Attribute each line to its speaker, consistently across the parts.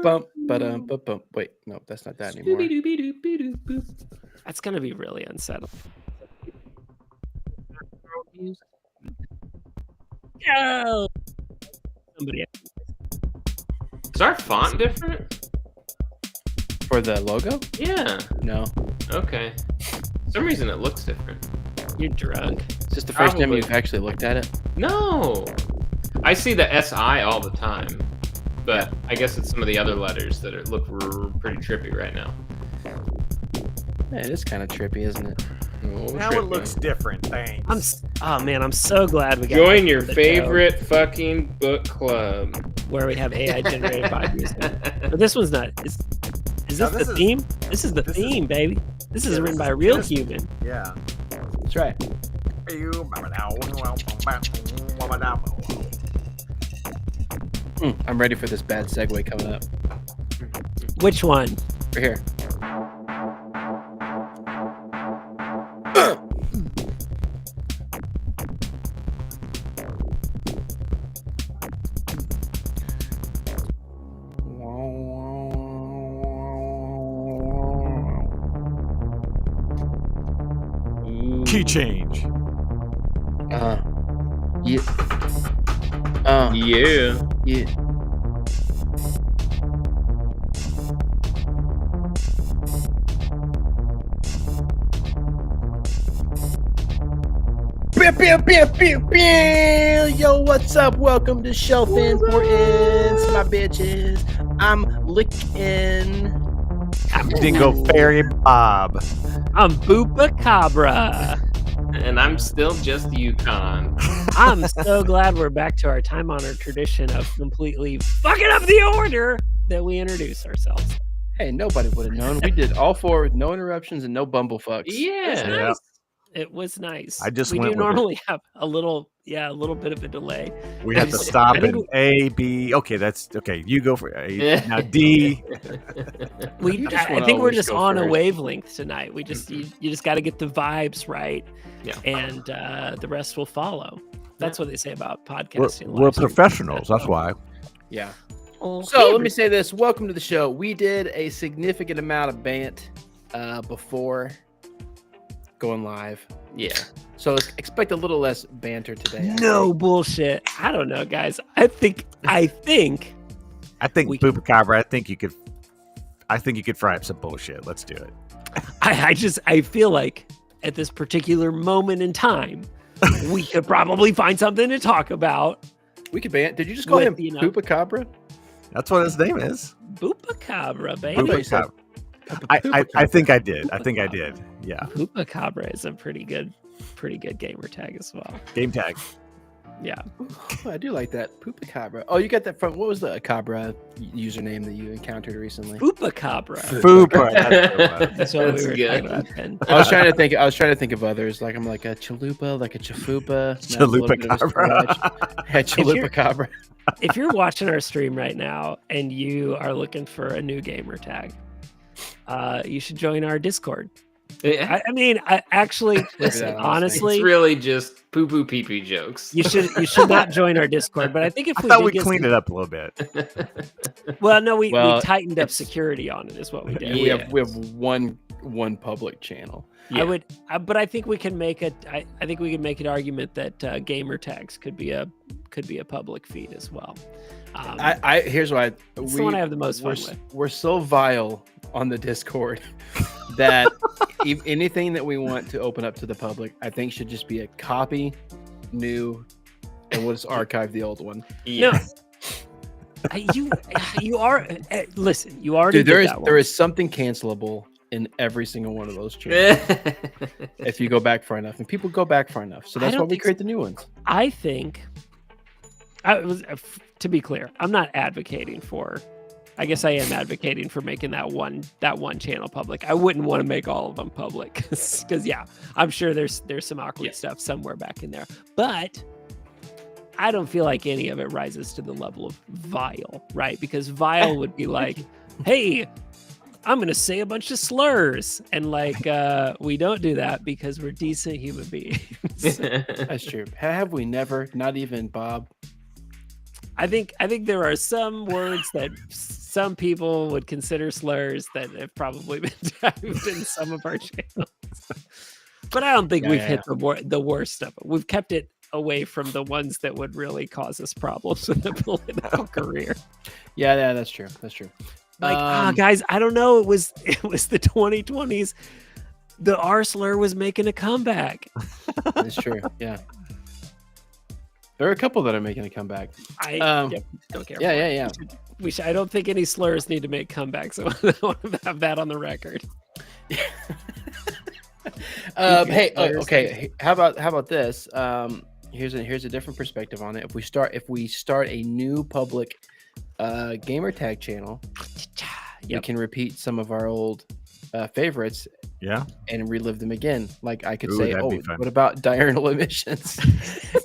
Speaker 1: Bump, ba-dum, ba-bump. Wait, no, that's not that anymore.
Speaker 2: That's gonna be really unsettling. Go! Somebody.
Speaker 3: Is our font different?
Speaker 1: For the logo?
Speaker 3: Yeah.
Speaker 1: No.
Speaker 3: Okay. For some reason it looks different.
Speaker 2: You're drunk.
Speaker 1: Is this the first time
Speaker 3: Probably.
Speaker 1: you've actually looked at it?
Speaker 3: No. I see the SI all the time, but I guess it's some of the other letters that look pretty trippy right now.
Speaker 1: Yeah, it is kind of trippy, isn't it?
Speaker 4: Now it looks different. Thanks.
Speaker 2: I'm so glad we got
Speaker 3: Join your
Speaker 2: the
Speaker 3: favorite fucking book club
Speaker 2: where we have AI generated vibe music. But this one's not. Is this the theme? This is the theme, baby. This is written by a real human.
Speaker 4: Yeah.
Speaker 1: That's right. I'm ready for this bad segue coming up.
Speaker 2: Which one?
Speaker 1: Right here.
Speaker 4: Key change.
Speaker 1: Yeah.
Speaker 3: Yeah.
Speaker 1: Yeah. Yo, what's up? Welcome to Shelf Importance, my bitches. I'm licking.
Speaker 4: Dingo Fairy Bob.
Speaker 2: I'm Boopacabra.
Speaker 3: And I'm still just Yukon.
Speaker 2: I'm so glad we're back to our time-honored tradition of completely fucking up the order that we introduce ourselves.
Speaker 1: Hey, nobody would have known. We did all four with no interruptions and no bumblefucks.
Speaker 3: Yeah.
Speaker 2: It was nice.
Speaker 4: I just
Speaker 2: we
Speaker 4: went
Speaker 2: do
Speaker 4: with
Speaker 2: normally have a little bit of a delay.
Speaker 4: We had to stop
Speaker 2: I think
Speaker 4: at A, B. Okay, that's okay. You go for A. Now D.
Speaker 2: I think we're just on a wavelength tonight. We just you just got to get the vibes right, and the rest will follow. That's what they say about podcasting.
Speaker 4: We're professionals. That's why.
Speaker 1: Yeah.
Speaker 2: Oh,
Speaker 1: So let me say this. Welcome to the show. We did a significant amount of bant before going live.
Speaker 3: Yeah.
Speaker 1: So expect a little less banter today.
Speaker 2: No bullshit. I don't know, guys. I think
Speaker 4: Boopacabra. I think you could fry up some bullshit. Let's do it.
Speaker 2: I feel like at this particular moment in time, we could probably find something to talk about.
Speaker 1: We could bant. Did you just call him Boopacabra?
Speaker 4: That's what his name is.
Speaker 2: Boopacabra, baby.
Speaker 4: Boopacabra. I think I did. Yeah.
Speaker 2: Boopacabra is a pretty good gamer tag as well.
Speaker 4: Game tag.
Speaker 2: Yeah.
Speaker 1: Oh, I do like that. Poopacabra. Oh, you got that from, what was the Cabra username that you encountered recently?
Speaker 2: Poopacabra.
Speaker 4: That's
Speaker 2: what we were talking about.
Speaker 1: I was trying to think of others. Like I'm like a chalupa, like a chafupa.
Speaker 4: Chalupacabra.
Speaker 1: Chalupacabra.
Speaker 2: If you're watching our stream right now and you are looking for a new gamer tag, you should join our Discord. I mean, actually, listen, honestly,
Speaker 3: it's really just poo-poo pee-pee jokes.
Speaker 2: You should not join our Discord, but I think if
Speaker 4: we cleaned it up a little bit.
Speaker 2: Well, no, we tightened up security on it, is what we did.
Speaker 1: Yeah. We have one public channel.
Speaker 2: Yeah. But I think we can make an argument that gamer tags could be a public feed as well.
Speaker 1: Here's why
Speaker 2: it's the one I have the most fun with.
Speaker 1: We're so vile on the Discord that anything that we want to open up to the public, I think should just be a copy, new, and we'll just archive the old one.
Speaker 2: Yeah. No. You are listen. You already
Speaker 1: Dude, there is something cancelable in every single one of those channels if you go back far enough, and people go back far enough. So that's why we create the new ones.
Speaker 2: I think. To be clear, I'm not advocating for. I guess I am advocating for making that one channel public. I wouldn't want to make all of them public because I'm sure there's some awkward stuff somewhere back in there. But I don't feel like any of it rises to the level of vile, right? Because vile would be like, hey, I'm gonna say a bunch of slurs, and we don't do that because we're decent human beings.
Speaker 1: That's true. Have we never? Not even Bob.
Speaker 2: I think there are some words that some people would consider slurs that have probably been typed in some of our channels. But I don't think we've hit the worst of it. We've kept it away from the ones that would really cause us problems in the political career.
Speaker 1: Yeah, that's true. That's true.
Speaker 2: Like, guys, I don't know. It was the 2020s. The R slur was making a comeback.
Speaker 1: That's true. Yeah. There are a couple that are making a comeback.
Speaker 2: Don't care.
Speaker 1: Yeah.
Speaker 2: I don't think any slurs need to make comebacks. So I want to have that on the record.
Speaker 1: Hey, okay. How about this? Here's a different perspective on it. If we start a new public gamer tag channel, we can repeat some of our old favorites.
Speaker 4: Yeah.
Speaker 1: And relive them again. Like I could
Speaker 4: Ooh,
Speaker 1: say, what about diurnal emissions?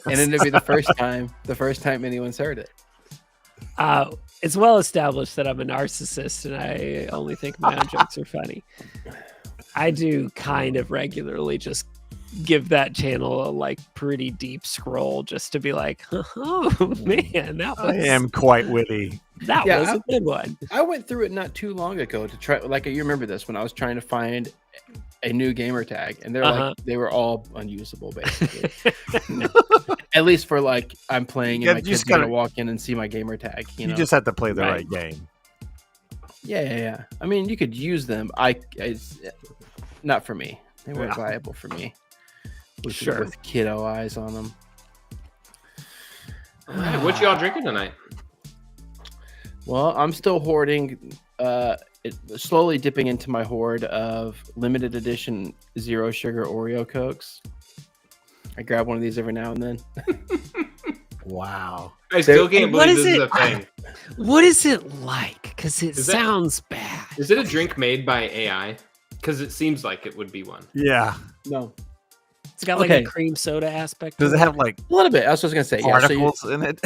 Speaker 1: And then it'd be the first time anyone's heard it.
Speaker 2: It's well established that I'm a narcissist and I only think my own jokes are funny. I do kind of regularly just give that channel a pretty deep scroll just to be like, oh man,
Speaker 4: I am quite witty.
Speaker 2: That was a good one.
Speaker 1: I went through it not too long ago to try, you remember this, when I was trying to find a new gamer tag, and they're they were all unusable basically. At least for I'm playing and my kid's gonna walk in and see my gamer tag. You know?
Speaker 4: Just have to play the right game.
Speaker 1: Yeah. I mean, you could use them. Not for me. They weren't viable for me. With kiddo eyes on them.
Speaker 3: Right, what y'all drinking tonight?
Speaker 1: Well, I'm still hoarding, slowly dipping into my hoard of limited edition zero sugar Oreo Cokes. I grab one of these every now and then.
Speaker 4: Wow.
Speaker 3: I still can't believe this is a thing.
Speaker 2: What is it like? Because it sounds bad.
Speaker 3: Is it a drink made by AI? Because it seems like it would be one.
Speaker 4: Yeah.
Speaker 1: No.
Speaker 2: It's got a cream soda aspect.
Speaker 4: Does it have a
Speaker 1: little bit? That's what I was gonna say.
Speaker 4: Particles in it?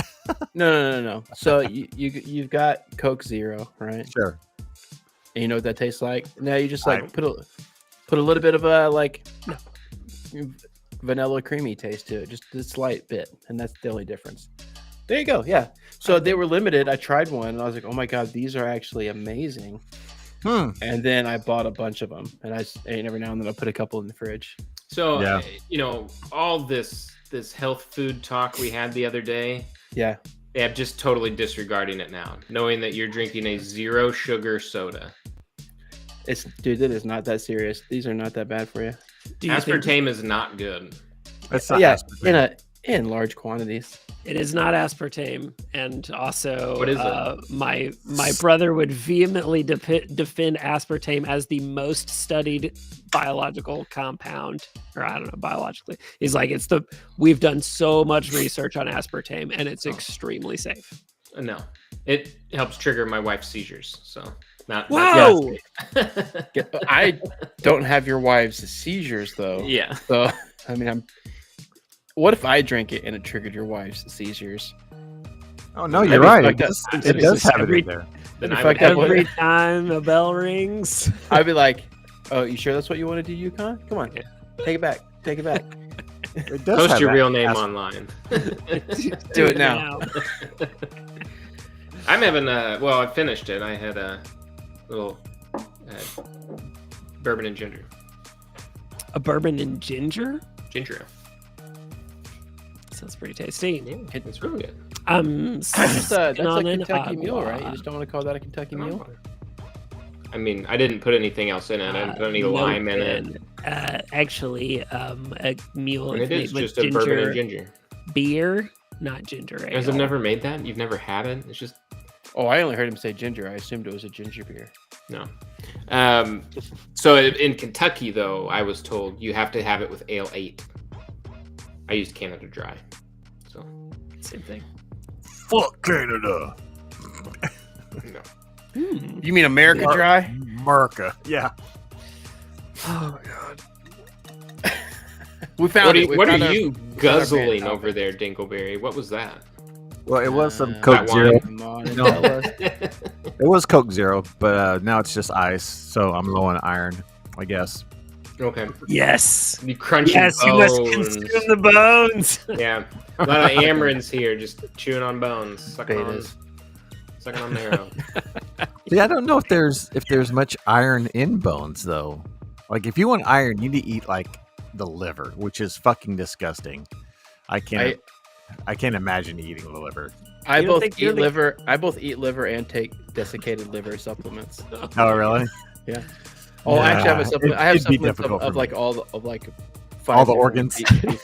Speaker 1: No. So you've got Coke Zero, right?
Speaker 4: Sure.
Speaker 1: And you know what that tastes like? Now you just put a little bit of a vanilla creamy taste to it, just a slight bit, and that's the only difference. There you go. Yeah. So they were limited. I tried one, and I was like, oh my god, these are actually amazing. And then I bought a bunch of them, and every now and then I put a couple in the fridge.
Speaker 3: So, all this health food talk we had the other day, I'm just totally disregarding it now, knowing that you're drinking a zero sugar soda.
Speaker 1: Dude, it is not that serious. These are not that bad for you.
Speaker 3: Aspartame is not good.
Speaker 4: It's not aspartame.
Speaker 1: In large quantities.
Speaker 2: It is not aspartame, and also
Speaker 3: what is it?
Speaker 2: My brother would vehemently defend aspartame as the most studied biological compound, or I don't know, biologically. He's like, we've done so much research on aspartame, and it's extremely safe.
Speaker 3: No, it helps trigger my wife's seizures, so not.
Speaker 2: Whoa!
Speaker 1: I don't have your wife's seizures though.
Speaker 3: Yeah.
Speaker 1: So I mean, what if I drank it and it triggered your wife's seizures?
Speaker 4: Oh no, you're right. It does have it in there.
Speaker 3: Then
Speaker 2: every time a bell rings,
Speaker 1: I'd be like, "Oh, you sure that's what you want to do, Yukon? Come on, take it back.
Speaker 4: It does
Speaker 3: Post
Speaker 4: have
Speaker 3: your
Speaker 4: that
Speaker 3: real name online.
Speaker 1: Do it now.
Speaker 3: I'm having I finished it. I had a little bourbon and ginger.
Speaker 2: A bourbon and ginger?
Speaker 3: Ginger ale.
Speaker 2: Sounds pretty tasty.
Speaker 3: Yeah, it's really good.
Speaker 1: That's a Kentucky Mule, right? You just don't want to call that a Kentucky Mule?
Speaker 3: I mean, I didn't put anything else in it. I didn't put any lime in it.
Speaker 2: Actually, a mule.
Speaker 3: And it is just a bourbon and ginger
Speaker 2: Beer, not ginger ale.
Speaker 3: You guys have never made that? You've never had it? It's just...
Speaker 1: Oh, I only heard him say ginger. I assumed it was a ginger beer.
Speaker 3: No. So in Kentucky, though, I was told you have to have it with Ale 8. I used Canada Dry. So
Speaker 2: same thing.
Speaker 4: Fuck Canada.
Speaker 3: No.
Speaker 1: You mean America Dry?
Speaker 4: America. Yeah.
Speaker 2: Oh god.
Speaker 1: We found it.
Speaker 3: What are you guzzling over there, Dinkleberry? What was that?
Speaker 4: Well, it was some Coke Zero.
Speaker 1: It
Speaker 4: was Coke Zero, but now it's just ice, so I'm low on iron, I guess.
Speaker 3: Okay.
Speaker 2: Yes.
Speaker 3: You crunching
Speaker 2: Yes, you
Speaker 3: bones.
Speaker 2: must consume the bones.
Speaker 3: Yeah. A lot of Amarins here, just chewing on bones, sucking on marrow.
Speaker 4: Yeah, I don't know if there's much iron in bones though. Like if you want iron, you need to eat like the liver, which is fucking disgusting. I can't imagine eating the liver.
Speaker 1: I both eat liver and take desiccated liver supplements.
Speaker 4: Oh really?
Speaker 1: Yeah. Oh, I actually have a supplement. I have supplements of like all the
Speaker 4: organs.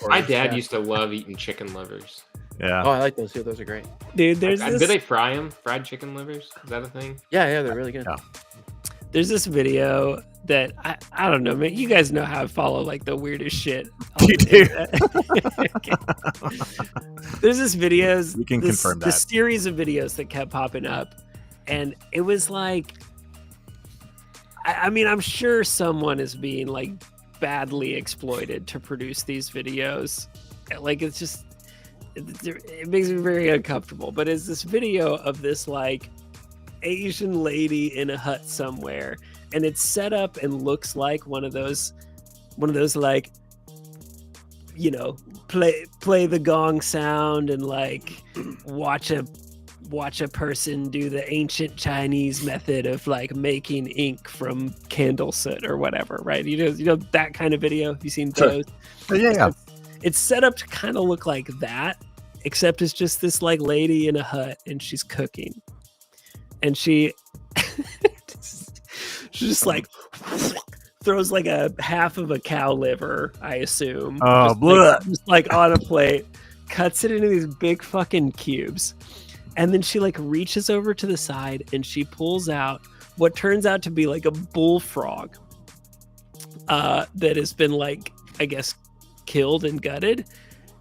Speaker 3: My dad used to love eating chicken livers.
Speaker 4: Yeah.
Speaker 1: Oh, I like those too. Those are great.
Speaker 2: Dude,
Speaker 3: Do they fry them? Fried chicken livers? Is that a thing?
Speaker 1: Yeah, they're really good.
Speaker 4: Yeah.
Speaker 2: There's this video that I don't know, man. You guys know how I follow like the weirdest shit.
Speaker 4: You do.
Speaker 2: There's this videos.
Speaker 4: We can confirm that.
Speaker 2: The series of videos that kept popping up, and it was like, I mean, I'm sure someone is being like badly exploited to produce these videos. Like it's just, it makes me very uncomfortable. But it's this video of this like Asian lady in a hut somewhere, and it's set up and looks like one of those like, you know, play the gong sound and like watch a person do the ancient Chinese method of like making ink from candle soot or whatever, right? You know that kind of video. Have you seen those?
Speaker 4: Yeah.
Speaker 2: It's set up to kind of look like that, except it's just this like lady in a hut and she's cooking, and she just like throws like a half of a cow liver, I assume. Just like on a plate, cuts it into these big fucking cubes. And then she like reaches over to the side and she pulls out what turns out to be like a bullfrog that has been like, I guess, killed and gutted.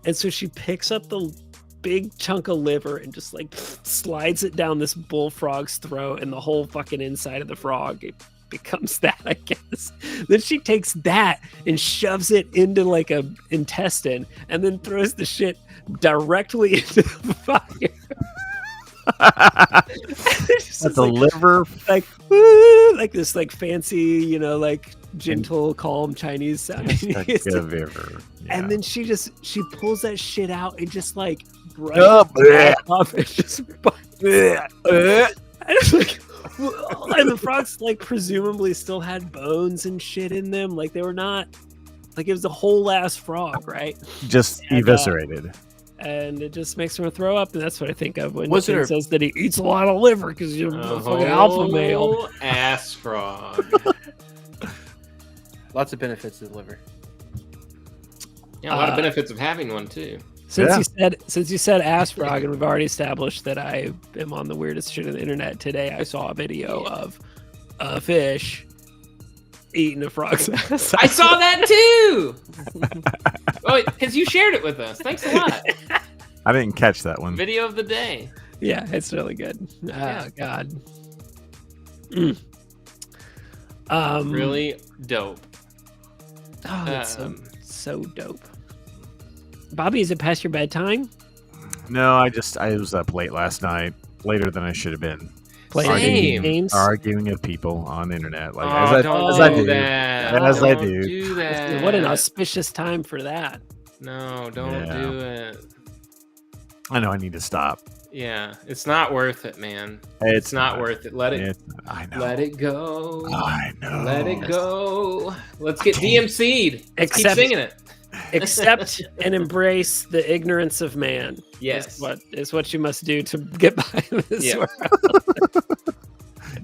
Speaker 2: And so she picks up the big chunk of liver and just like slides it down this bullfrog's throat, and the whole fucking inside of the frog, it becomes that, I guess. Then she takes that and shoves it into like a intestine and then throws the shit directly into the fire.
Speaker 4: That's a liver,
Speaker 2: like woo, like this like fancy, you know, like gentle, calm Chinese sound.
Speaker 4: Liver. Yeah.
Speaker 2: And then she pulls that shit out and just like
Speaker 4: up
Speaker 2: and just and it's like, and the frogs like presumably still had bones and shit in them, like they were not like, it was a whole ass frog, right?
Speaker 4: Just eviscerated.
Speaker 2: And it just makes her throw up, and that's what I think of when
Speaker 1: he
Speaker 2: says that he eats a lot of liver because you're a fucking alpha male.
Speaker 3: Ass frog.
Speaker 1: Lots of benefits to the liver.
Speaker 3: Yeah, a lot of benefits of having one too.
Speaker 2: Since you said ass frog, and we've already established that I am on the weirdest shit on the internet today, I saw a video of a fish eating a frog's ass.
Speaker 3: I saw that too. Oh, because you shared it with us. Thanks a lot.
Speaker 4: I didn't catch that one.
Speaker 3: Video of the day.
Speaker 2: Yeah, it's really good.
Speaker 3: Yeah.
Speaker 2: Oh God.
Speaker 3: Really dope.
Speaker 2: Oh, that's so dope. Bobby, is it past your bedtime?
Speaker 4: No, I was up late last night, later than I should have been.
Speaker 2: Playing games,
Speaker 4: arguing with people on the internet, like
Speaker 3: as I do.
Speaker 2: Do that. What an auspicious time for that.
Speaker 3: No, don't do it.
Speaker 4: I know I need to stop.
Speaker 3: Yeah, it's not worth it, man. It's not worth it. Let it.
Speaker 4: I know.
Speaker 3: Let it go.
Speaker 4: I know.
Speaker 3: Let it go. Let's get DMC'd. Keep singing it.
Speaker 2: Accept and embrace the ignorance of man.
Speaker 3: Yes,
Speaker 2: is what you must do to get by in this world.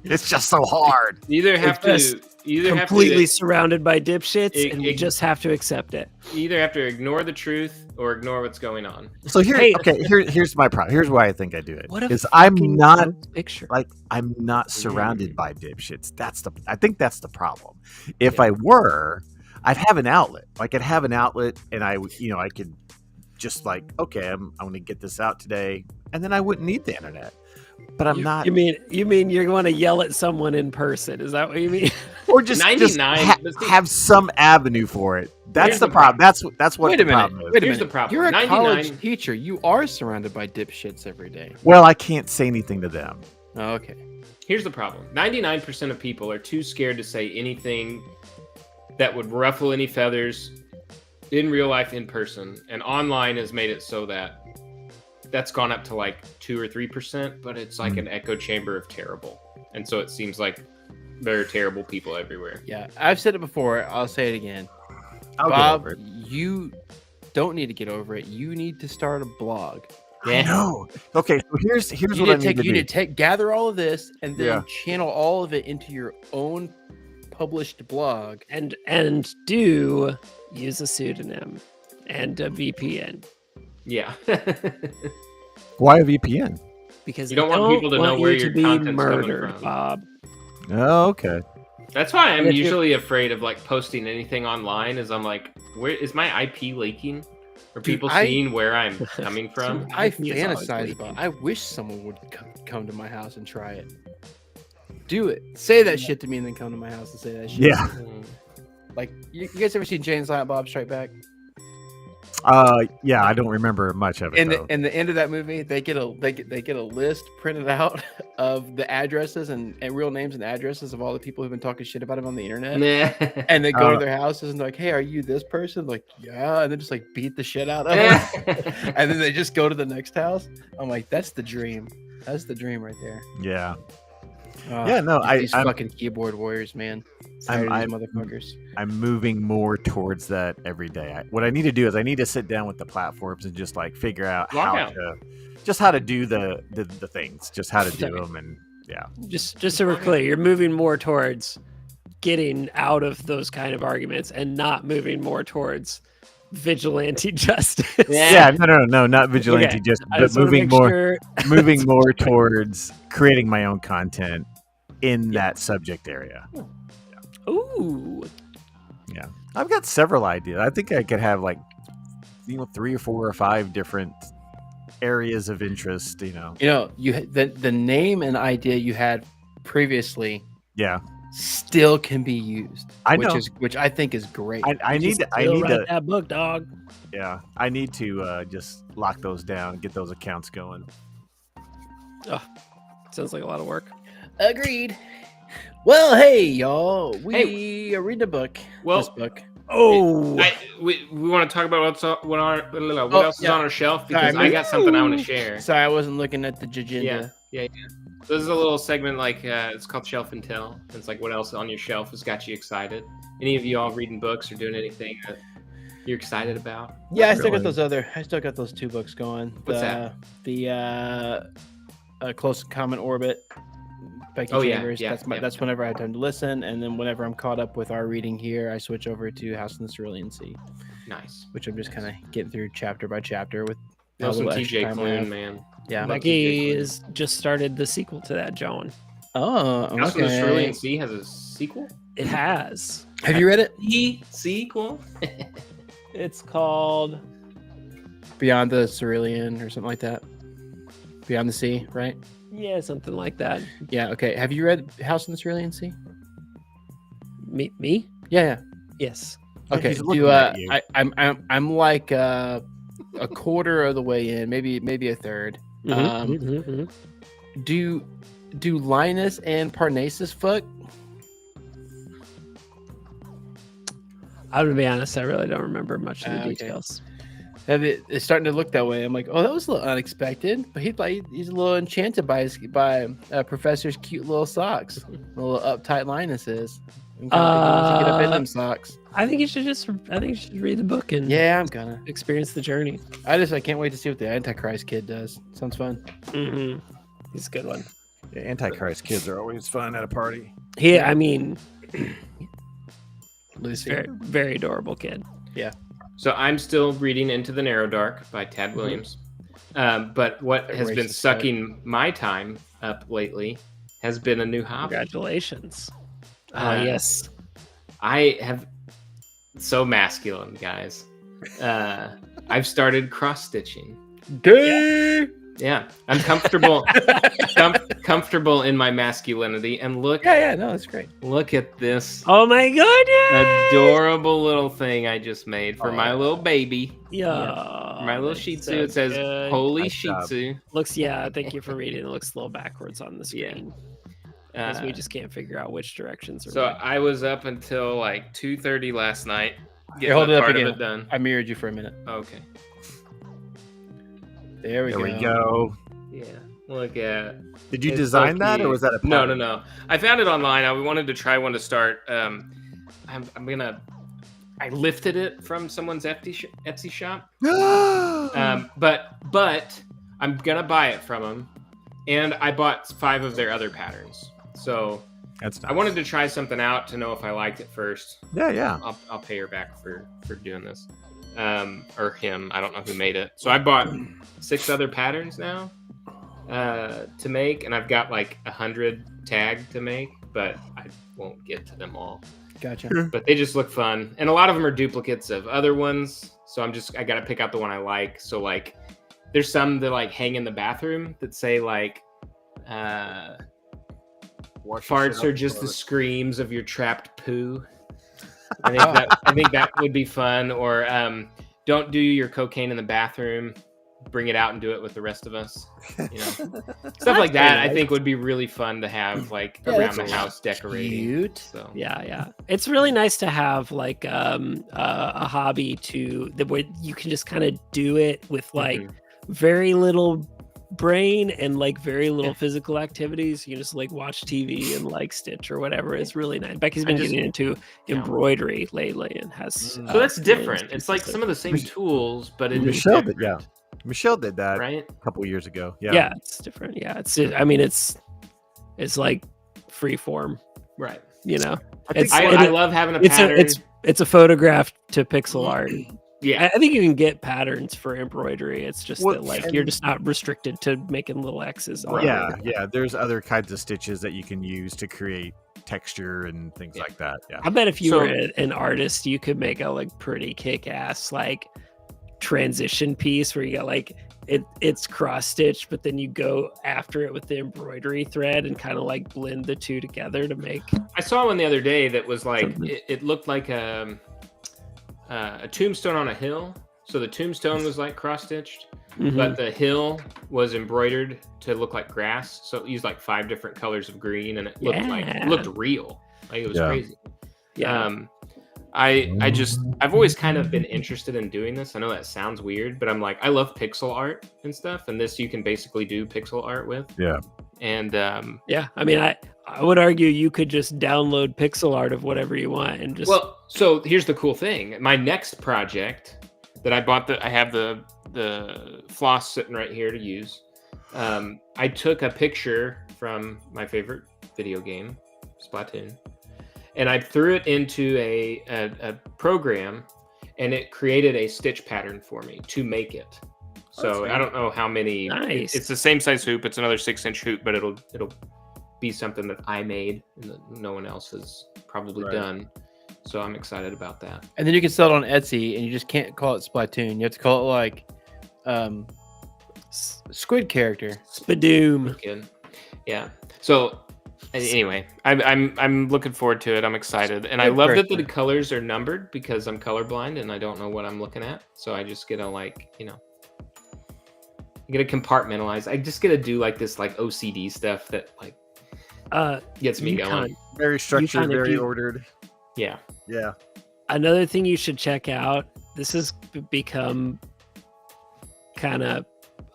Speaker 4: It's just so hard.
Speaker 3: You have to
Speaker 2: completely surrounded by dipshits, and you just have to accept it.
Speaker 3: You either have to ignore the truth or ignore what's going on.
Speaker 4: So here's my problem. Here's why I think I do it. Is I'm not surrounded by dipshits. I think that's the problem. If I were, I'd have an outlet. Like I'd have an outlet, and I could just like, okay, I'm going to get this out today, and then I wouldn't need the internet. But I'm not. You
Speaker 2: mean you're going to yell at someone in person? Is that what you mean?
Speaker 4: Or just have some avenue for it. That's the problem. That's what the problem is.
Speaker 3: Here's the problem.
Speaker 1: You're a college teacher. You are surrounded by dipshits every day.
Speaker 4: Well, I can't say anything to them.
Speaker 1: Oh, okay.
Speaker 3: Here's the problem. 99% of people are too scared to say anything that would ruffle any feathers in real life, in person, and online has made it so that that's gone up to like 2 or 3%, but it's like an echo chamber of terrible. And so it seems like there are terrible people everywhere.
Speaker 1: Yeah, I've said it before. I'll say it again.
Speaker 4: Bob,
Speaker 1: you don't need to get over it. You need to start a blog.
Speaker 4: Yeah. No. Okay, so here's
Speaker 1: You
Speaker 4: what I need to do.
Speaker 1: You need to gather all of this and then channel all of it into your own published blog.
Speaker 2: And do use a pseudonym and a VPN.
Speaker 3: Yeah.
Speaker 4: Why a VPN?
Speaker 2: Because
Speaker 3: you don't want people to know where your content's
Speaker 2: murdered,
Speaker 3: coming from.
Speaker 2: Bob.
Speaker 4: Oh, okay.
Speaker 3: That's why I'm usually afraid of like posting anything online. Is I'm like, where is my IP leaking? Are people seeing where I'm coming from?
Speaker 1: I fantasize about. I wish someone would come to my house and try it. Do it. Say that shit to me and then come to my house and say that shit.
Speaker 4: Yeah.
Speaker 1: Like you guys ever seen Jane Silent Bob Strike Back?
Speaker 4: Yeah, I don't remember much of it.
Speaker 1: In the end of that movie, they get a list printed out of the addresses and real names and addresses of all the people who've been talking shit about him on the internet. And they go to their houses and they're like, "Hey, are you this person?" Like, yeah, and they just like beat the shit out of them. And then they just go to the next house. I'm like, that's the dream. That's the dream right there.
Speaker 4: Yeah. Yeah, no,
Speaker 1: these fucking keyboard warriors, man. I'm motherfuckers.
Speaker 4: I'm moving more towards that every day. What I need to do is I need to sit down with the platforms and just like figure out how to do the things, just how to do them, and yeah.
Speaker 2: Just so we're clear, you're moving more towards getting out of those kind of arguments and not moving more towards vigilante justice.
Speaker 4: Yeah, no, not vigilante justice, but moving more towards creating my own content in that subject area.
Speaker 2: Yeah. Ooh.
Speaker 4: Yeah. I've got several ideas. I think I could have like 3 or 4 or 5 different areas of interest,
Speaker 1: you the name and idea you had previously still can be used.
Speaker 4: I know.
Speaker 1: Which I think is great.
Speaker 4: I need to
Speaker 2: that book, dog.
Speaker 4: Yeah, I need to just lock those down, get those accounts going.
Speaker 2: Oh, sounds like a lot of work.
Speaker 1: Agreed. Well, hey y'all, we are reading a book. This book.
Speaker 3: We want to talk about what else is on our shelf, because I got something I want to share.
Speaker 1: Sorry, I wasn't looking at the agenda.
Speaker 3: Yeah. So this is a little segment like it's called Shelf and Tell. It's like what else on your shelf has got you excited. Any of you all reading books or doing anything that you're excited about?
Speaker 1: Yeah, I still got those 2 books going.
Speaker 3: What's that?
Speaker 1: The Close Common Orbit. Becky Chambers. That's whenever I have time to listen, and then whenever I'm caught up with our reading here, I switch over to House in the Cerulean Sea.
Speaker 3: Nice.
Speaker 1: Which I'm just kind of getting through chapter by chapter with.
Speaker 3: Also, TJ Klune, man.
Speaker 2: Yeah, Becky has just started the sequel to that, Joan.
Speaker 1: Oh, okay.
Speaker 3: House in the Cerulean Sea has a sequel.
Speaker 2: It has.
Speaker 1: Have you read it?
Speaker 3: The sequel.
Speaker 2: It's called
Speaker 1: Beyond the Cerulean or something like that. Beyond the Sea, right?
Speaker 2: Yeah, something like that.
Speaker 1: Yeah. Okay. Have you read House in the Cerulean Sea?
Speaker 2: Me?
Speaker 1: Yeah.
Speaker 2: Yes.
Speaker 1: Okay. I'm like a quarter of the way in, maybe a third. Do Linus and Parnassus fuck?
Speaker 2: I'm gonna be honest, I really don't remember much of the details.
Speaker 1: It's starting to look that way. I'm like, oh, that was a little unexpected. But he's a little enchanted by Professor's cute little socks. A little uptight Linus is. I'm kind of get up in them socks.
Speaker 2: I think you should read the book and
Speaker 1: I'm gonna
Speaker 2: experience the journey.
Speaker 1: I can't wait to see what the Antichrist kid does. Sounds fun.
Speaker 2: Mm-hmm. He's a good one.
Speaker 4: Yeah, Antichrist kids are always fun at a party.
Speaker 2: Yeah, I mean,
Speaker 1: Lucy,
Speaker 2: very, very adorable kid.
Speaker 1: Yeah.
Speaker 3: So I'm still reading Into the Narrow Dark by Tad Williams. But what has been sucking my time up lately has been a new hobby.
Speaker 2: Congratulations. Yes.
Speaker 3: I have so masculine, guys. I've started cross stitching. Yeah, I'm comfortable comfortable in my masculinity, and look.
Speaker 1: No, that's great.
Speaker 3: Look at this.
Speaker 2: Oh my goodness!
Speaker 3: Adorable little thing I just made for my little baby.
Speaker 2: Yeah.
Speaker 3: My little Shih Tzu. It says "Holy Shih Tzu."
Speaker 2: Looks. Yeah. Thank you for reading. It looks a little backwards on the screen. because we just can't figure out which directions are
Speaker 3: So
Speaker 2: right.
Speaker 3: I was up until like 2:30 last night.
Speaker 1: Here, hold it up
Speaker 3: part
Speaker 1: again.
Speaker 3: of it done.
Speaker 1: I mirrored you for a minute.
Speaker 3: Okay.
Speaker 1: There we
Speaker 4: There
Speaker 1: go.
Speaker 4: we go.
Speaker 3: Yeah. Look at.
Speaker 4: Did you
Speaker 3: It's
Speaker 4: design
Speaker 3: so
Speaker 4: that, or
Speaker 3: cute.
Speaker 4: was that a
Speaker 3: No,
Speaker 4: pattern?
Speaker 3: no. I found it online. I wanted to try one to start. I lifted it from someone's Etsy shop. But I'm gonna buy it from them, and I bought 5 of their other patterns. So
Speaker 4: That's nice.
Speaker 3: I wanted to try something out to know if I liked it first.
Speaker 4: Yeah.
Speaker 3: I'll pay her back for doing this, or him. I don't know who made it. So I bought 6 other patterns now to make, and I've got like 100 tagged to make, but I won't get to them all.
Speaker 1: Gotcha.
Speaker 3: But they just look fun, and a lot of them are duplicates of other ones. So I gotta pick out the one I like. So like, there's some that like hang in the bathroom that say like, farts are just the screams of your trapped poo. I think that would be fun. Or don't do your cocaine in the bathroom. Bring it out and do it with the rest of us. You know, stuff like that. I think would be really fun to have like around the house decorating.
Speaker 1: Cute.
Speaker 3: So
Speaker 2: Yeah. It's really nice to have like a hobby where you can just kind of do it with like very little brain and like very little physical activities. You just like watch TV and like stitch or whatever. It's really nice. Becky's been getting into embroidery lately and has
Speaker 3: so that's different. It's like some of the same tools, but it is different.
Speaker 4: Michelle did that
Speaker 3: Right?
Speaker 4: a couple years ago.
Speaker 2: Yeah, it's different. Yeah, it's like free form,
Speaker 3: Right.
Speaker 2: you know.
Speaker 3: I love having a pattern.
Speaker 2: It's a photograph to pixel art.
Speaker 3: Yeah.
Speaker 2: I think you can get patterns for embroidery. It's just
Speaker 4: Well,
Speaker 2: that like you're just not restricted to making little X's. all
Speaker 4: Yeah,
Speaker 2: over.
Speaker 4: yeah. There's other kinds of stitches that you can use to create texture and things like that. Yeah.
Speaker 2: I bet if you were an artist, you could make a like pretty kick-ass like transition piece where you got like it's cross stitched, but then you go after it with the embroidery thread and kind of like blend the two together to make.
Speaker 3: I saw one the other day that was like it looked like a tombstone on a hill. So the tombstone was like cross stitched, but the hill was embroidered to look like grass. So it used like 5 different colors of green, and it looked real. Like it was crazy.
Speaker 2: Yeah.
Speaker 3: I've always kind of been interested in doing this. I know that sounds weird, but I'm like, I love pixel art and stuff, and this you can basically do pixel art with.
Speaker 4: Yeah.
Speaker 3: And
Speaker 2: yeah, I mean, I would argue you could just download pixel art of whatever you want and just.
Speaker 3: Well, so here's the cool thing. My next project that I bought, I have the floss sitting right here to use. I took a picture from my favorite video game, Splatoon, and I threw it into a program, and it created a stitch pattern for me to make it. So I don't know how many.
Speaker 2: Nice.
Speaker 3: It's the same size hoop. It's another 6-inch hoop, but it'll be something that I made and that no one else has probably done. So I'm excited about that.
Speaker 1: And then you can sell it on Etsy, and you just can't call it Splatoon. You have to call it like Squid Character.
Speaker 2: Spadoom.
Speaker 3: Good. Yeah. So anyway, I'm looking forward to it. I'm excited, and I love that the colors are numbered because I'm colorblind and I don't know what I'm looking at. So I just get to like, I get to compartmentalize. I just get to do like this like OCD stuff that like gets me going.
Speaker 4: Very structured, very ordered.
Speaker 3: Yeah.
Speaker 4: Yeah.
Speaker 2: Another thing you should check out. This has become kind of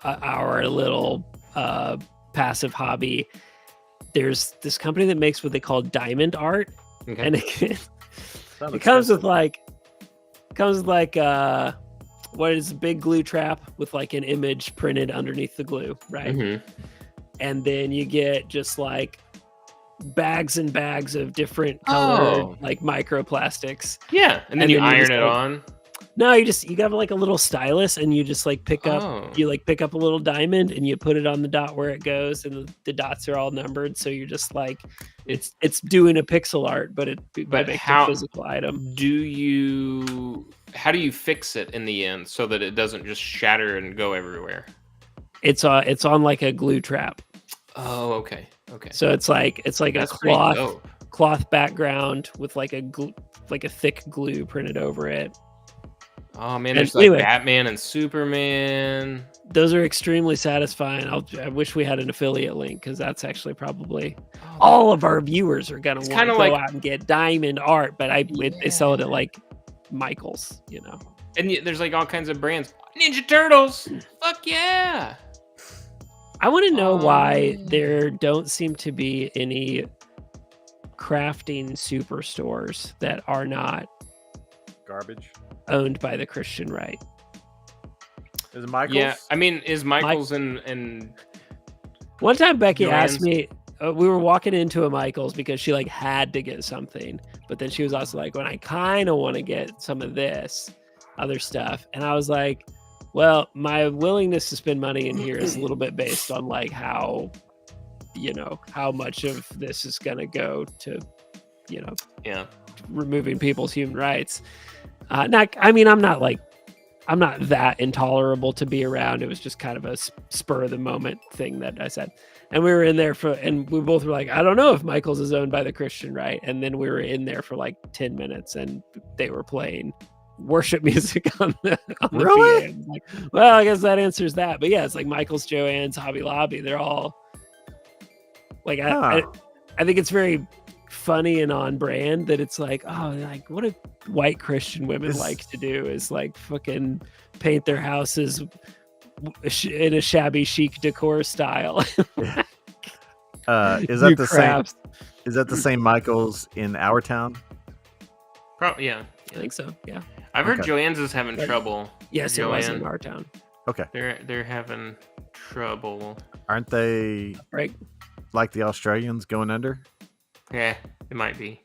Speaker 2: our little passive hobby. There's this company that makes what they call diamond art, and it comes with like what is a big glue trap with like an image printed underneath the glue, right? And then you get just like bags and bags of different colored like microplastics.
Speaker 3: Yeah, and then you iron it on.
Speaker 2: No, you got like a little stylus, and you just like pick up a little diamond, and you put it on the dot where it goes, and the dots are all numbered. So you're just like it's doing a pixel art, but how a physical item.
Speaker 3: How do you fix it in the end so that it doesn't just shatter and go everywhere?
Speaker 2: It's on like a glue trap.
Speaker 3: Oh, okay.
Speaker 2: So it's like a cloth background with like a thick glue printed over it.
Speaker 3: Oh man,
Speaker 2: And
Speaker 3: there's like
Speaker 2: anyway.
Speaker 3: Batman and Superman.
Speaker 2: Those are extremely satisfying. I wish we had an affiliate link because that's actually probably
Speaker 3: Oh,
Speaker 2: all of our viewers are gonna
Speaker 3: It's
Speaker 2: want to
Speaker 3: kinda
Speaker 2: go
Speaker 3: like-
Speaker 2: out and get diamond art, but they sell it at like Michael's, you know.
Speaker 3: And there's like all kinds of brands. Ninja Turtles. Fuck yeah.
Speaker 2: I want to know why
Speaker 3: man.
Speaker 2: there don't seem to be any crafting superstores that are not
Speaker 4: Garbage.
Speaker 2: owned by the Christian right.
Speaker 4: Is it Michael's?
Speaker 3: Yeah, I mean, is Michael's and
Speaker 2: One time Becky
Speaker 3: Joann's-
Speaker 2: asked me, we were walking into a Michael's because she like had to get something, but then she was also like, when I kind of want to get some of this other stuff. And I was like, well, my willingness to spend money in here is a little bit based on like how, you know, how much of this is going to go to, you know,
Speaker 3: yeah.
Speaker 2: removing people's human rights. I'm not that intolerable to be around. It was just kind of a spur of the moment thing that I said. And we were in there and we both were like, I don't know if Michael's is owned by the Christian right. And then we were in there for like 10 minutes and they were playing worship music on the
Speaker 4: Really?
Speaker 2: PA. Like, well, I guess that answers that. But yeah, it's like Michael's, Joann's, Hobby Lobby. They're all like, I think it's very funny and on brand that it's like, oh, like what do white Christian women like to do is like fucking paint their houses in a shabby chic decor style.
Speaker 4: Is that the same? Is that the same Michael's in our town?
Speaker 3: Probably, yeah.
Speaker 2: I think so. Yeah.
Speaker 3: I've heard
Speaker 4: Okay.
Speaker 3: Joann's is having
Speaker 2: But-
Speaker 3: trouble.
Speaker 2: Yes, it was in
Speaker 3: Joann.
Speaker 2: our town.
Speaker 4: Okay.
Speaker 3: They're having trouble.
Speaker 4: Aren't they
Speaker 2: Right.
Speaker 4: like the Australians going under?
Speaker 3: Yeah, it might be.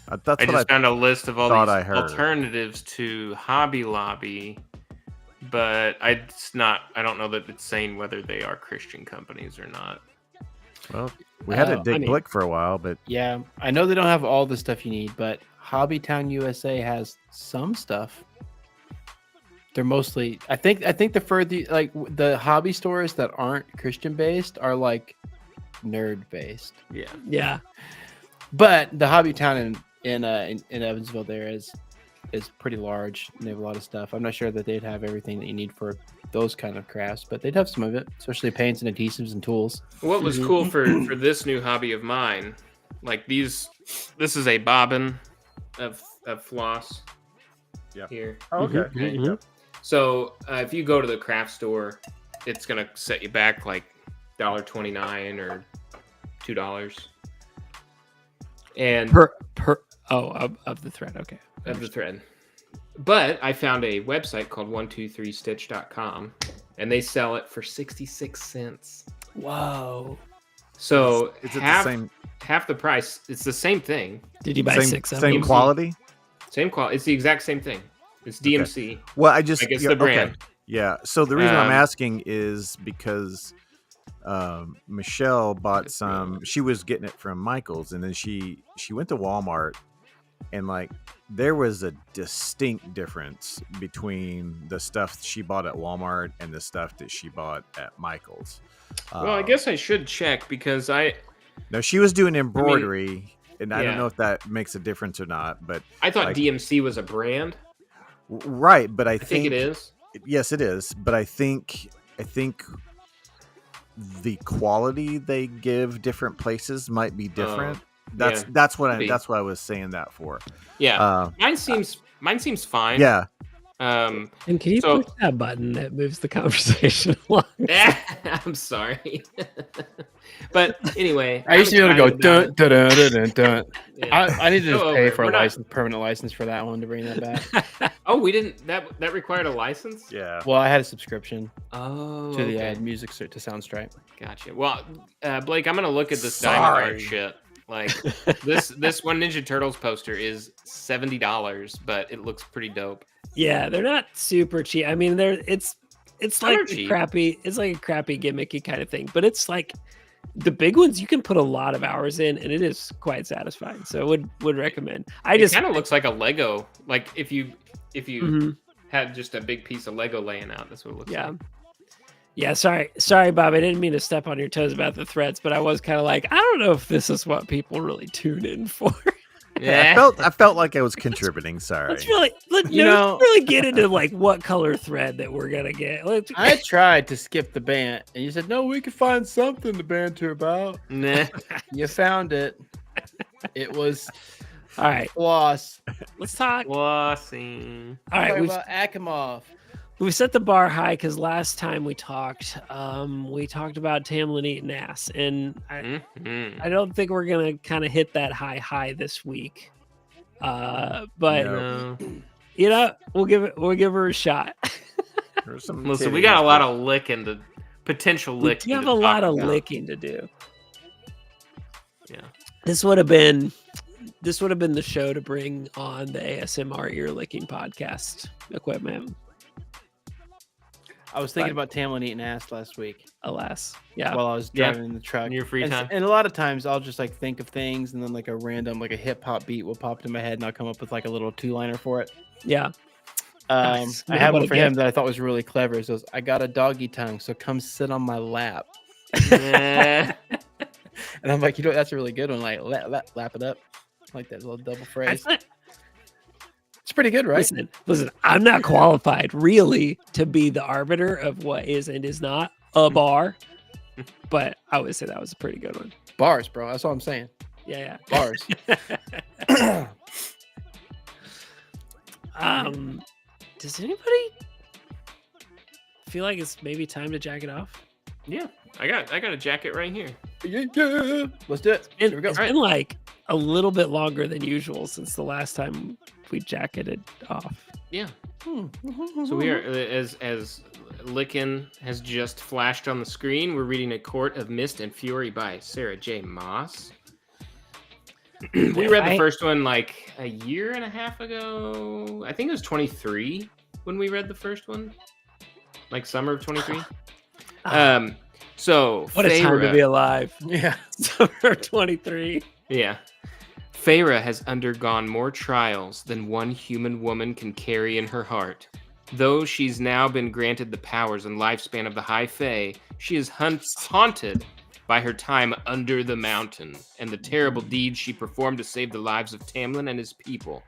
Speaker 4: That's
Speaker 3: I
Speaker 4: what
Speaker 3: just found a list of all
Speaker 4: thought
Speaker 3: these
Speaker 4: I heard.
Speaker 3: alternatives to Hobby Lobby, but I don't know that it's saying whether they are Christian companies or not.
Speaker 4: Well, we had a
Speaker 1: I
Speaker 4: Dick
Speaker 2: mean-
Speaker 4: Blick for a while, but
Speaker 1: Yeah, I know they don't have all the stuff you need, but Hobbytown USA has some stuff. They're mostly, I think the further like the hobby stores that aren't Christian based are like nerd based.
Speaker 3: Yeah.
Speaker 2: Yeah.
Speaker 1: But the Hobbytown in Evansville there is pretty large. And they have a lot of stuff. I'm not sure that they'd have everything that you need for those kind of crafts, but they'd have some of it, especially paints and adhesives and tools.
Speaker 3: What was cool for this new hobby of mine, like this is a bobbin of floss.
Speaker 4: Yep.
Speaker 3: Here.
Speaker 4: okay.
Speaker 2: Mhm.
Speaker 3: So if you go to the craft store, it's gonna set you back like $1.29 or $2, and
Speaker 2: of the thread. Okay.
Speaker 3: of the thread. But I found a website called 123stitch.com, and they sell it for 66 cents.
Speaker 2: Whoa.
Speaker 3: So
Speaker 4: Is it the
Speaker 3: half
Speaker 4: same
Speaker 3: the price. It's the same thing,
Speaker 2: Did you buy
Speaker 4: same,
Speaker 2: 6 of
Speaker 4: same
Speaker 2: them?
Speaker 4: quality?
Speaker 3: same quality. It's the exact same thing. It's DMC.
Speaker 4: Well, I just
Speaker 3: I guess
Speaker 4: yeah,
Speaker 3: the brand.
Speaker 4: Okay. Yeah. So the reason I'm
Speaker 3: Um,
Speaker 4: asking is because Michelle bought
Speaker 3: Yes,
Speaker 4: some. She was getting it from Michael's, and then she went to Walmart, and like there was a distinct difference between the stuff she bought at Walmart and the stuff that she bought at Michael's.
Speaker 3: Well, I guess I should check because
Speaker 4: no, she was doing embroidery, and I don't
Speaker 3: yeah.
Speaker 4: know if that makes a difference or not, but
Speaker 3: I thought
Speaker 4: like-
Speaker 3: DMC was a brand.
Speaker 4: right. But I
Speaker 3: I think it is.
Speaker 4: Yes, it is. But I think the quality they give different places might be different. That's what
Speaker 3: could be.
Speaker 4: that's what I was saying that for.
Speaker 3: Yeah, mine seems fine.
Speaker 4: Yeah.
Speaker 2: And can you
Speaker 3: So-
Speaker 2: push that button that moves the conversation along?
Speaker 3: I'm sorry, but anyway,
Speaker 1: I used to be able to go
Speaker 3: I'm
Speaker 1: dun dun dun dun dun.
Speaker 3: Yeah.
Speaker 1: I need to just
Speaker 3: Go
Speaker 1: pay
Speaker 3: over it.
Speaker 1: for a
Speaker 3: We're not-
Speaker 1: license, permanent license for that one to bring that back.
Speaker 3: Oh, we didn't. That required a license.
Speaker 4: Yeah.
Speaker 1: Well, I had a subscription
Speaker 3: Oh,
Speaker 1: to the
Speaker 3: okay.
Speaker 1: music to Soundstripe.
Speaker 3: Gotcha. Well, Blake, I'm gonna look at this diamond art
Speaker 4: Sorry.
Speaker 3: shit. Like this one Ninja Turtles poster is $70, but it looks pretty dope.
Speaker 2: Yeah, they're not super cheap. I mean, it's
Speaker 3: Some are
Speaker 2: like a
Speaker 3: cheap.
Speaker 2: crappy, it's like a crappy gimmicky kind of thing. But it's like the big ones you can put a lot of hours in, and it is quite satisfying. So would recommend.
Speaker 3: It kind of looks like a Lego. Like if you
Speaker 2: Mhm.
Speaker 3: had just a big piece of Lego laying out, that's what it looks
Speaker 2: Yeah.
Speaker 3: like.
Speaker 2: Yeah, sorry, Bob. I didn't mean to step on your toes about the threads, but I was kind of like, I don't know if this is what people really tune in for.
Speaker 4: I felt like I was contributing. Sorry.
Speaker 2: Let's really let's get into like what color thread that we're gonna get.
Speaker 1: I tried to skip the band, and you said, no, we could find something to banter about.
Speaker 3: Nah.
Speaker 1: You found it. It was
Speaker 2: All right,
Speaker 1: floss.
Speaker 2: let's talk.
Speaker 3: Flossing.
Speaker 2: All right,
Speaker 1: Talk
Speaker 2: we've
Speaker 1: about Akimov.
Speaker 2: set the bar high because last time we talked about Tamlin eating ass, and I don't think we're gonna kind of hit that high this week. But
Speaker 3: No.
Speaker 2: you know, we'll give her a shot.
Speaker 3: Listen, we got a lot of potential licking.
Speaker 2: You have
Speaker 3: to
Speaker 2: a lot
Speaker 3: talk
Speaker 2: of
Speaker 3: about.
Speaker 2: licking to do.
Speaker 3: Yeah.
Speaker 2: This would have been the show to bring on the ASMR ear licking podcast equipment.
Speaker 1: I was thinking about Tamlin eating ass last week
Speaker 2: Alas, yeah.
Speaker 1: while I was
Speaker 3: Yeah.
Speaker 1: driving in the truck.
Speaker 3: In your free
Speaker 1: and,
Speaker 3: time.
Speaker 1: and a lot of times I'll just like think of things, and then like a random like a hip hop beat will pop into my head, and I'll come up with like a little 2-liner for it.
Speaker 2: Yeah. Nice.
Speaker 1: I had
Speaker 2: What
Speaker 1: one
Speaker 2: a
Speaker 1: for him
Speaker 2: gift.
Speaker 1: that I thought was really clever. It says, "I got a doggy tongue, so come sit on my lap."
Speaker 3: Nah.
Speaker 1: And I'm like, that's a really good one. Like, lap it up, like that little double phrase. It's pretty good, right?
Speaker 2: Listen, I'm not qualified really to be the arbiter of what is and is not a bar, but I would say that was a pretty good one.
Speaker 1: Bars, bro. That's all I'm saying.
Speaker 2: Yeah.
Speaker 1: Bars.
Speaker 2: Does anybody feel like it's maybe time to jack it off?
Speaker 3: Yeah. I got a jacket right here.
Speaker 1: Yeah. Let's do it. Here we go.
Speaker 2: It's been like a little bit longer than usual since the last time we jacketed off.
Speaker 3: Yeah. So we are as Lickin has just flashed on the screen. We're reading A Court of Mist and Fury by Sarah J. Maas. We read the first one like a year and a half ago. I think it was 23 when we read the first one, like summer of 23. So
Speaker 2: What a time to be alive.
Speaker 1: Yeah.
Speaker 2: Summer 23.
Speaker 3: Yeah. Feyre has undergone more trials than one human woman can carry in her heart. Though she's now been granted the powers and lifespan of the High Fae, she is haunted by her time under the mountain and the terrible deeds she performed to save the lives of Tamlin and his people.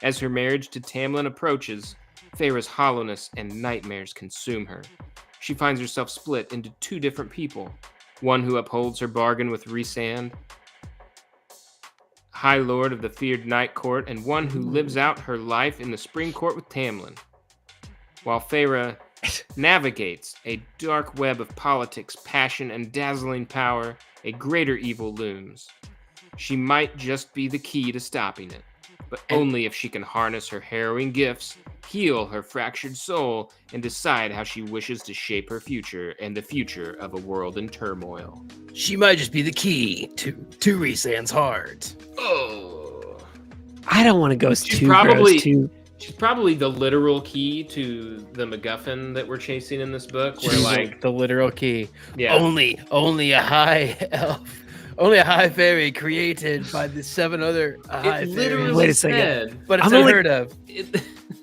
Speaker 3: As her marriage to Tamlin approaches, Feyre's hollowness and nightmares consume her. She finds herself split into two different people, one who upholds her bargain with Rhysand, High Lord of the feared Night Court, and one who lives out her life in the Spring Court with Tamlin. While Feyre navigates a dark web of politics, passion, and dazzling power, a greater evil looms. She might just be the key to stopping it, but only if she can harness her harrowing gifts, heal her fractured soul, and decide how she wishes to shape her future and the future of a world in turmoil.
Speaker 1: She might just be the key to Rhysand's heart.
Speaker 3: Oh.
Speaker 2: I don't want to go
Speaker 3: She's
Speaker 2: too
Speaker 3: probably-
Speaker 2: gross, too.
Speaker 3: She's probably the literal key to the MacGuffin that we're chasing in this book, where
Speaker 1: She's
Speaker 3: like,
Speaker 1: the literal key.
Speaker 3: yeah,
Speaker 1: Only a high elf, only a high fairy created by the 7 other high
Speaker 3: it literally
Speaker 1: fairies.
Speaker 2: Wait a second.
Speaker 3: said,
Speaker 1: But it's
Speaker 2: I'm only-
Speaker 1: unheard of.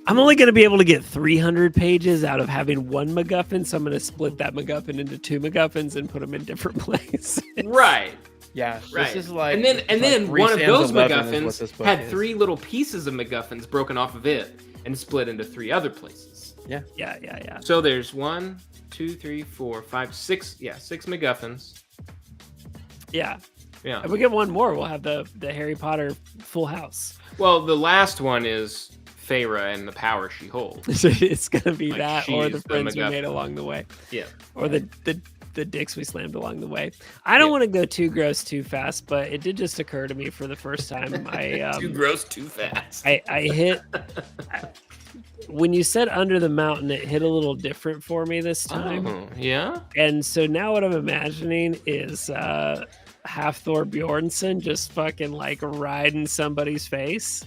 Speaker 2: I'm only going to be able to get 300 pages out of having one MacGuffin, so I'm going to split that MacGuffin into 2 MacGuffins and put them in different places.
Speaker 3: right.
Speaker 1: Yeah,
Speaker 3: Right.
Speaker 1: This is like,
Speaker 3: and then
Speaker 1: like
Speaker 3: one of
Speaker 1: Rhysand's
Speaker 3: those
Speaker 1: 11 is what
Speaker 3: MacGuffins
Speaker 1: this book
Speaker 3: had
Speaker 1: is.
Speaker 3: 3 little pieces of MacGuffins broken off of it and split into 3 other places.
Speaker 2: Yeah.
Speaker 3: So there's 1, 2, 3, 4, 5, 6. Yeah, 6 MacGuffins.
Speaker 2: Yeah.
Speaker 3: Yeah.
Speaker 2: If we get one more, we'll have the Harry Potter full house.
Speaker 3: Well, the last one is Feyre and the power she holds.
Speaker 2: It's going to be
Speaker 3: Like,
Speaker 2: that or the
Speaker 3: she's the
Speaker 2: friends we
Speaker 3: MacGuffin.
Speaker 2: made along the way.
Speaker 3: Yeah.
Speaker 2: Or the dicks we slammed along the way. I don't want to go too gross too fast, but it did just occur to me for the first time.
Speaker 3: Too gross, too fast.
Speaker 2: I hit when you said under the mountain, it hit a little different for me this time.
Speaker 3: Oh, yeah?
Speaker 2: And so now what I'm imagining is half Thor Bjornsson just fucking like riding somebody's face.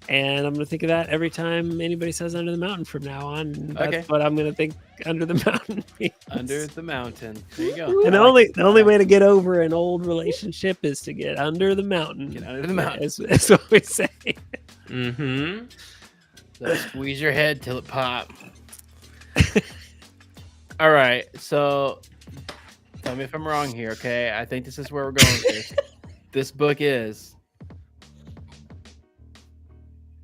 Speaker 2: And I'm gonna think of that every time anybody says under the mountain from now on. That's what I'm gonna think under the mountain means.
Speaker 1: Under the mountain. There you go.
Speaker 2: And the only way to get over an old relationship is to get under the mountain.
Speaker 1: Get under the mountain.
Speaker 2: That's what we say.
Speaker 3: Mm-hmm.
Speaker 1: So squeeze your head till it pop. All right, so tell me if I'm wrong here, okay? I think this is where we're going with this. This book is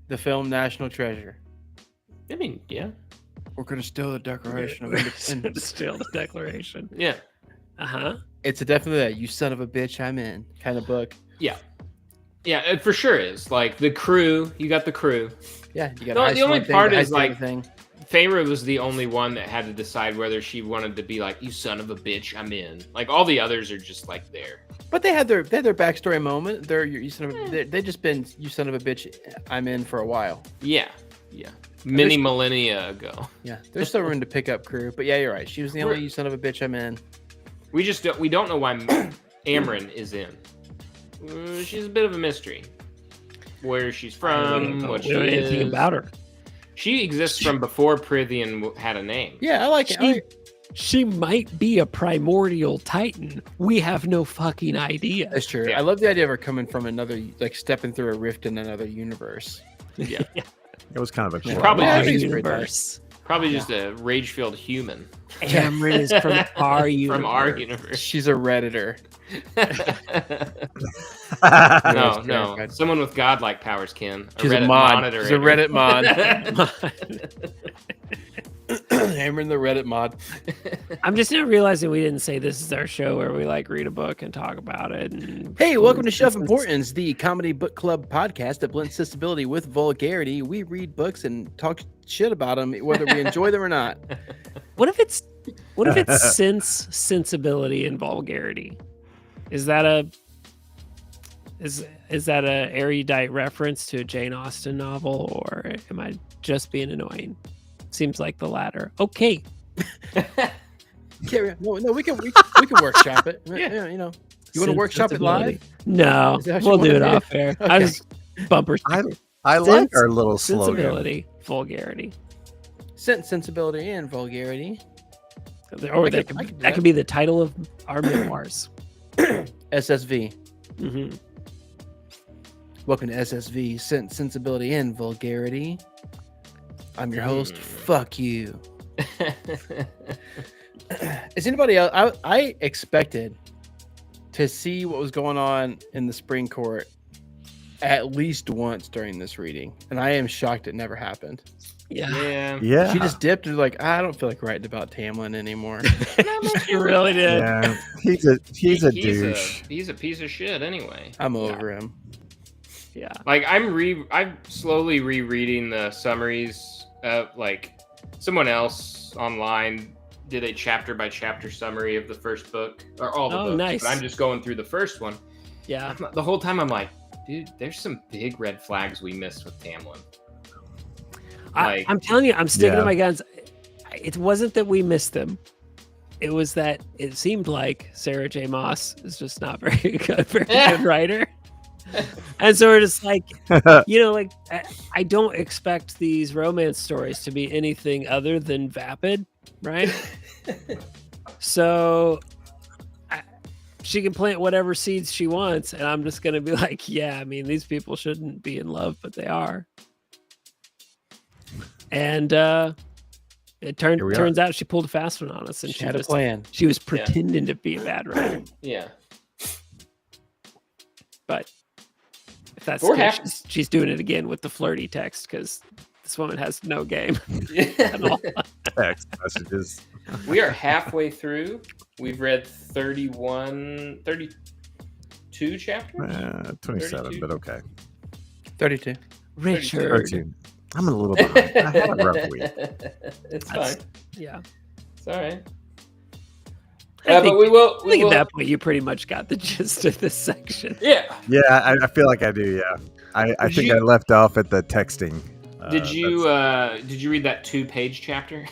Speaker 1: The film National Treasure.
Speaker 3: I mean, yeah.
Speaker 1: We're gonna steal the Declaration of Independence.
Speaker 2: Still the Declaration.
Speaker 3: Yeah.
Speaker 1: It's definitely a "you son of a bitch, I'm in" kind of book.
Speaker 3: Yeah, it for sure is. Like the crew, you got the crew.
Speaker 1: Yeah, you got
Speaker 3: No,
Speaker 1: high
Speaker 3: the only
Speaker 1: school thing,
Speaker 3: part
Speaker 1: the high
Speaker 3: is,
Speaker 1: school
Speaker 3: like,
Speaker 1: thing.
Speaker 3: Feyre was the only one that had to decide whether she wanted to be like, "You son of a bitch, I'm in." Like all the others are just like there.
Speaker 1: But they had their backstory moment. They're you son of a, they just been "you son of a bitch, I'm in" for a while.
Speaker 3: Yeah. Many millennia ago.
Speaker 1: Yeah, there's still room to pick up crew. But yeah, you're right. She was the only "you son of a bitch, I'm in."
Speaker 3: We don't know why Amryn is in. She's a bit of a mystery. Where she's from, what she
Speaker 2: We don't know anything
Speaker 3: is.
Speaker 2: about her.
Speaker 3: She exists from before Prithian had a name.
Speaker 1: Yeah, I like it.
Speaker 2: She might be a primordial titan. We have no fucking idea.
Speaker 1: That's true.
Speaker 3: Yeah.
Speaker 1: I love the idea of her coming from another, like stepping through a rift in another universe.
Speaker 3: Yeah.
Speaker 4: It was kind of a
Speaker 1: Yeah.
Speaker 4: cool
Speaker 3: Probably
Speaker 1: Yeah, I
Speaker 2: Our
Speaker 1: think it's pretty
Speaker 2: universe.
Speaker 3: Probably just a rage-filled human
Speaker 2: Cameron is from our universe.
Speaker 3: from our universe.
Speaker 1: She's a redditor.
Speaker 3: No.
Speaker 1: terrified.
Speaker 3: Someone with godlike powers, Ken.
Speaker 1: She's a
Speaker 3: Reddit
Speaker 1: mod. She's a
Speaker 3: moderator.
Speaker 1: Reddit mod. Amryn the Reddit mod.
Speaker 2: I'm just now realizing we didn't say this is our show where we like read a book and talk about it. And
Speaker 1: Hey, welcome to Shelf Importance, the comedy book club podcast that blends sensibility with vulgarity. We read books and talk shit about them, whether we enjoy them or not.
Speaker 2: What if it's sensibility, and vulgarity? Is that a erudite reference to a Jane Austen novel, or am I just being annoying? Seems like the latter. Okay.
Speaker 1: No, we can workshop it. Yeah, you know. You want to workshop it live?
Speaker 2: No,
Speaker 1: Is that what you
Speaker 2: we'll do
Speaker 1: wanna
Speaker 2: it
Speaker 1: do?
Speaker 2: off air. I just bumper
Speaker 4: I like our little slogan.
Speaker 2: sensibility, vulgarity.
Speaker 1: Sensibility and vulgarity.
Speaker 2: Or
Speaker 1: I
Speaker 2: that
Speaker 1: could do
Speaker 2: could
Speaker 1: that.
Speaker 2: be the title of our memoirs.
Speaker 1: SSV.
Speaker 2: Hmm.
Speaker 1: Welcome to SSV, Sensibility and Vulgarity. I'm your host. Fuck you. Is anybody else? I expected to see what was going on in the spring court at least once during this reading, and I am shocked it never happened.
Speaker 2: Yeah.
Speaker 4: Yeah.
Speaker 1: She just dipped and was like, I don't feel like writing about Tamlin anymore.
Speaker 2: She really did.
Speaker 4: Yeah. He's a douche.
Speaker 3: He's a piece of shit anyway.
Speaker 1: I'm over him.
Speaker 2: Yeah.
Speaker 3: Like I'm slowly rereading the summaries. Like someone else online did a chapter by chapter summary of the first book or all the books.
Speaker 2: Nice.
Speaker 3: But I'm just going through the first one.
Speaker 2: Yeah.
Speaker 3: The whole time I'm like, dude, there's some big red flags we missed with Tamlin.
Speaker 2: I'm telling you, I'm sticking
Speaker 4: Yeah.
Speaker 2: to my guns. It wasn't that we missed them. It was that it seemed like Sarah J. Maas is just not very good writer. And so we're just like, like I don't expect these romance stories to be anything other than vapid, right? So she can plant whatever seeds she wants, and I'm just gonna be like, yeah, I mean, these people shouldn't be in love, but they are. And it turns out she pulled a fast one on us, and
Speaker 1: She had a plan.
Speaker 2: she was pretending to be a bad writer.
Speaker 3: Yeah.
Speaker 2: But if that's
Speaker 3: Or
Speaker 2: the case, she's doing it again with the flirty text because this woman has no game at all.
Speaker 4: Text messages.
Speaker 3: We are halfway through. We've read 32 chapters.
Speaker 4: 27,
Speaker 3: 32.
Speaker 4: but okay.
Speaker 1: 32.
Speaker 2: Richard.
Speaker 4: 13. I'm a little behind. I had a rough week.
Speaker 3: It's fine.
Speaker 2: Yeah.
Speaker 3: It's all right.
Speaker 2: I think,
Speaker 3: but we will.
Speaker 2: I think at that point you pretty much got the gist of this section.
Speaker 3: Yeah.
Speaker 4: Yeah, I feel like I do. Yeah, I think I left off at the texting.
Speaker 3: Did you read that 2-page chapter?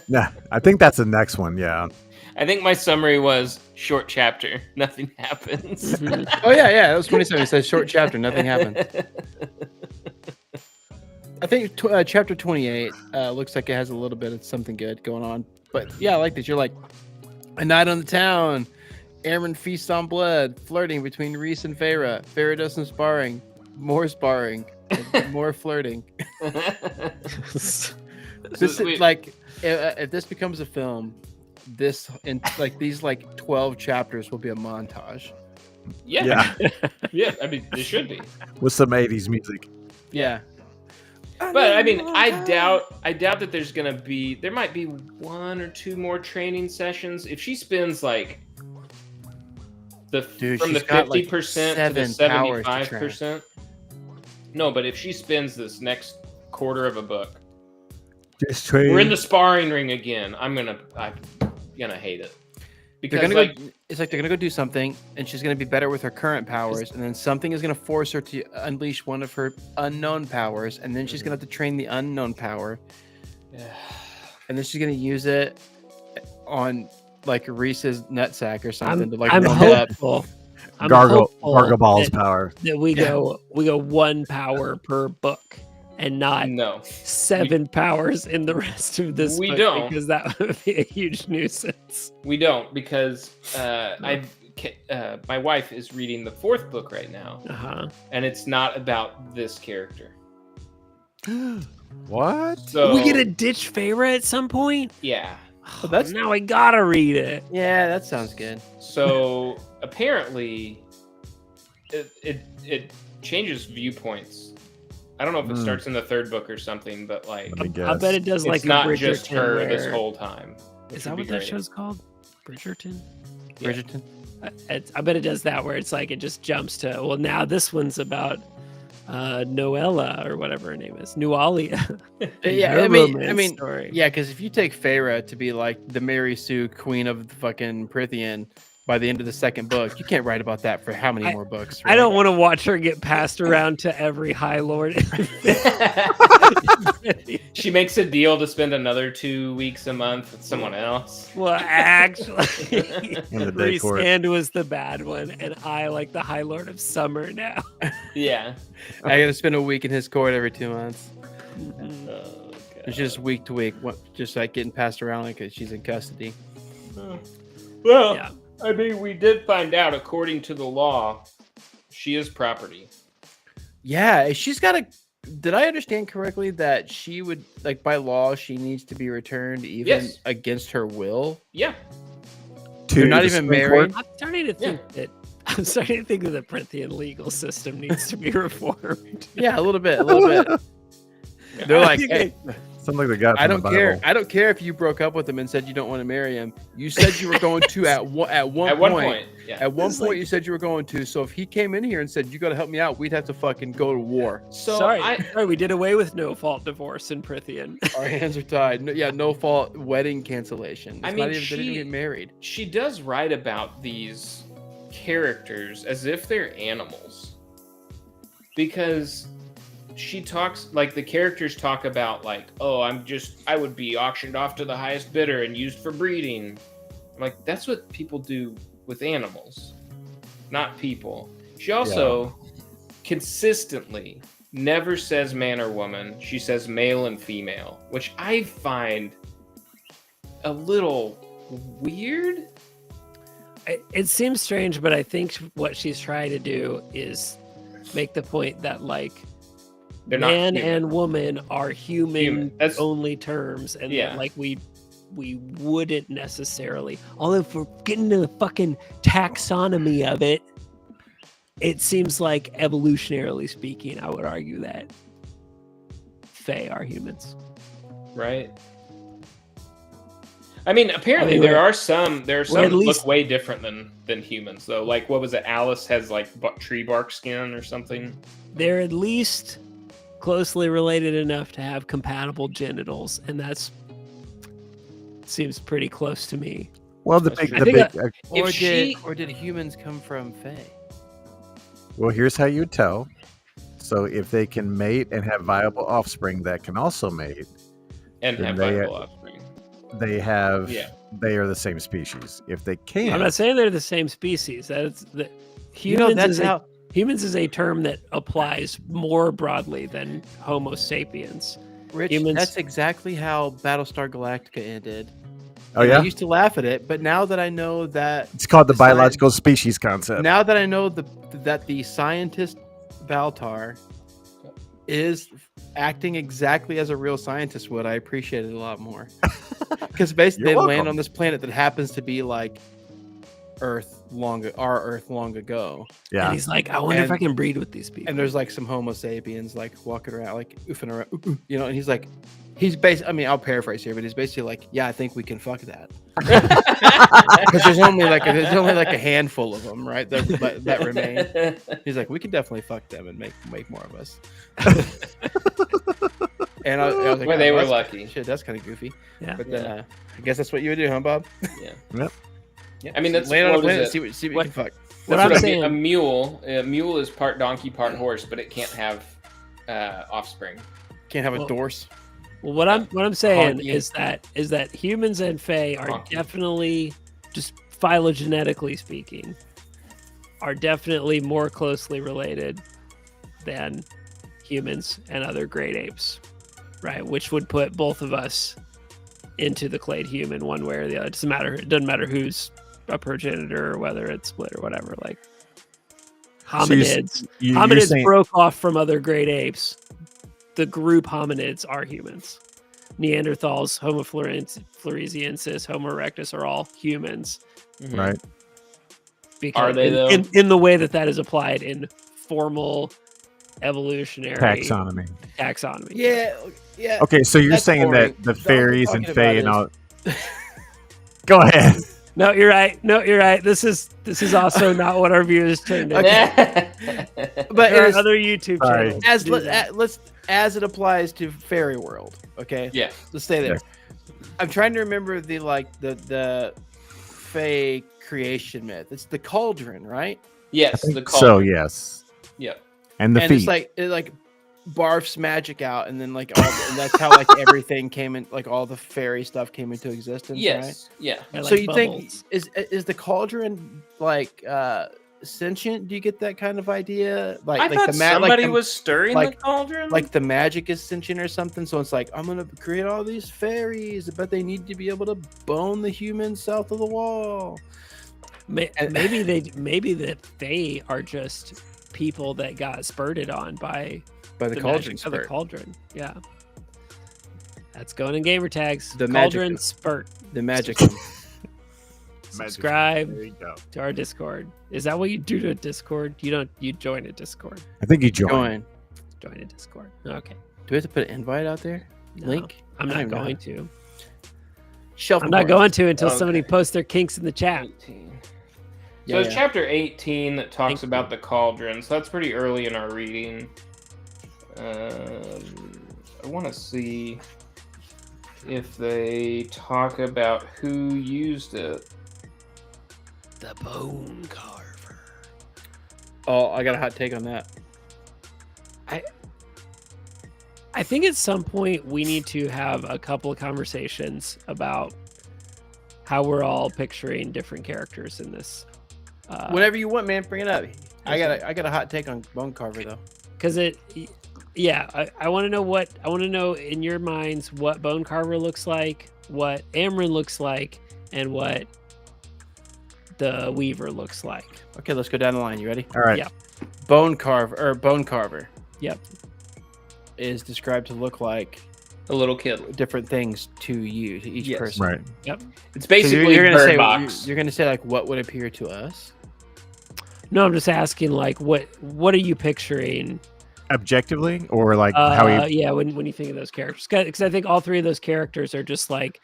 Speaker 4: Nah, I think that's the next one. Yeah.
Speaker 3: I think my summary was short chapter, nothing happens.
Speaker 1: Oh yeah, that was 27. It says short chapter, nothing happened. I think chapter 28 looks like it has a little bit of something good going on. But yeah, I like that. You're like, a night on the town. Amryn feasts on blood. Flirting between Rhys and Feyre. Feyre does some sparring. More sparring. And more flirting. This is like, if this becomes a film, these 12 chapters will be a montage.
Speaker 3: Yeah. I mean, it should be.
Speaker 4: With some 80s music.
Speaker 1: Yeah.
Speaker 3: But I mean, I doubt that there might be 1 or 2 more training sessions. If she spends like from the 50% to the 75%. No, but if she spends this next quarter of a book, we're in the sparring ring again. I'm gonna hate it. Because
Speaker 1: they're gonna go do something, and she's gonna be better with her current powers, and then something is gonna force her to unleash one of her unknown powers, and then she's gonna have to train the unknown power, and then she's gonna use it on like Reese's nutsack or something to like
Speaker 2: I'm
Speaker 1: warm it up.
Speaker 2: hopeful.
Speaker 4: Gargle Ball's power.
Speaker 2: That we go 1 power per book and not 7 powers in the rest of this book,
Speaker 3: don't,
Speaker 2: because that would be a huge nuisance.
Speaker 3: We don't, because my wife is reading the 4th book right now, and it's not about this character.
Speaker 4: What?
Speaker 3: So
Speaker 2: we get a ditch Feyre at some point?
Speaker 3: Yeah.
Speaker 2: Oh, now I gotta read it.
Speaker 1: Yeah, that sounds good.
Speaker 3: So apparently it changes viewpoints. I don't know if it starts in the 3rd book or something, but like
Speaker 2: I bet it does.
Speaker 3: It's
Speaker 2: like
Speaker 3: not
Speaker 2: Bridgerton,
Speaker 3: just her this whole time.
Speaker 2: Is that what that show's called? Bridgerton?
Speaker 3: Yeah.
Speaker 1: Bridgerton.
Speaker 2: I bet it does that, where it's like it just jumps to, well, now this one's about Noella or whatever her name is, Nualia.
Speaker 1: Yeah, I mean,
Speaker 2: story.
Speaker 1: yeah, because if you take Feyre to be like the Mary Sue, queen of the fucking Prithian, by the end of the 2nd book, you can't write about that for how many more books? Right?
Speaker 2: I don't want to watch her get passed around to every High Lord.
Speaker 3: She makes a deal to spend another 2 weeks a month with someone else.
Speaker 2: Well, actually,
Speaker 4: Rhys
Speaker 2: Hand was the bad one, and I like the High Lord of Summer now.
Speaker 3: Yeah.
Speaker 1: I got to spend a week in his court every 2 months.
Speaker 3: Oh,
Speaker 1: It's just week to week, just like getting passed around because she's in custody.
Speaker 3: Well,
Speaker 2: Yeah.
Speaker 3: I mean, we did find out, according to the law, she is property.
Speaker 1: Yeah, she's got a. Did I understand correctly that she would, like, by law, she needs to be returned even against her will?
Speaker 3: Yeah.
Speaker 1: They're not even married.
Speaker 2: I'm starting to think that the Prithian legal system needs to be reformed.
Speaker 1: Yeah, a little bit. They're like, hey,
Speaker 4: Something like the guy.
Speaker 1: I don't care. I don't care if you broke up with him and said you don't want to marry him. You said you were going to at one point.
Speaker 3: Yeah.
Speaker 1: At one point, you said you were going to. So if he came in here and said you got to help me out, we'd have to fucking go to war.
Speaker 3: So
Speaker 2: Sorry, we did away with no fault divorce in Prithian.
Speaker 1: Our hands are tied. No fault wedding cancellation. They didn't even get married.
Speaker 3: She does write about these characters as if they're animals, because she talks, like, the characters talk about, like, oh, I would be auctioned off to the highest bidder and used for breeding. I'm like, that's what people do with animals, not people. She also consistently never says man or woman. She says male and female, which I find a little weird.
Speaker 2: It seems strange, but I think what she's trying to do is make the point that, like,
Speaker 3: They're
Speaker 2: man
Speaker 3: not human.
Speaker 2: and woman are human
Speaker 3: That's
Speaker 2: only terms, and
Speaker 3: Yeah.
Speaker 2: that, like, we wouldn't necessarily, although if we're getting to the fucking taxonomy of it, it seems like, evolutionarily speaking, I would argue that Fae are humans.
Speaker 3: right. I mean, apparently there are some that look way different than humans, though. Like, what was it? Alice has, like, tree bark skin or something.
Speaker 2: They're at least closely related enough to have compatible genitals, and that's seems pretty close to me.
Speaker 4: Well,
Speaker 1: Or did humans come from Fae?
Speaker 4: Well, here's how you tell. So if they can mate and have viable offspring that can also mate,
Speaker 3: And
Speaker 4: then
Speaker 3: have
Speaker 4: they-
Speaker 3: viable offspring.
Speaker 4: they have.
Speaker 3: Yeah.
Speaker 4: They are the same species. If they can't,
Speaker 2: I'm not saying they're the same species. That's the humans. Humans is a term that applies more broadly than Homo sapiens.
Speaker 1: Rich,
Speaker 2: humans-
Speaker 1: that's exactly how Battlestar Galactica ended.
Speaker 4: Oh
Speaker 1: And
Speaker 4: yeah,
Speaker 1: I used to laugh at it, but now that I know that
Speaker 4: it's called the
Speaker 1: the science-
Speaker 4: biological species concept.
Speaker 1: now that I know that the scientist Baltar is acting exactly as a real scientist would, I appreciate it a lot more. Because basically
Speaker 4: You're
Speaker 1: they land
Speaker 4: welcome.
Speaker 1: on this planet that happens to be like Earth, our Earth long ago.
Speaker 4: Yeah.
Speaker 2: And he's like, I wonder if I
Speaker 1: And-
Speaker 2: can breed with these people.
Speaker 1: And there's like some Homo sapiens like walking around, like oofing around, you know. And he's like, he's basically, I mean, I'll paraphrase here, but he's basically like, yeah, I think we can fuck that. Because there's only like a handful of them, right? That remain. He's like, we can definitely fuck them and make more of us. And I was like,
Speaker 3: Well, they
Speaker 1: oh,
Speaker 3: were
Speaker 1: that's-
Speaker 3: lucky.
Speaker 1: Shit, that's kind of goofy.
Speaker 2: Yeah.
Speaker 1: But then I guess that's what you would do, huh, Bob?
Speaker 3: Yeah.
Speaker 4: Yep.
Speaker 1: Yeah.
Speaker 3: I mean, that's
Speaker 1: land on a
Speaker 3: what is
Speaker 1: planet,
Speaker 3: it?
Speaker 1: see what
Speaker 2: What-
Speaker 1: you can fuck.
Speaker 2: What
Speaker 3: That's
Speaker 2: I'm
Speaker 3: what
Speaker 2: saying,
Speaker 3: a mule is part donkey, part horse, but it can't have offspring.
Speaker 1: Can't have a
Speaker 2: Well,
Speaker 1: dorse.
Speaker 2: well, what I'm saying
Speaker 1: Honky.
Speaker 2: is that humans and Fae are
Speaker 3: Honky.
Speaker 2: definitely, just phylogenetically speaking, are definitely more closely related than humans and other great apes, right? Which would put both of us into the clade human one way or the other. It doesn't matter who's a progenitor or whether it's split or whatever. Like
Speaker 4: So you're
Speaker 2: hominids,
Speaker 4: you're saying,
Speaker 2: broke off from other great apes. The group hominids are humans. Neanderthals, Homo floresiensis, Homo erectus are all humans.
Speaker 4: right?
Speaker 2: Because
Speaker 3: Are they, though?
Speaker 2: in the way that is applied in formal evolutionary
Speaker 4: Taxonomy.
Speaker 2: taxonomy?
Speaker 1: Yeah.
Speaker 4: Okay, so you're
Speaker 1: That's
Speaker 4: saying
Speaker 1: boring.
Speaker 4: that the
Speaker 1: All we're
Speaker 4: fairies and
Speaker 1: talking
Speaker 4: fae
Speaker 1: about
Speaker 4: and all. Go ahead.
Speaker 2: No, you're right. This is also not what our viewers turned in.
Speaker 1: But
Speaker 2: There
Speaker 1: it
Speaker 2: are
Speaker 1: is,
Speaker 2: other YouTube
Speaker 4: Sorry.
Speaker 2: channels.
Speaker 1: as it applies to fairy world. Okay.
Speaker 3: Yeah.
Speaker 1: Let's stay there.
Speaker 4: Yes.
Speaker 1: I'm trying to remember the Fae creation myth. It's the cauldron, right?
Speaker 3: Yes, the call.
Speaker 4: So yes,
Speaker 3: Yep.
Speaker 4: and the
Speaker 1: And
Speaker 4: feet.
Speaker 1: it like barfs magic out, and then like and that's how like everything came in, like all the fairy stuff came into existence. Right?
Speaker 3: Yes. Yeah.
Speaker 2: I
Speaker 1: So
Speaker 2: like
Speaker 1: you
Speaker 2: bubbles.
Speaker 1: think is the cauldron like sentient? Do you get that kind of idea? Like
Speaker 3: I thought
Speaker 1: the
Speaker 3: somebody was stirring
Speaker 1: like-
Speaker 3: the cauldron.
Speaker 1: like the magic is sentient or something. So it's like, I'm gonna create all these fairies, but they need to be able to bone the humans south of the wall.
Speaker 2: Maybe the Fae are just people that got spurted on by
Speaker 1: By the
Speaker 2: the
Speaker 1: cauldron
Speaker 2: magic of the
Speaker 1: spurt.
Speaker 2: cauldron. Yeah. That's going in gamer tags.
Speaker 1: The magic
Speaker 2: cauldron
Speaker 1: of-
Speaker 2: spurt.
Speaker 1: The magic.
Speaker 2: Subscribe
Speaker 4: There you go.
Speaker 2: to our Discord. Is that what you do to a Discord? You join a Discord.
Speaker 4: I think you joined.
Speaker 1: Join.
Speaker 2: Join a Discord. Okay.
Speaker 1: Do we have to put an invite out there?
Speaker 2: No,
Speaker 1: Link?
Speaker 2: I'm
Speaker 1: I
Speaker 2: not
Speaker 1: don't know.
Speaker 2: going to.
Speaker 1: Shelf.
Speaker 2: I'm not going to until
Speaker 3: Okay.
Speaker 2: somebody posts their kinks in the chat.
Speaker 3: 18.
Speaker 1: Yeah,
Speaker 3: So it's
Speaker 1: yeah.
Speaker 3: chapter 18 that talks
Speaker 2: Thank
Speaker 3: about the cauldron. So that's pretty early in our reading. I want to see if they talk about who used it.
Speaker 2: The bone carver.
Speaker 1: Oh, I got a hot take on that.
Speaker 2: I think at some point we need to have a couple of conversations about how we're all picturing different characters in this.
Speaker 1: Whenever you want, man, bring it up. I got a hot take on Bone Carver though.
Speaker 2: Because I want to know in your minds what Bone Carver looks like, what Amryn looks like, and what the Weaver looks like.
Speaker 1: Okay, let's go down the line. You ready?
Speaker 4: All right.
Speaker 2: Yeah.
Speaker 1: Bone Carver
Speaker 2: Yep.
Speaker 1: is described to look like
Speaker 3: A little kid.
Speaker 1: different things to you, to each
Speaker 3: Yes.
Speaker 1: person.
Speaker 4: Right.
Speaker 3: It's
Speaker 1: So
Speaker 3: basically
Speaker 1: gonna
Speaker 3: Bird
Speaker 1: say
Speaker 3: Box.
Speaker 1: you're gonna say like what would appear to us?
Speaker 2: No, I'm just asking like what are you picturing?
Speaker 4: Objectively, or like how he.
Speaker 2: Yeah, when you think of those characters, because I think all three of those characters are just like,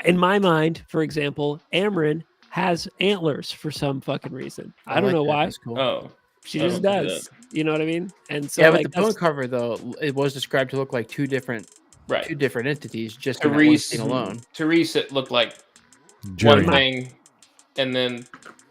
Speaker 2: in my mind, for example, Amryn has antlers for some fucking reason. I don't
Speaker 1: like
Speaker 2: know
Speaker 1: that.
Speaker 2: why.
Speaker 1: That's cool.
Speaker 3: Oh.
Speaker 2: She
Speaker 3: I
Speaker 2: just
Speaker 3: don't see
Speaker 2: does. You know what I mean? And so
Speaker 1: yeah,
Speaker 2: like,
Speaker 1: but the Bone Carver though, it was described to look like two different
Speaker 3: Right.
Speaker 1: entities, just in that one
Speaker 3: Therese
Speaker 1: scene alone.
Speaker 3: Therese, it looked like
Speaker 4: Jury.
Speaker 3: one thing, and then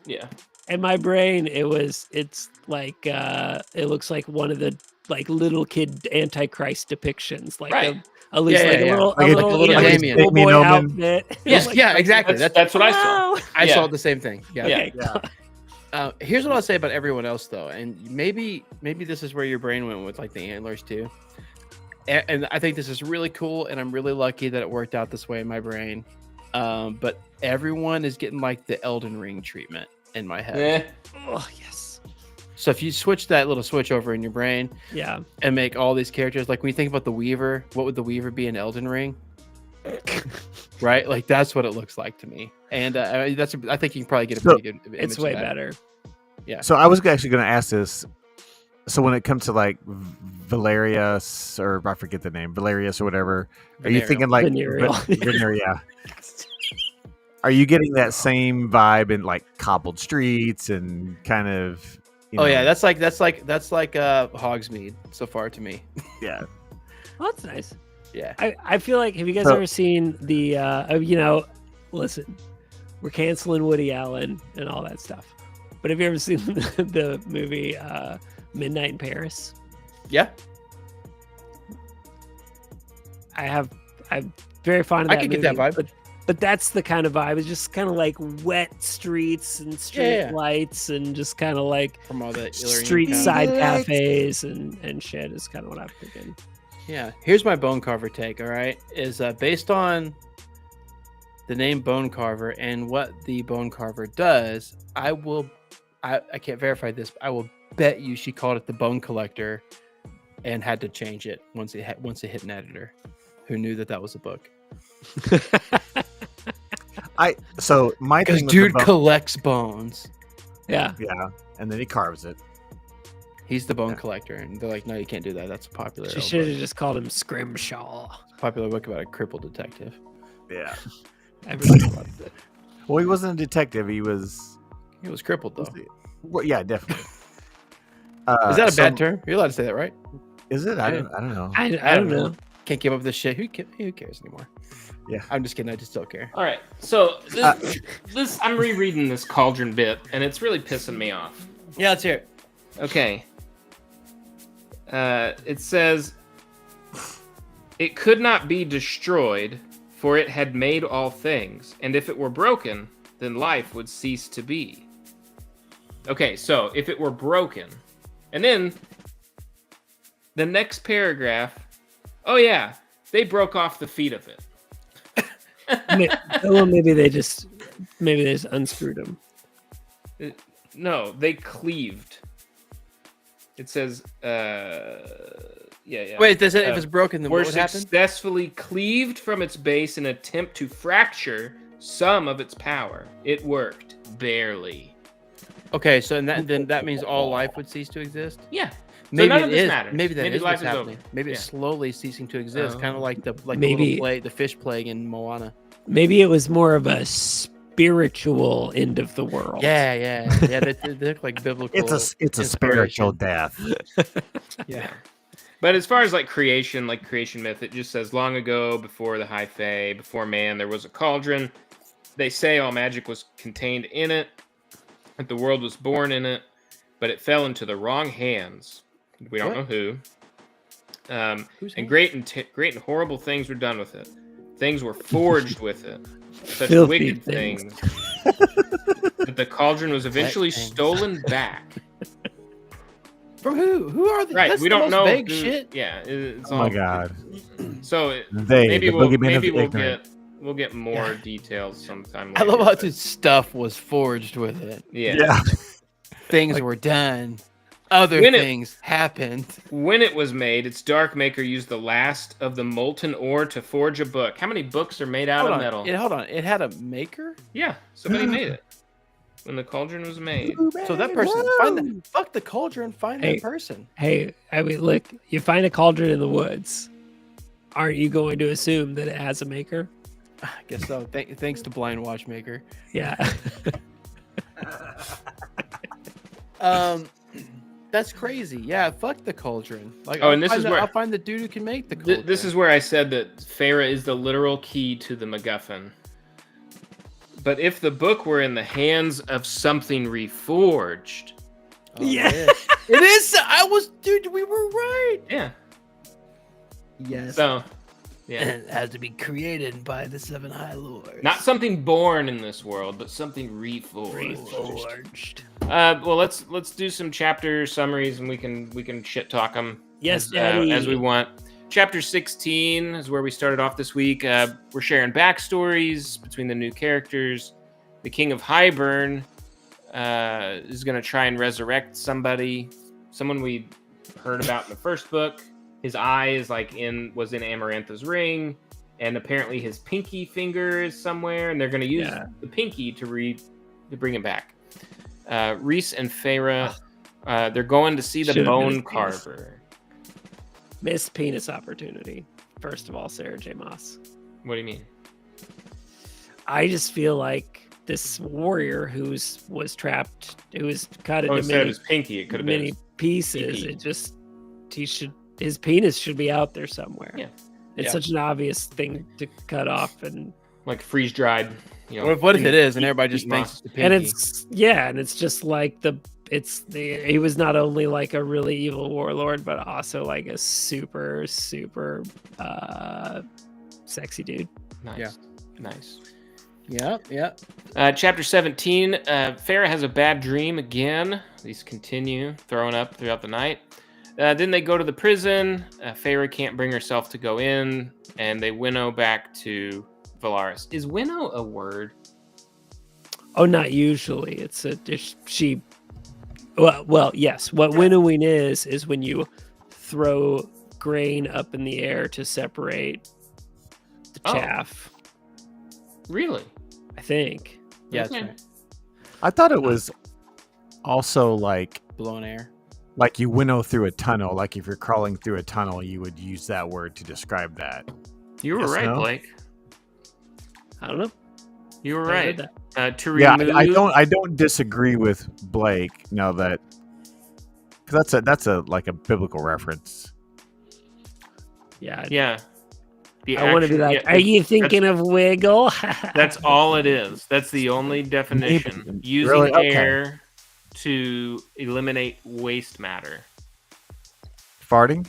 Speaker 3: yeah.
Speaker 2: in my brain it's like it looks like one of the like little kid Antichrist depictions, like
Speaker 3: Right.
Speaker 2: at least
Speaker 1: Yeah,
Speaker 2: like
Speaker 1: yeah, yeah.
Speaker 2: a little
Speaker 1: Like a little Damien.
Speaker 2: schoolboy
Speaker 4: Damien
Speaker 2: outfit.
Speaker 1: Yes,
Speaker 2: Like,
Speaker 1: yeah, exactly.
Speaker 3: That's what I saw.
Speaker 1: I
Speaker 3: Yeah.
Speaker 1: saw the same thing. Yeah.
Speaker 3: Yeah.
Speaker 2: okay.
Speaker 4: Yeah.
Speaker 1: Here's what I'll say about everyone else though, and maybe this is where your brain went with like the antlers too. And I think this is really cool, and I'm really lucky that it worked out this way in my brain. But everyone is getting like the Elden Ring treatment in my head.
Speaker 3: Eh.
Speaker 2: Oh yes.
Speaker 1: So if you switch that little switch over in your brain
Speaker 2: Yeah.
Speaker 1: and make all these characters, like when you think about the Weaver, what would the Weaver be in Elden Ring? right? Like that's what it looks like to me. And I think you can probably get a
Speaker 4: So,
Speaker 1: pretty good image
Speaker 2: It's
Speaker 1: of
Speaker 2: way
Speaker 1: that.
Speaker 2: better.
Speaker 4: So I was actually going to ask this. So when it comes to like Valerius, or I forget the name, Valerius or whatever, are you
Speaker 1: Venereal.
Speaker 4: thinking like
Speaker 2: Venereal.
Speaker 4: Venereal? Are you getting that same vibe in like cobbled streets and kind of?
Speaker 1: Oh yeah, that's like Hogsmeade so far to me.
Speaker 4: yeah.
Speaker 2: Well, that's nice.
Speaker 1: Yeah.
Speaker 2: I feel like, have you guys
Speaker 4: So-
Speaker 2: ever seen the listen, we're canceling Woody Allen and all that stuff, but have you ever seen the movie Midnight in Paris?
Speaker 1: Yeah.
Speaker 2: I'm very fond of
Speaker 1: I
Speaker 2: that
Speaker 1: could
Speaker 2: movie,
Speaker 1: get that vibe.
Speaker 2: but that's the kind of vibe. It's just kind of like wet streets and street
Speaker 1: Yeah.
Speaker 2: lights and just kind of like
Speaker 1: From all the Illyrian
Speaker 2: street
Speaker 1: towns.
Speaker 2: side cafes and shit is kind of what I'm thinking.
Speaker 1: Yeah. Here's my bone carver take. All right, is based on the name Bone Carver and what the Bone Carver does. I can't verify this, but I will bet you she called it the Bone Collector and had to change it once it hit an editor who knew that was a book.
Speaker 4: So my
Speaker 1: Because
Speaker 4: thing with the
Speaker 1: dude
Speaker 4: bone-
Speaker 1: collects bones.
Speaker 2: Yeah.
Speaker 4: yeah, and then he carves it.
Speaker 1: He's the bone
Speaker 4: Yeah.
Speaker 1: collector, and they're like, no, you can't do that. That's a popular.
Speaker 2: She
Speaker 1: book.
Speaker 2: should have just called him Scrimshaw.
Speaker 1: Popular book about a crippled detective.
Speaker 4: Yeah.
Speaker 2: Everybody loves it.
Speaker 4: Well, he wasn't a detective. He was.
Speaker 1: He was crippled though.
Speaker 4: Well, yeah, definitely.
Speaker 1: Is that a
Speaker 4: so-
Speaker 1: bad term? You're allowed to say that, right?
Speaker 4: Is it? I don't know.
Speaker 2: I don't know.
Speaker 1: Can't keep up with this shit. Who cares anymore?
Speaker 4: Yeah.
Speaker 1: I'm just kidding. I just don't care.
Speaker 3: All right, so this I'm rereading this Cauldron bit, and it's really pissing me off.
Speaker 1: Yeah, let's hear it.
Speaker 3: Okay. It says, "It could not be destroyed, for it had made all things, and if it were broken, then life would cease to be." Okay, so if it were broken, and then the next paragraph, oh yeah, they broke off the feet of it.
Speaker 2: Well, maybe they just unscrewed him.
Speaker 3: No, they cleaved. It says, yeah.
Speaker 1: Wait, does it, if it's broken, then
Speaker 3: Were
Speaker 1: what would happen?
Speaker 3: successfully cleaved from its base in an attempt to fracture some of its power. It worked barely.
Speaker 1: Okay, so then that means all life would cease to exist.
Speaker 3: Yeah.
Speaker 1: Maybe
Speaker 3: none
Speaker 1: it
Speaker 3: of this
Speaker 1: is.
Speaker 3: matters.
Speaker 1: Maybe that
Speaker 3: Maybe
Speaker 1: is
Speaker 3: life
Speaker 1: what's
Speaker 3: is
Speaker 1: happening.
Speaker 3: over.
Speaker 1: Maybe it's
Speaker 3: Yeah.
Speaker 1: slowly ceasing to exist, kind of like the
Speaker 2: Maybe-
Speaker 1: the fish plague in Moana.
Speaker 2: Maybe it was more of a spiritual end of the world.
Speaker 1: Yeah. They look like biblical.
Speaker 4: It's a spiritual
Speaker 1: inspiration.
Speaker 4: death.
Speaker 1: Yeah.
Speaker 3: But as far as creation myth, it just says, long ago, before the high fae, before man, there was a cauldron. They say all magic was contained in it, that the world was born in it, but it fell into the wrong hands. We don't know who.
Speaker 1: Who's
Speaker 3: And
Speaker 1: hands?
Speaker 3: great and horrible things were done with it. Things were forged with it. Such
Speaker 2: Filthy
Speaker 3: wicked
Speaker 2: things.
Speaker 3: things. That the cauldron was eventually
Speaker 1: things.
Speaker 3: stolen back.
Speaker 1: From who? Who are they?
Speaker 3: Right,
Speaker 1: That's
Speaker 3: we
Speaker 1: the
Speaker 3: don't
Speaker 1: most
Speaker 3: know.
Speaker 1: vague
Speaker 3: who-
Speaker 1: shit.
Speaker 3: Yeah, it's
Speaker 4: Oh
Speaker 3: all
Speaker 4: my god.
Speaker 3: So
Speaker 4: The boogeyman of ignorant.
Speaker 3: we'll get more details sometime.
Speaker 1: I love
Speaker 3: later,
Speaker 1: how
Speaker 3: but-
Speaker 1: dude stuff was forged with it.
Speaker 3: Yeah.
Speaker 1: Things were done. Other
Speaker 3: When it-
Speaker 1: things happened.
Speaker 3: When it was made, its dark maker used the last of the molten ore to forge a book. How many books are made out of metal?
Speaker 1: Hold on. It had a maker?
Speaker 3: Yeah, somebody made it when the cauldron was made.
Speaker 1: So that person fuck the cauldron, find
Speaker 2: Hey.
Speaker 1: that person.
Speaker 2: Hey, I mean, look, you find a cauldron in the woods. Aren't you going to assume that it has a maker?
Speaker 1: I guess so. Thanks to Blind Watchmaker.
Speaker 2: Yeah.
Speaker 1: That's crazy. Yeah, fuck the cauldron. Like,
Speaker 3: Oh, and this is where-
Speaker 1: I'll find the dude who can make the cauldron.
Speaker 3: This is where I said that Farah is the literal key to the MacGuffin. But if the book were in the hands of something reforged,
Speaker 1: Oh,
Speaker 2: Yeah.
Speaker 1: it is. Dude. We were right.
Speaker 3: yeah.
Speaker 1: Yes.
Speaker 3: So, yeah,
Speaker 1: it has to be created by the Seven High Lords.
Speaker 3: not something born in this world, but something reforged.
Speaker 2: Forged.
Speaker 3: Well, let's do some chapter summaries, and we can shit talk them.
Speaker 2: Yes,
Speaker 3: as
Speaker 2: Daddy.
Speaker 3: we want. Chapter 16 is where we started off this week. We're sharing backstories between the new characters. The King of Highburn is going to try and resurrect someone we heard about in the first book. His eye is was in Amarantha's ring, and apparently his pinky finger is somewhere, and they're going to use the pinky to bring him back. Reese and Feyre, they're going to see the bone carver.
Speaker 2: Missed penis opportunity. First of all, Sarah J. Maas.
Speaker 3: What do you mean?
Speaker 2: I just feel like this warrior who was trapped, who was cut into
Speaker 3: instead of his pinky, it could have been
Speaker 2: many pieces.
Speaker 3: PP.
Speaker 2: His penis should be out there somewhere.
Speaker 3: Yeah.
Speaker 2: It's such an obvious thing to cut off and
Speaker 3: like freeze dried.
Speaker 1: What if it is, and everybody just thinks it's the pinky?
Speaker 2: And it's just like he was not only like a really evil warlord, but also like a super sexy dude.
Speaker 3: Nice. Nice.
Speaker 1: Yeah.
Speaker 3: Chapter 17. Feyre has a bad dream again. These continue throwing up throughout the night. Then they go to the prison. Feyre can't bring herself to go in, and they winnow back to Valaris. Is winnow a word?
Speaker 2: Oh, not usually. It's she. Well, yes. What winnowing is when you throw grain up in the air to separate the chaff.
Speaker 3: Really?
Speaker 2: I think.
Speaker 1: Yeah, that's right.
Speaker 4: I thought it was also like
Speaker 1: Blown air.
Speaker 4: Like you winnow through a tunnel. Like if you're crawling through a tunnel, you would use that word to describe that.
Speaker 3: You were right, Blake.
Speaker 2: I don't know.
Speaker 3: You were right. To
Speaker 4: yeah,
Speaker 3: remove...
Speaker 4: I don't disagree with Blake. No, because that's a like a biblical reference.
Speaker 2: Yeah.
Speaker 3: Yeah.
Speaker 2: I want to be like, are you thinking of wiggle?
Speaker 3: That's all it is. That's the only definition.
Speaker 4: Maybe.
Speaker 3: Using
Speaker 4: Really? Okay.
Speaker 3: air to eliminate waste matter.
Speaker 4: Farting?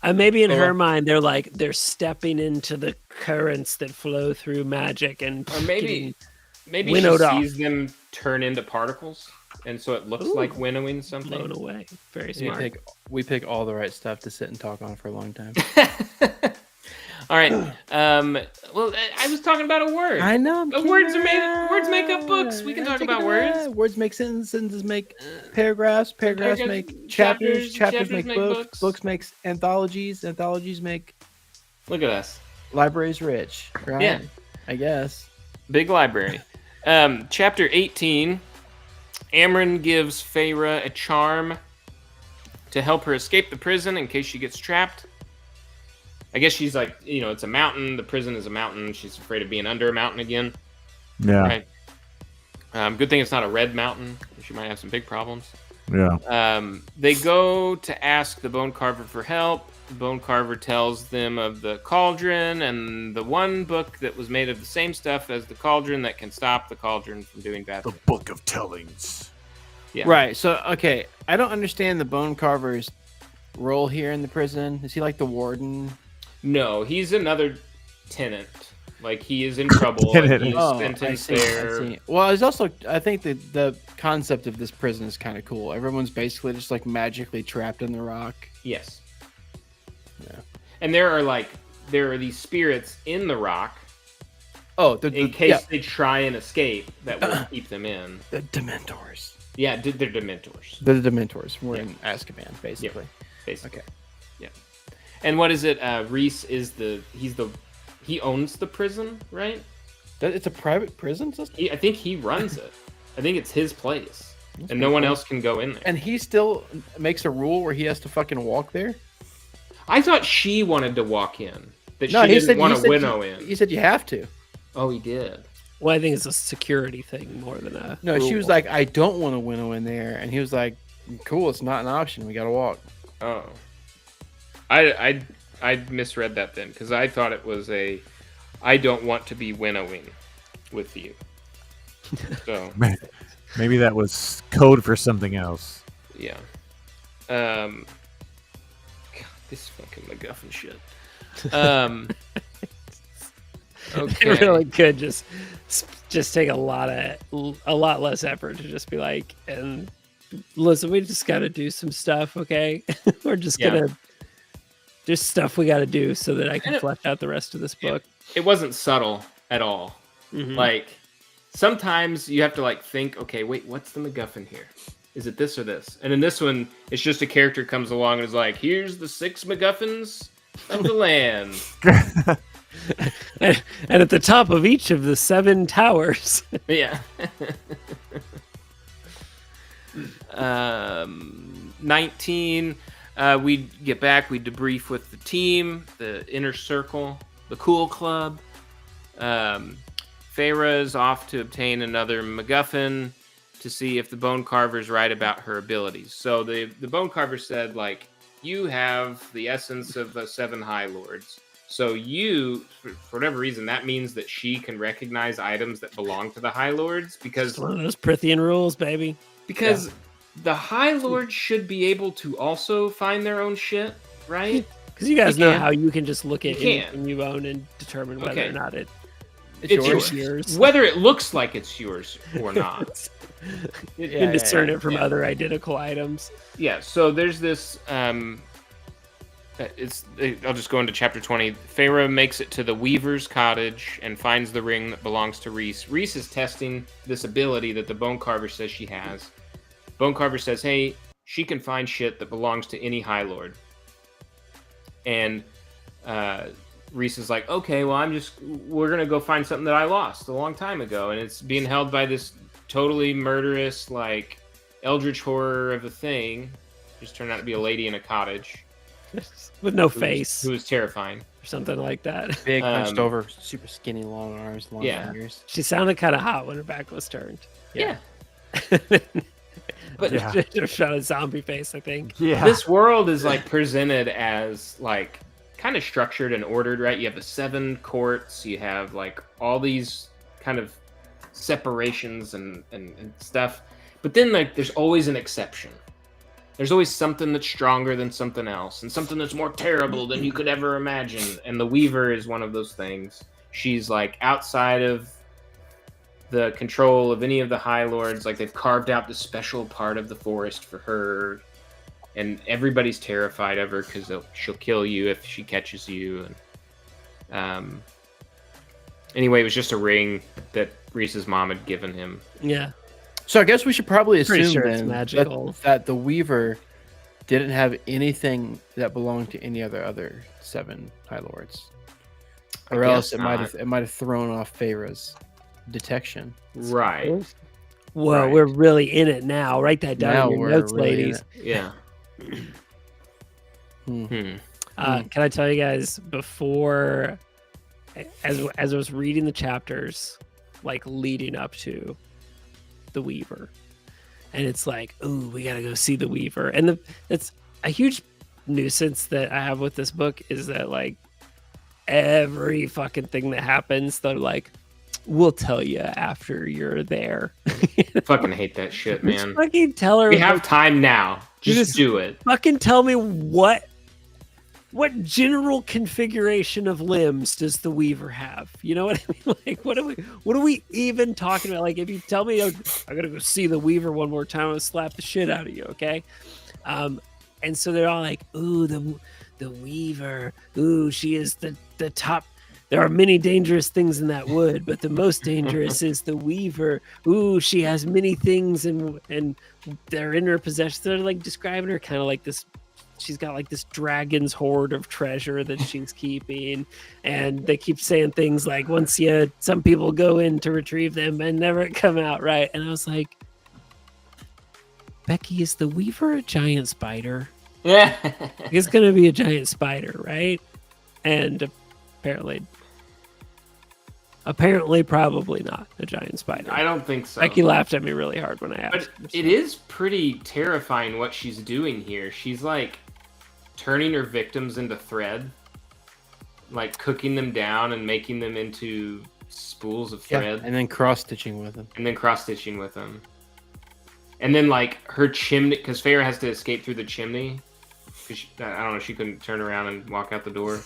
Speaker 2: Maybe in her mind, they're stepping into the currents that flow through magic, and
Speaker 3: or maybe she sees them turn into particles, and so it looks like winnowing something.
Speaker 2: Blown away. Very smart.
Speaker 1: We pick all the right stuff to sit and talk on for a long time.
Speaker 3: All right. Well, I was talking about a word.
Speaker 1: I know.
Speaker 3: Words make up books. We can talk about words.
Speaker 1: Words make sentences make paragraphs. Paragraphs make chapters. Chapters make books. Books make anthologies. Anthologies make.
Speaker 3: Look at us.
Speaker 1: Libraries rich, right?
Speaker 3: Yeah.
Speaker 1: I guess.
Speaker 3: Big library. Chapter 18. Amryn gives Feyre a charm to help her escape the prison in case she gets trapped. I guess she's like, it's a mountain. The prison is a mountain. She's afraid of being under a mountain again.
Speaker 4: Yeah.
Speaker 3: Right. Good thing it's not a red mountain. She might have some big problems.
Speaker 4: Yeah.
Speaker 3: They go to ask the Bone Carver for help. The Bone Carver tells them of the cauldron and the one book that was made of the same stuff as the cauldron that can stop the cauldron from doing bad things.
Speaker 4: The Book of Tellings.
Speaker 3: Yeah.
Speaker 1: Right. So, okay. I don't understand the Bone Carver's role here in the prison. Is he like the warden?
Speaker 3: No, he's another tenant. Like, he is in trouble.
Speaker 4: Tenant.
Speaker 3: He's sentenced there.
Speaker 1: I see. Well, it's also, I think the concept of this prison is kind of cool. Everyone's basically just like magically trapped in the rock.
Speaker 3: Yes.
Speaker 1: Yeah.
Speaker 3: And there are these spirits in the rock.
Speaker 1: Oh,
Speaker 3: in case they try and escape, that will keep them in.
Speaker 1: The Dementors.
Speaker 3: Yeah, they're Dementors.
Speaker 1: They're the Dementors. We're in Azkaban, basically.
Speaker 3: Yeah, basically.
Speaker 1: Okay.
Speaker 3: Yeah. And what is it? Reese is he owns the prison, right?
Speaker 1: It's a private prison system?
Speaker 3: I think he runs it. I think it's his place. And no one else can go in there.
Speaker 1: And he still makes a rule where he has to fucking walk there?
Speaker 3: I thought she wanted to walk in. She didn't want to winnow in.
Speaker 1: He said you have to.
Speaker 3: Oh, he did.
Speaker 2: Well, I think it's a security thing more than a.
Speaker 1: No,
Speaker 2: rule.
Speaker 1: she was like, I don't want to winnow in there. And he was like, cool, it's not an option. We got to walk.
Speaker 3: Oh. I misread that then, because I thought it was I don't want to be winnowing with you. So
Speaker 4: Maybe that was code for something else.
Speaker 3: Yeah. God, this fucking MacGuffin shit. Okay.
Speaker 2: It really could just take a lot less effort to just be like, and listen, we just got to do some stuff, okay? We're just gonna. There's stuff we got to do so that I can flesh out the rest of this book.
Speaker 3: It wasn't subtle at all.
Speaker 2: Mm-hmm.
Speaker 3: Like, sometimes you have to like think, okay, wait, what's the MacGuffin here? Is it this or this? And in this one, it's just a character comes along and is like, here's the 6 MacGuffins of the land.
Speaker 2: And at the top of each of the 7 towers.
Speaker 3: Yeah. 19. We get back. We debrief with the team, the inner circle, the cool club. Feyre is off to obtain another MacGuffin to see if the Bone Carver's right about her abilities. So the Bone Carver said, like, you have the essence of the 7 High Lords. So you, for whatever reason, that means that she can recognize items that belong to the High Lords because
Speaker 2: It's one of those Prithian rules, baby.
Speaker 3: because the High Lords should be able to also find their own shit, right?
Speaker 2: Because you guys
Speaker 3: You
Speaker 2: know
Speaker 3: can.
Speaker 2: how you can just look at
Speaker 3: You can.
Speaker 2: anything you own and determine whether
Speaker 3: Okay.
Speaker 2: or not it's
Speaker 3: It's
Speaker 2: yours.
Speaker 3: Whether it looks like it's yours or not.
Speaker 2: You can discern it from other identical items.
Speaker 3: Yeah, so there's this I'll just go into chapter 20. Feyre makes it to the Weaver's cottage and finds the ring that belongs to Rhys. Rhys is testing this ability that the Bone Carver says she has. Bone Carver says, hey, she can find shit that belongs to any High Lord. And Rhys is like, okay, well, we're going to go find something that I lost a long time ago. And it's being held by this totally murderous, like, eldritch horror of a thing. Just turned out to be a lady in a cottage.
Speaker 2: With no face.
Speaker 3: Who was terrifying.
Speaker 2: Or something like that.
Speaker 1: Big, hunched over, super skinny, long arms, long
Speaker 3: Yeah.
Speaker 1: fingers.
Speaker 2: She sounded kind of hot when her back was turned.
Speaker 3: Yeah.
Speaker 2: But
Speaker 4: Yeah.
Speaker 2: she just shot a zombie face, I think.
Speaker 4: Yeah.
Speaker 3: This world is like presented as like kind of structured and ordered, right? You have the 7 courts, you have like all these kind of separations and stuff. But then like there's always an exception. There's always something that's stronger than something else, and something that's more terrible than you could ever imagine. And the Weaver is one of those things. She's like outside of the control of any of the High Lords. Like they've carved out this special part of the forest for her, and everybody's terrified of her because she'll kill you if she catches you. And anyway, it was just a ring that Rhys's mom had given him.
Speaker 2: Yeah.
Speaker 1: So I guess we should probably
Speaker 2: Pretty
Speaker 1: assume
Speaker 2: sure it's
Speaker 1: then
Speaker 2: magical.
Speaker 1: that the Weaver didn't have anything that belonged to any other 7 High Lords,
Speaker 3: I
Speaker 1: or
Speaker 3: guess
Speaker 1: else
Speaker 3: not.
Speaker 1: it might have thrown off Feyre's detection.
Speaker 3: Right.
Speaker 2: Whoa,
Speaker 3: Right.
Speaker 2: we're really in it now. Write that down
Speaker 1: Now
Speaker 2: in your
Speaker 1: we're
Speaker 2: notes,
Speaker 1: really in
Speaker 2: ladies.
Speaker 1: it.
Speaker 3: Yeah.
Speaker 1: Hmm.
Speaker 2: Can I tell you guys before, as I was reading the chapters, like leading up to the Weaver, and it's like, ooh, we gotta go see the Weaver, and that's a huge nuisance that I have with this book is that like every fucking thing that happens, they're like, we'll tell you after you're there.
Speaker 3: Fucking hate that shit,
Speaker 2: Just
Speaker 3: man.
Speaker 2: fucking tell her.
Speaker 3: We have time now.
Speaker 2: You
Speaker 3: Just
Speaker 2: just-
Speaker 3: do it.
Speaker 2: Fucking tell me what general configuration of limbs does the Weaver have? You know what I mean? Like, what are we even talking about? Like, if you tell me, I gotta go see the Weaver one more time, I'll slap the shit out of you, okay? And so they're all like, ooh, the Weaver, ooh, she is the top. There are many dangerous things in that wood, but the most dangerous is the Weaver. Ooh, she has many things and they're in her possession. They're like describing her kind of like this. She's got like this dragon's hoard of treasure that she's keeping, and they keep saying things like, "Once some people go in to retrieve them and never come out." Right? And I was like, Becky, is the Weaver a giant spider?
Speaker 3: Yeah.
Speaker 2: It's gonna be a giant spider, right? And apparently probably not a giant spider.
Speaker 3: I don't think so.
Speaker 2: Becky laughed at me really hard when I asked.
Speaker 3: But it is pretty terrifying what she's doing here. She's like turning her victims into thread, like cooking them down and making them into spools of thread,
Speaker 1: and then cross stitching with them.
Speaker 3: and then cross stitching with them. And then like her chimney, because Feyre has to escape through the chimney. Cause I don't know, she couldn't turn around and walk out the door.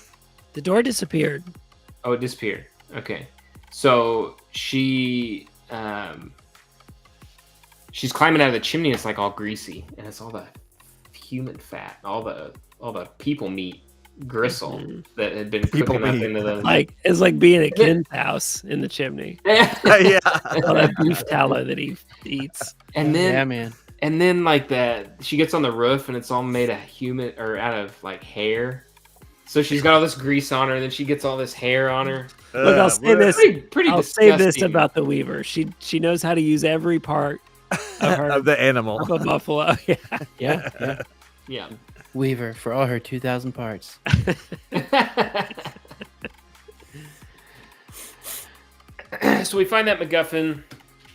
Speaker 2: The door disappeared.
Speaker 3: Oh, it disappeared. Okay. So she's climbing out of the chimney. It's like all greasy, and it's all the human fat, all the people meat gristle that had been
Speaker 4: People
Speaker 3: cooking up
Speaker 4: meat.
Speaker 3: into the
Speaker 2: Like it's like being at Ken's house in the chimney.
Speaker 4: yeah.
Speaker 2: All that beef tallow that he eats.
Speaker 3: and then
Speaker 1: Yeah, man.
Speaker 3: and then like she gets on the roof, and it's all made of human or out of like hair. So she's got all this grease on her, and then she gets all this hair on her.
Speaker 2: Look, I'll say this.
Speaker 3: Pretty
Speaker 2: I'll say this
Speaker 3: disgusting.
Speaker 2: about the Weaver. She knows how to use every part of her
Speaker 4: of the animal.
Speaker 2: of a buffalo. Yeah.
Speaker 1: Yeah.
Speaker 3: Yeah.
Speaker 1: Weaver for all her 2,000 parts.
Speaker 3: So we find that MacGuffin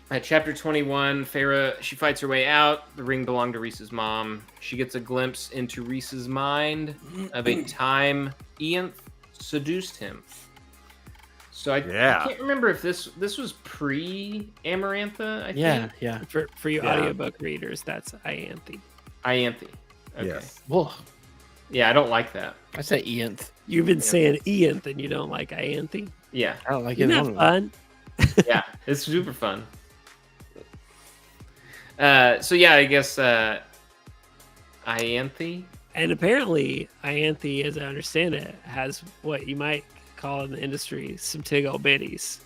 Speaker 3: at chapter 21. Farah, she fights her way out. The ring belonged to Reese's mom. She gets a glimpse into Reese's mind of a time Ian seduced him. So I can't remember if this was pre-Amarantha, I think.
Speaker 1: Yeah.
Speaker 2: For you audiobook readers, that's Ianthe.
Speaker 3: Ianthe. Okay.
Speaker 4: Yes.
Speaker 1: Well,
Speaker 3: Yeah, I don't like that.
Speaker 1: I say Ianth.
Speaker 2: You've been saying Ianthe and you don't like Ianthe?
Speaker 3: Yeah.
Speaker 1: I don't like
Speaker 2: Isn't
Speaker 1: it.
Speaker 2: that fun?
Speaker 3: Yeah, it's super fun. So yeah, I guess Ianthe.
Speaker 2: And apparently, Ianthe, as I understand it, has what you might call in the industry some tig-old bitties.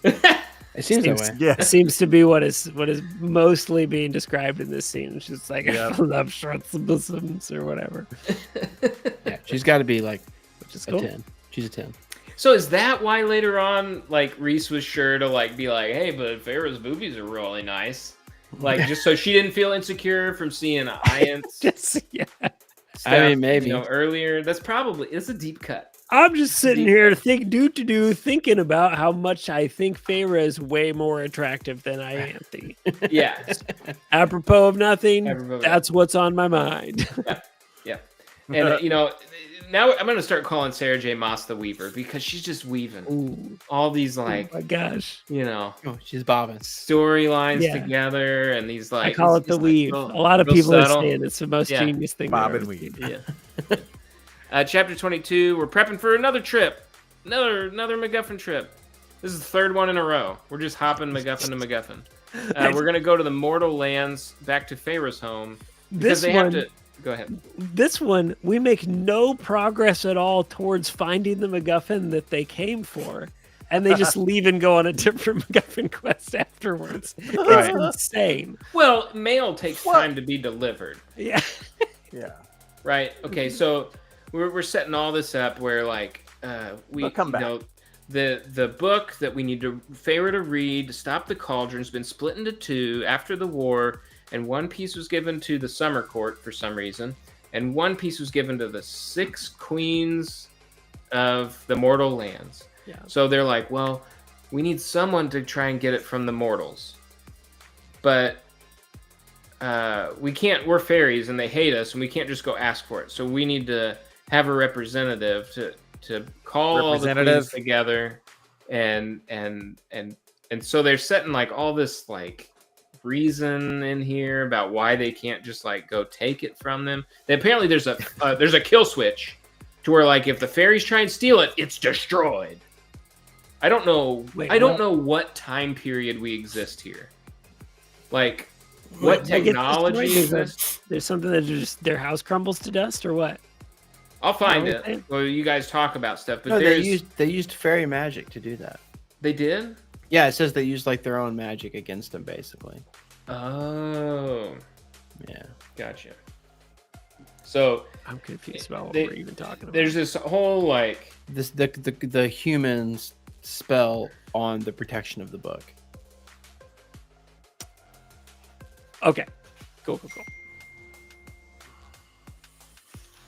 Speaker 1: It seems that way.
Speaker 4: Yeah.
Speaker 2: It seems to be what is mostly being described in this scene. It's just like,
Speaker 4: Yeah.
Speaker 2: I love shorts and bosoms or whatever.
Speaker 1: Yeah, she's got to be like
Speaker 2: Which is
Speaker 1: a
Speaker 2: cool.
Speaker 1: 10. She's a 10.
Speaker 3: So is that why later on, like Reese was sure to like be like, hey, but Farrah's boobies are really nice, like just so she didn't feel insecure from seeing Iant's
Speaker 2: Just, yeah.
Speaker 3: stuff,
Speaker 1: I mean, maybe.
Speaker 3: earlier. That's probably it's a deep cut.
Speaker 2: I'm just sitting here thinking about how much I think Farah is way more attractive than Ianthe.
Speaker 3: Yeah,
Speaker 2: Apropos of nothing,
Speaker 3: Apropos of
Speaker 2: that's what's on my mind.
Speaker 3: yeah. And now I'm gonna start calling Sarah J. Maas the Weaver because she's just weaving
Speaker 2: Ooh,
Speaker 3: all these
Speaker 2: oh
Speaker 3: like
Speaker 2: my gosh.
Speaker 1: Oh, she's bobbing.
Speaker 3: storylines
Speaker 2: Yeah.
Speaker 3: together and these like
Speaker 2: I call it
Speaker 3: it's
Speaker 2: the
Speaker 3: like
Speaker 2: weave.
Speaker 3: real-
Speaker 2: A lot of
Speaker 3: real
Speaker 2: people
Speaker 3: subtle.
Speaker 2: are saying it's the most
Speaker 3: Yeah.
Speaker 2: genius thing.
Speaker 4: Bob
Speaker 2: they've
Speaker 4: and
Speaker 2: ever
Speaker 4: weave.
Speaker 2: seen.
Speaker 3: Yeah. Chapter 22. We're prepping for another trip. Another MacGuffin trip. This is the third one in a row. We're just hopping MacGuffin to MacGuffin. We're gonna go to the mortal lands, back to Farah's home because
Speaker 2: This
Speaker 3: they
Speaker 2: one,
Speaker 3: have to. Go ahead.
Speaker 2: this one, we make no progress at all towards finding the MacGuffin that they came for. And they just leave and go on a different MacGuffin quest afterwards.
Speaker 1: Right.
Speaker 2: It's insane.
Speaker 3: Well, mail takes time to be delivered,
Speaker 2: Yeah.
Speaker 4: Yeah.
Speaker 3: right? Okay, so we're setting all this up where like we
Speaker 4: They'll come back.
Speaker 3: The book that we need to Farah to read to stop the cauldron's been split into two after the war, and one piece was given to the summer court for some reason, and one piece was given to the 6 queens of the mortal lands.
Speaker 2: Yeah.
Speaker 3: So they're like, well, we need someone to try and get it from the mortals, but we can't. We're fairies and they hate us, and we can't just go ask for it. So we need to have a representative to call all the queens together, and so they're setting like all this like reason in here about why they can't just like go take it from them. Apparently there's a kill switch to where like if the fairies try and steal it, it's destroyed. I don't know.
Speaker 2: Wait,
Speaker 3: I don't
Speaker 2: what?
Speaker 3: know what time period we exist here. Like, what
Speaker 2: Did I get this
Speaker 3: technology
Speaker 2: right?
Speaker 3: exists?
Speaker 2: There's something that just their house crumbles to dust, or what?
Speaker 3: I'll find
Speaker 2: Is that what
Speaker 3: it.
Speaker 2: you're saying?
Speaker 3: Well, you guys talk about stuff, but
Speaker 1: No,
Speaker 3: there's
Speaker 1: they used fairy magic to do that.
Speaker 3: they did.
Speaker 1: Yeah, it says they used like their own magic against them, basically.
Speaker 3: Oh,
Speaker 1: Yeah.
Speaker 3: gotcha. So
Speaker 2: I'm confused about what
Speaker 3: They-
Speaker 2: we're even talking about.
Speaker 3: there's this whole like
Speaker 1: The humans spell on the protection of the book.
Speaker 2: Okay. Cool.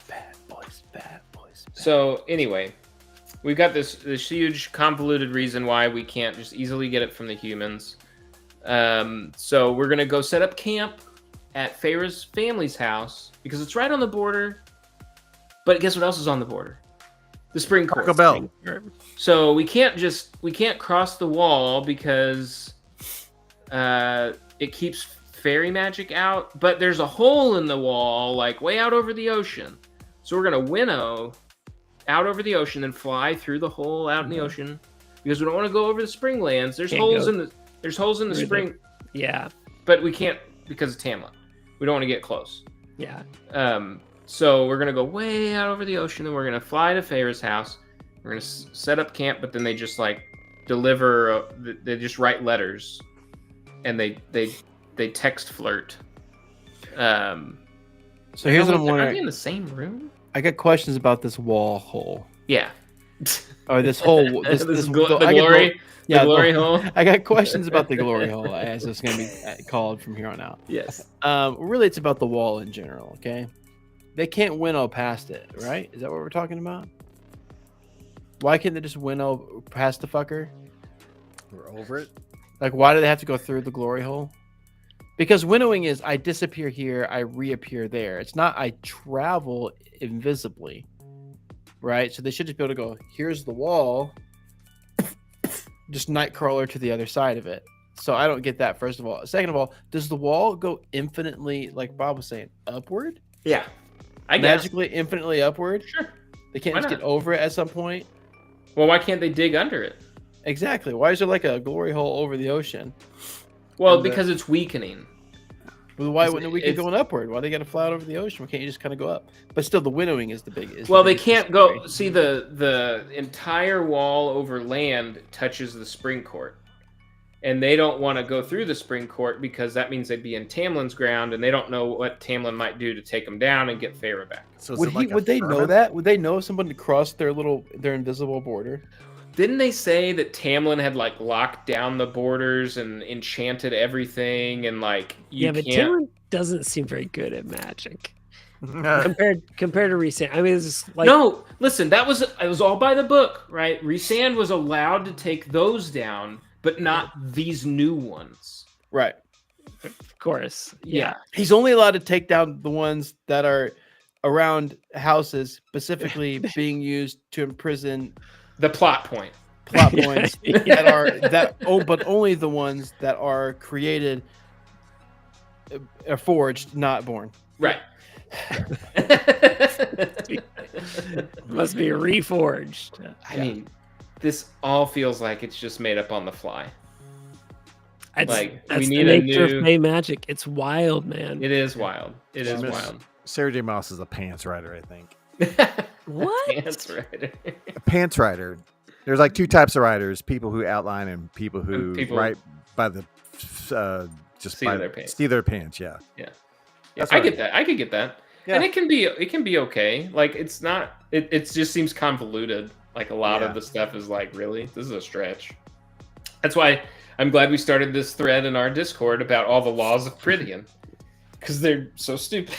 Speaker 1: Bad boys, bad boys. Bad.
Speaker 3: so anyway, we've got this huge convoluted reason why we can't just easily get it from the humans. So we're gonna go set up camp at Farah's family's house because it's right on the border. But guess what else is on the border? The spring court.
Speaker 4: Taco Bell.
Speaker 3: So we can't cross the wall because it keeps fairy magic out. But there's a hole in the wall, like way out over the ocean. So we're gonna winnow out over the ocean and fly through the hole out in the ocean because we don't want to go over the spring lands. There's
Speaker 2: Can't
Speaker 3: holes
Speaker 2: go
Speaker 3: in the
Speaker 2: through the-
Speaker 3: spring,
Speaker 2: Yeah.
Speaker 3: but we can't because of Tamla. We don't want to get close.
Speaker 2: Yeah.
Speaker 3: So we're gonna go way out over the ocean, and we're gonna fly to Farah's house. We're gonna set up camp, but then they just like deliver. They just write letters, and they text flirt.
Speaker 1: So here's what I'm
Speaker 3: Are they
Speaker 1: wondering.
Speaker 3: in the same room?
Speaker 1: I got questions about this wall hole.
Speaker 3: Yeah.
Speaker 1: Or this whole
Speaker 3: The
Speaker 1: this
Speaker 3: glory.
Speaker 1: yeah,
Speaker 3: the glory hole.
Speaker 1: I got questions about the glory hole, as it's going to be called from here on out.
Speaker 3: Yes.
Speaker 1: Really, it's about the wall in general. Okay, they can't winnow past it, right? Is that what we're talking about? Why can't they just winnow past the fucker?
Speaker 4: We're over it.
Speaker 1: Like, why do they have to go through the glory hole? Because winnowing is I disappear here, I reappear there. It's not I travel invisibly, right? So they should just be able to go, here's the wall, just nightcrawler to the other side of it. So I don't get that, first of all. Second of all, does the wall go infinitely, like Bob was saying, upward?
Speaker 3: Yeah. I guess.
Speaker 1: Magically, infinitely upward?
Speaker 3: Sure.
Speaker 1: They can't
Speaker 3: Why
Speaker 1: just
Speaker 3: not?
Speaker 1: get over it at some point?
Speaker 3: Well, why can't they dig under it?
Speaker 1: Exactly. Why is there like a glory hole over the ocean?
Speaker 3: Well,
Speaker 1: And
Speaker 3: because it's weakening.
Speaker 1: Well, why
Speaker 3: It's-
Speaker 1: wouldn't we keep
Speaker 3: it's-
Speaker 1: going upward? Why they got to fly out over the ocean? Why can't you just kind of go up? But still, the winnowing is the big. Is the
Speaker 3: Well, they
Speaker 1: biggest
Speaker 3: can't go.
Speaker 1: consideration.
Speaker 3: See, the entire wall over land touches the spring court, and they don't want to go through the spring court because that means they'd be in Tamlin's ground, and they don't know what Tamlin might do to take them down and get Feyre back.
Speaker 4: So is
Speaker 1: Would
Speaker 4: it like a
Speaker 1: would they know
Speaker 4: firmament?
Speaker 1: that? Would they know if someone crossed their invisible border?
Speaker 3: Didn't they say that Tamlin had like locked down the borders and enchanted everything, and like you
Speaker 2: Yeah, but
Speaker 3: can't?
Speaker 2: Tamlin doesn't seem very good at magic compared to Restream. I mean, it's like
Speaker 3: No, listen, it was all by the book, right? Rhysand was allowed to take those down, but not these new ones.
Speaker 1: Right.
Speaker 2: of course,
Speaker 3: Yeah.
Speaker 1: He's only allowed to take down the ones that are around houses, specifically being used to imprison
Speaker 3: The plot point.
Speaker 1: plot points
Speaker 2: Yeah.
Speaker 1: but only the ones that are created, are forged, not born.
Speaker 3: Right.
Speaker 2: must be reforged.
Speaker 3: I mean, this all feels like it's just made up on the fly.
Speaker 2: That's,
Speaker 3: Like,
Speaker 2: that's
Speaker 3: we
Speaker 2: the
Speaker 3: need a
Speaker 2: nature
Speaker 3: new-
Speaker 2: of Fey magic. It's wild, man.
Speaker 3: It is wild. It is
Speaker 4: Miss-
Speaker 3: wild.
Speaker 4: Sarah J. Moss is a pants writer, I think.
Speaker 2: What?
Speaker 3: That's right.
Speaker 4: A pants writer. There's like two types of writers: people who outline and people who
Speaker 3: And people-
Speaker 4: write by the just
Speaker 3: Seat
Speaker 4: by
Speaker 3: of their pants.
Speaker 4: seat of their pants. Yeah.
Speaker 3: Yeah,
Speaker 4: That's
Speaker 3: I
Speaker 4: what
Speaker 3: get that. I could get that.
Speaker 4: Yeah.
Speaker 3: And it can be okay. Like it's not. It just seems convoluted. Like a lot
Speaker 4: Yeah.
Speaker 3: of the stuff is like, really, this is a stretch. That's why I'm glad we started this thread in our Discord about all the laws of Prydian, because they're so stupid.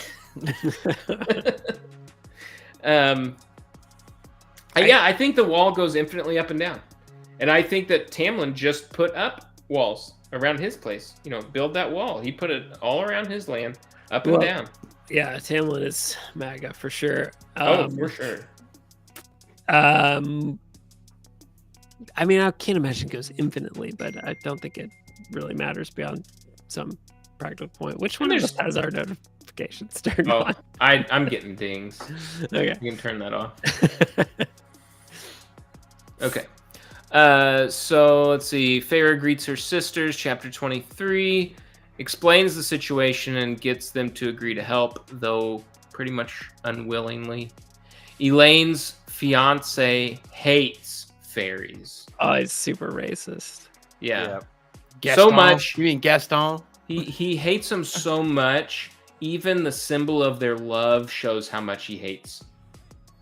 Speaker 3: I think the wall goes infinitely up and down, and I think that Tamlin just put up walls around his place. You know, build that wall. He put it all around his land, up and
Speaker 2: Well,
Speaker 3: down.
Speaker 2: Yeah, Tamlin is MAGA for sure.
Speaker 3: Oh, for sure.
Speaker 2: I mean, I can't imagine it goes infinitely, but I don't think it really matters beyond some practical point. Which one of us has our notifications turned
Speaker 3: Oh,
Speaker 2: on?
Speaker 3: I'm getting dings.
Speaker 2: Okay.
Speaker 3: You can turn that off. Okay. So let's see. Feyre greets her sisters, chapter 23, explains the situation and gets them to agree to help, though pretty much unwillingly. Elaine's fiance hates fairies.
Speaker 2: Oh, it's super racist.
Speaker 3: Yeah.
Speaker 1: Gaston?
Speaker 3: So much.
Speaker 1: You mean Gaston?
Speaker 3: He hates them so much. Even the symbol of their love shows how much he hates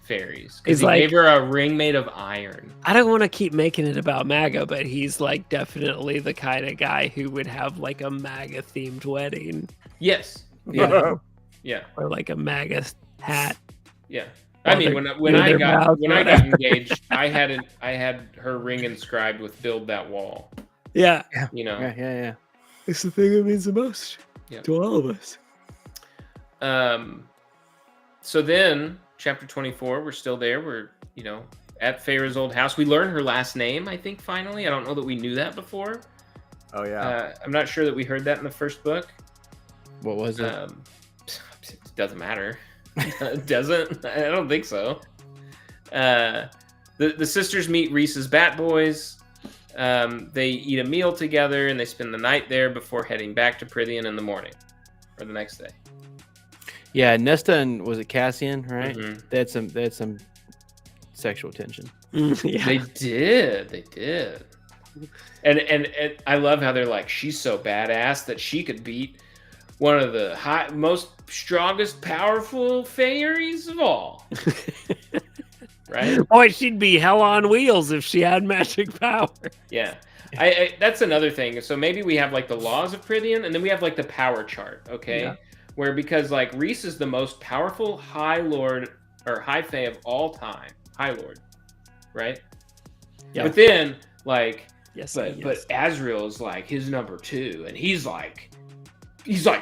Speaker 3: fairies.
Speaker 2: He's
Speaker 3: Because he
Speaker 2: like-
Speaker 3: gave her a ring made of iron.
Speaker 2: I don't want to keep making it about MAGA, but he's like definitely the kind of guy who would have like a MAGA themed wedding
Speaker 3: Yes.
Speaker 2: Yeah.
Speaker 3: Yeah.
Speaker 2: or like a MAGA hat.
Speaker 3: Yeah.
Speaker 2: Well,
Speaker 3: I mean,
Speaker 2: they're-
Speaker 3: when
Speaker 2: yeah,
Speaker 3: I
Speaker 2: they're
Speaker 3: got
Speaker 2: proud,
Speaker 3: when I got
Speaker 2: whatever.
Speaker 3: engaged, I had her ring inscribed with "Build that wall."
Speaker 2: Yeah.
Speaker 3: You know.
Speaker 1: Yeah.
Speaker 2: It's the thing that means the most
Speaker 3: Yeah.
Speaker 2: to all of us.
Speaker 3: So then, chapter 24, we're still there. We're at Feyre's old house. We learn her last name. I think finally. I don't know that we knew that before.
Speaker 4: Oh yeah.
Speaker 3: I'm not sure that we heard that in the first book.
Speaker 1: What was it?
Speaker 3: It doesn't matter. It doesn't? I don't think so. The sisters meet Reese's Bat Boys. They eat a meal together and they spend the night there before heading back to Prydian in the morning or the next day.
Speaker 1: Yeah, Nesta and was it Cassian, right?
Speaker 3: Mhm.
Speaker 1: They had some sexual tension.
Speaker 2: Yeah.
Speaker 3: They did. And I love how they're like, she's so badass that she could beat one of the most strongest, powerful fairies of all. right?
Speaker 2: Boy, she'd be hell on wheels if she had magic power.
Speaker 3: Yeah. I that's another thing. So maybe we have like the laws of Prythian, and then we have like the power chart, okay?
Speaker 2: Yeah.
Speaker 3: Where because like Reese is the most powerful High Lord or High Fae of all time. High Lord. Right?
Speaker 2: Yeah.
Speaker 3: But then like
Speaker 2: Yes.
Speaker 3: but Azrael is like his number 2, and he's like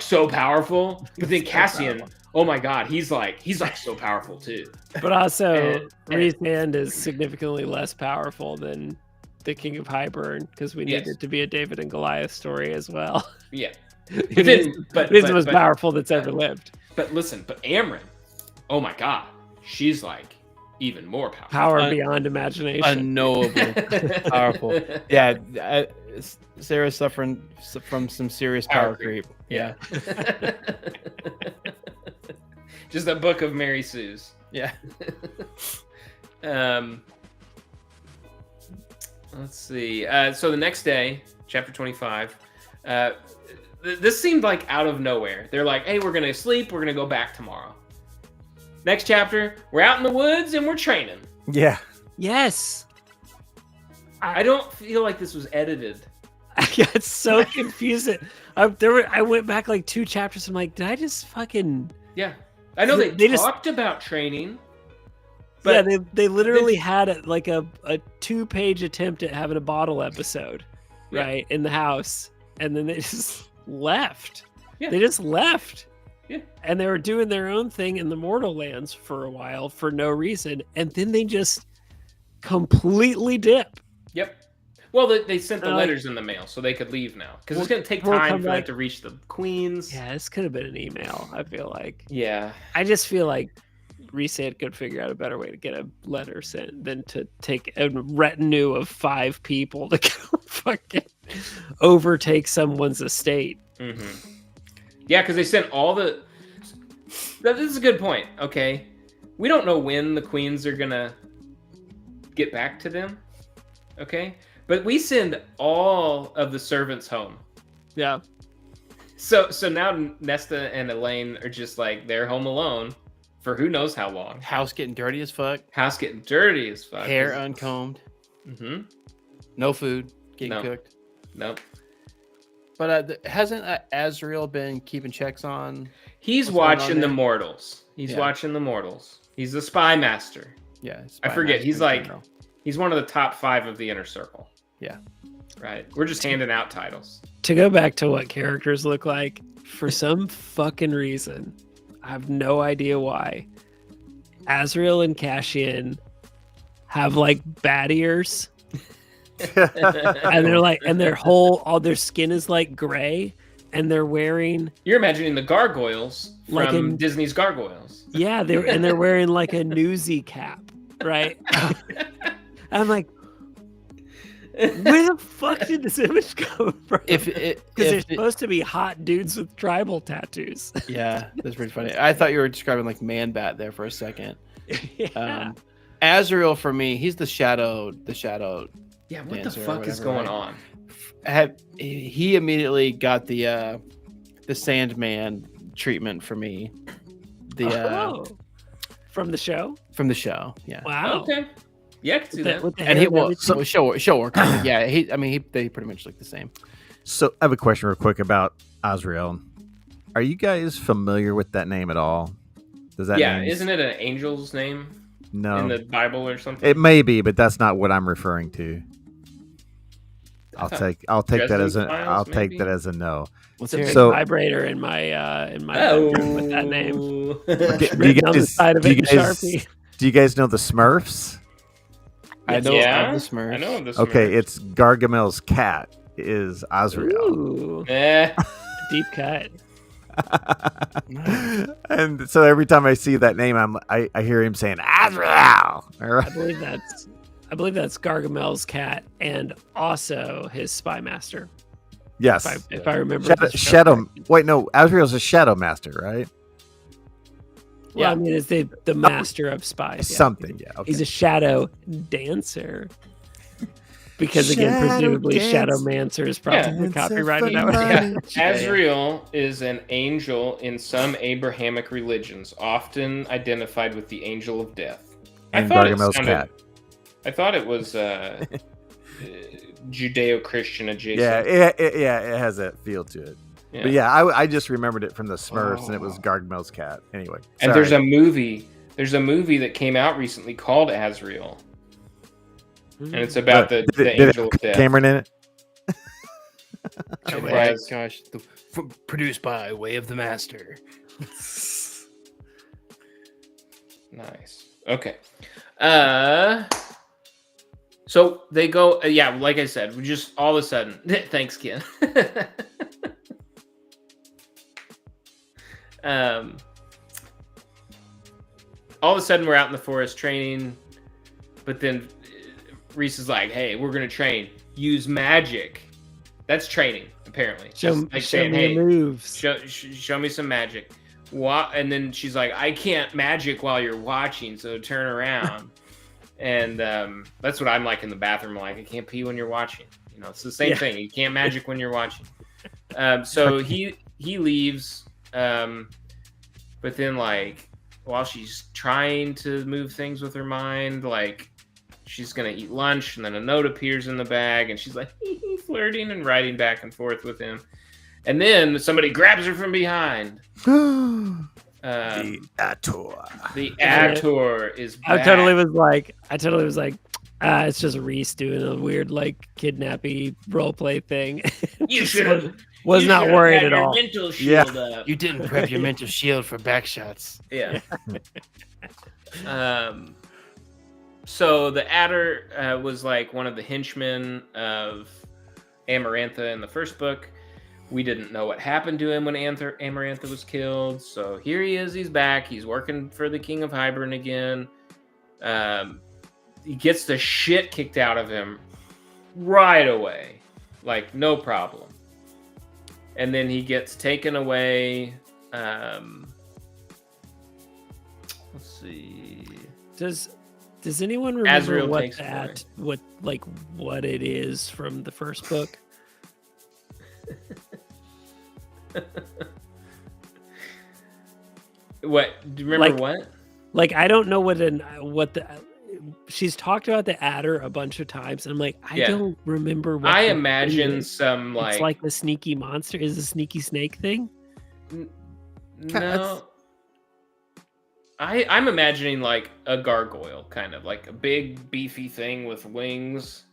Speaker 3: so powerful. But then Cassian, oh my god, he's like so powerful too.
Speaker 2: But also,
Speaker 3: And-
Speaker 2: Reese's hand is significantly less powerful than the King of Highburn because we need
Speaker 3: Yes.
Speaker 2: it to be a David and Goliath story as well.
Speaker 3: Yeah.
Speaker 2: It is the most powerful that's ever lived.
Speaker 3: But listen, but Amryn, oh my god, she's like even more powerful.
Speaker 2: Power beyond imagination.
Speaker 1: Unknowable powerful. Yeah, Sarah's suffering from some serious power creep. Yeah.
Speaker 3: Just a book of Mary Sue's.
Speaker 1: Yeah.
Speaker 3: Let's see. So the next day, chapter 25, this seemed like out of nowhere. They're like, hey, we're going to sleep. We're going to go back tomorrow. Next chapter, we're out in the woods and we're training.
Speaker 4: Yeah.
Speaker 2: Yes.
Speaker 3: I don't feel like this was edited.
Speaker 2: I got so confused. I went back like 2 chapters. I'm like, did I just fucking...
Speaker 3: Yeah. I know
Speaker 2: They
Speaker 3: they
Speaker 2: just-
Speaker 3: talked about training.
Speaker 2: Yeah,
Speaker 3: But
Speaker 2: they literally had a 2-page attempt at having a bottle episode,
Speaker 3: Yeah.
Speaker 2: right, in the house. And then they just left.
Speaker 3: Yeah.
Speaker 2: They just left.
Speaker 3: Yeah.
Speaker 2: And they were doing their own thing in the Mortal Lands for a while for no reason. And then they just completely dip.
Speaker 3: Yep. Well, they sent the
Speaker 2: Like-
Speaker 3: letters in the mail so they could leave now. Because it's
Speaker 2: We'll-
Speaker 3: going to take
Speaker 2: we'll
Speaker 3: time
Speaker 2: come
Speaker 3: for them
Speaker 2: back.
Speaker 3: to reach the queens.
Speaker 2: Yeah, this could have been an email, I feel like.
Speaker 3: Yeah.
Speaker 2: I just feel like Reset could figure out a better way to get a letter sent than to take a retinue of 5 people to go fucking overtake someone's estate.
Speaker 3: Mm-hmm. Yeah, because they sent all the... This is a good point, okay? We don't know when the queens are going to get back to them, okay? But we send all of the servants home.
Speaker 2: Yeah.
Speaker 3: So now Nesta and Elaine are just like, they're home alone for who knows how long.
Speaker 1: House getting dirty as fuck.
Speaker 3: House getting dirty as fuck.
Speaker 1: Hair uncombed.
Speaker 3: Mm-hmm.
Speaker 1: No food getting
Speaker 3: No.
Speaker 1: cooked.
Speaker 3: Nope.
Speaker 1: But hasn't Azrael been keeping checks on?
Speaker 3: He's
Speaker 1: What's going on
Speaker 3: watching the
Speaker 1: there?
Speaker 3: mortals. He's
Speaker 1: Yeah.
Speaker 3: watching the mortals. He's the spy master.
Speaker 1: Yeah,
Speaker 3: I forget. He's like- He's one of the top 5 of the inner circle.
Speaker 1: Yeah.
Speaker 3: Right. We're just handing out titles.
Speaker 2: To go back to what characters look like, for some fucking reason, I have no idea why, Azrael and Cassian have like bat ears. And they're like, and all their skin is like gray, and they're wearing,
Speaker 3: You're imagining the gargoyles from
Speaker 2: Like in-
Speaker 3: Disney's Gargoyles.
Speaker 2: yeah, they're wearing like a newsy cap, right? I'm like, where the fuck did this image come from? Because they're supposed to be hot dudes with tribal tattoos.
Speaker 1: yeah, that's pretty funny. I thought you were describing like Man Bat there for a second.
Speaker 2: Yeah.
Speaker 1: Azrael for me, he's the shadow.
Speaker 3: Yeah, what the
Speaker 1: Dancer or
Speaker 3: fuck is
Speaker 1: whatever,
Speaker 3: going
Speaker 1: right?
Speaker 3: on?
Speaker 1: He immediately got the Sandman treatment for me.
Speaker 2: Oh. From the show?
Speaker 1: From the show, yeah.
Speaker 2: Wow.
Speaker 3: Okay. Yeah, I can see that.
Speaker 2: With the
Speaker 1: And
Speaker 2: hair
Speaker 1: he
Speaker 2: everything?
Speaker 1: show work. Yeah, they pretty much look the same.
Speaker 4: So I have a question real quick about Azrael. Are you guys familiar with that name at all? Does that
Speaker 3: Yeah,
Speaker 4: name
Speaker 3: isn't it an angel's name
Speaker 4: no?
Speaker 3: in the Bible or something?
Speaker 4: It may be, but that's not what I'm referring to. I'll
Speaker 3: thought
Speaker 4: take that as a
Speaker 3: Dresden Files,
Speaker 4: I'll take
Speaker 3: maybe?
Speaker 4: that as a no.
Speaker 1: Let's
Speaker 2: It's a
Speaker 1: hear
Speaker 2: big
Speaker 1: it.
Speaker 4: So-
Speaker 2: vibrator in my
Speaker 3: Oh,
Speaker 2: bedroom with that name.
Speaker 4: Do
Speaker 2: Written on the side of
Speaker 4: do
Speaker 2: it
Speaker 4: you
Speaker 2: in
Speaker 4: guys-
Speaker 2: Sharpie.
Speaker 4: Do you guys know the Smurfs?
Speaker 1: I know
Speaker 3: Yeah,
Speaker 1: of the Smurfs.
Speaker 3: I know of the
Speaker 4: Okay,
Speaker 3: Smurfs.
Speaker 4: it's Gargamel's cat is Azrael.
Speaker 2: Ooh,
Speaker 3: Eh,
Speaker 2: deep cut.
Speaker 4: And so every time I see that name, I hear him saying Azrael.
Speaker 2: I believe that's Gargamel's cat and also his spy master.
Speaker 4: Yes.
Speaker 2: If I remember.
Speaker 4: Shadow,
Speaker 2: the show
Speaker 4: Shadow.
Speaker 2: correctly.
Speaker 4: Wait, no. Azrael's a Shadow Master, right?
Speaker 2: Well, I mean, it's the master of spies. Yeah.
Speaker 4: Something. Yeah. Okay.
Speaker 2: He's a shadow dancer. Because again,
Speaker 4: Shadow
Speaker 2: presumably
Speaker 4: dance.
Speaker 2: Shadowmancer is probably
Speaker 4: Yeah.
Speaker 2: copyrighted.
Speaker 4: Dancer
Speaker 2: Out.
Speaker 4: for
Speaker 3: yeah.
Speaker 4: money.
Speaker 3: Azrael is an angel in some Abrahamic religions, often identified with the angel of death.
Speaker 4: and
Speaker 3: thought it
Speaker 4: Gargamel's
Speaker 3: sounded-
Speaker 4: cat.
Speaker 3: I thought it was Judeo-Christian adjacent.
Speaker 4: Yeah, it has that feel to it.
Speaker 3: Yeah.
Speaker 4: But yeah, I just remembered it from the Smurfs, and it was
Speaker 3: Oh.
Speaker 4: Gargamel's cat. Anyway,
Speaker 3: And
Speaker 4: sorry.
Speaker 3: there's a movie that came out recently called Azrael, and it's about the
Speaker 4: Did it
Speaker 3: angel
Speaker 4: have
Speaker 3: of death.
Speaker 4: Cameron in it?
Speaker 1: Oh
Speaker 3: It
Speaker 1: my
Speaker 3: has-
Speaker 1: gosh. Produced by Way of the Master.
Speaker 3: Nice. Okay. So they go. Yeah, like I said, we just all of a sudden. Thanks, Ken. All of a sudden, we're out in the forest training, but then Reese is like, "Hey, we're gonna train. Use magic. That's training, apparently.
Speaker 2: Show
Speaker 3: Just like
Speaker 2: show
Speaker 3: saying,
Speaker 2: me
Speaker 3: hey,
Speaker 2: the moves.
Speaker 3: show me some magic." And then she's like, "I can't magic while you're watching, so turn around." And that's what I'm like in the bathroom. Like, I can't pee when you're watching. You know, it's the same thing. You can't magic when you're watching. So he leaves, but then like while she's trying to move things with her mind, like she's gonna eat lunch, and then a note appears in the bag, and she's like flirting and writing back and forth with him, and then somebody grabs her from behind.
Speaker 4: The Ator.
Speaker 3: The actor is back.
Speaker 2: I totally was like, it's just Reese doing a weird like kidnappy role play thing.
Speaker 3: You
Speaker 2: Just
Speaker 3: should
Speaker 2: was
Speaker 3: you
Speaker 2: not
Speaker 3: should have
Speaker 2: worried
Speaker 3: had
Speaker 2: at
Speaker 3: your
Speaker 2: all.
Speaker 3: Mental
Speaker 4: Yeah.
Speaker 3: shield up.
Speaker 1: You didn't prep your mental shield for back shots.
Speaker 3: Yeah. So the Adder was like one of the henchmen of Amarantha in the first book. We didn't know what happened to him when Amarantha was killed. So here he is. He's back. He's working for the King of Hybern again. He gets the shit kicked out of him right away. Like, no problem. And then he gets taken away. Let's see.
Speaker 2: Does anyone remember
Speaker 3: Azrael
Speaker 2: what
Speaker 3: takes it
Speaker 2: what it is from the first book?
Speaker 3: What? Do you remember what?
Speaker 2: Like, I don't know she's talked about the Adder a bunch of times, and I'm like, I
Speaker 3: Yeah.
Speaker 2: don't remember what
Speaker 3: I
Speaker 2: the thing
Speaker 3: imagine
Speaker 2: is.
Speaker 3: some
Speaker 2: It's like the sneaky monster. Is a sneaky snake thing?
Speaker 3: No. I'm imagining like a gargoyle, kind of like a big beefy thing with wings.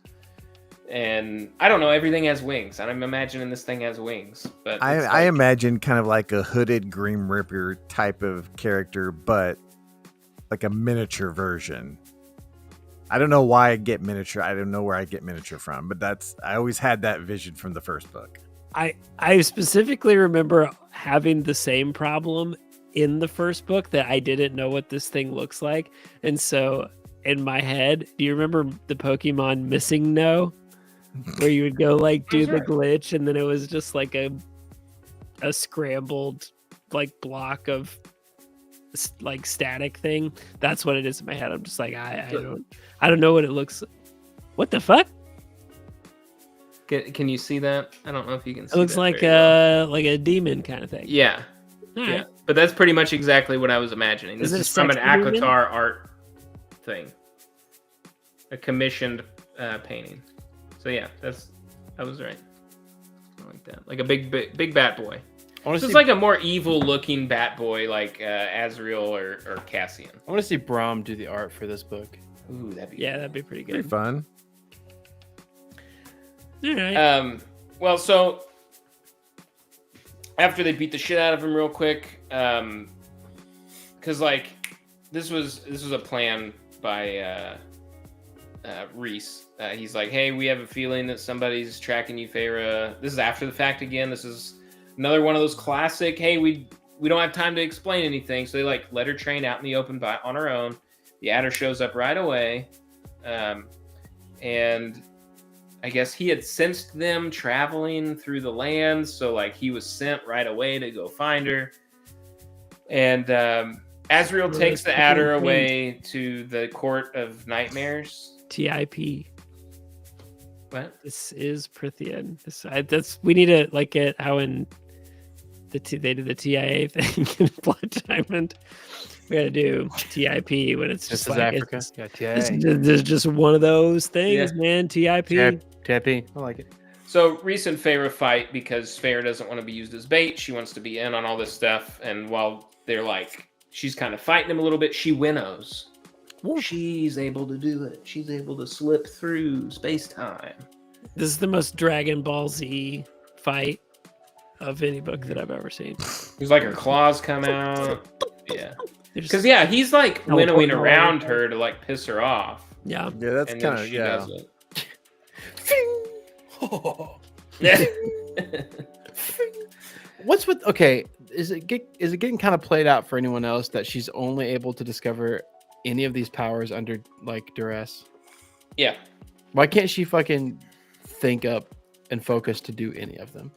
Speaker 3: And I don't know, everything has wings. And I'm imagining this thing has wings. But
Speaker 4: I imagine kind of like a hooded Grim Reaper type of character, but like a miniature version. I don't know why I get miniature. I don't know where I get miniature from, but I always had that vision from the first book.
Speaker 2: I specifically remember having the same problem in the first book, that I didn't know what this thing looks like. And so in my head, do you remember the Pokemon Missing No? Where you would go like do the glitch, and then it was just like a scrambled like block of like static thing. That's what it is in my head. I'm just like, I don't know what it looks like. What the fuck?
Speaker 3: Can you see that? I don't know if you can see
Speaker 2: It looks
Speaker 3: that
Speaker 2: like
Speaker 3: very well.
Speaker 2: like a demon kind of thing.
Speaker 3: Yeah.
Speaker 2: All
Speaker 3: Yeah.
Speaker 2: right.
Speaker 3: But that's pretty much exactly what I was imagining.
Speaker 2: Is
Speaker 3: This
Speaker 2: it
Speaker 3: is from an
Speaker 2: sexy demon?
Speaker 3: Akatar art thing. A commissioned painting. So yeah, I was right. I like that. Like a big bat boy. This is like a more evil looking bat boy, like Azrael or Cassian.
Speaker 1: I want to see Brahm do the art for this book.
Speaker 3: Ooh, that'd be
Speaker 2: Yeah, that'd be pretty
Speaker 4: Pretty
Speaker 2: good.
Speaker 4: fun.
Speaker 2: All right.
Speaker 3: Well, so after they beat the shit out of him real quick, because like this was a plan by Reese. He's like, hey, we have a feeling that somebody's tracking you, Feyre. This is after the fact again. This is another one of those classic, hey, we don't have time to explain anything. So they like let her train out in the open on her own. The Adder shows up right away. And I guess he had sensed them traveling through the land. So like he was sent right away to go find her. And Azrael takes the Adder away to the Court of Nightmares.
Speaker 2: TIP.
Speaker 3: What?
Speaker 2: This is Prithian. That's we need to like get how in they did the TIA thing in Blood Diamond. We gotta do TIP when it's
Speaker 1: This
Speaker 2: just
Speaker 1: is
Speaker 2: like
Speaker 1: Africa.
Speaker 2: it's,
Speaker 1: Yeah,
Speaker 2: it's,
Speaker 1: TIA.
Speaker 2: there's just one of those things,
Speaker 3: Yeah.
Speaker 2: man. TIP.
Speaker 1: TIP. I like it.
Speaker 3: So recent Feyre fight because Feyre doesn't want to be used as bait. She wants to be in on all this stuff. And while they're like, she's kind of fighting him a little bit, she winnows. She's able to do it. She's able to slip through space-time.
Speaker 2: This is the most Dragon Ball Z fight of any book that I've ever seen.
Speaker 3: It's like her claws come out. Yeah.
Speaker 2: They're just-
Speaker 3: Because, yeah, he's like winnowing
Speaker 2: Teleporting all
Speaker 3: around
Speaker 2: over.
Speaker 3: her to like piss her off.
Speaker 2: yeah.
Speaker 4: Yeah, that's
Speaker 3: And
Speaker 4: kind
Speaker 3: then
Speaker 4: of
Speaker 3: she does it.
Speaker 1: What's with okay? Is it getting kind of played out for anyone else that she's only able to discover any of these powers under like duress?
Speaker 3: Yeah.
Speaker 1: Why can't she fucking think up and focus to do any of them?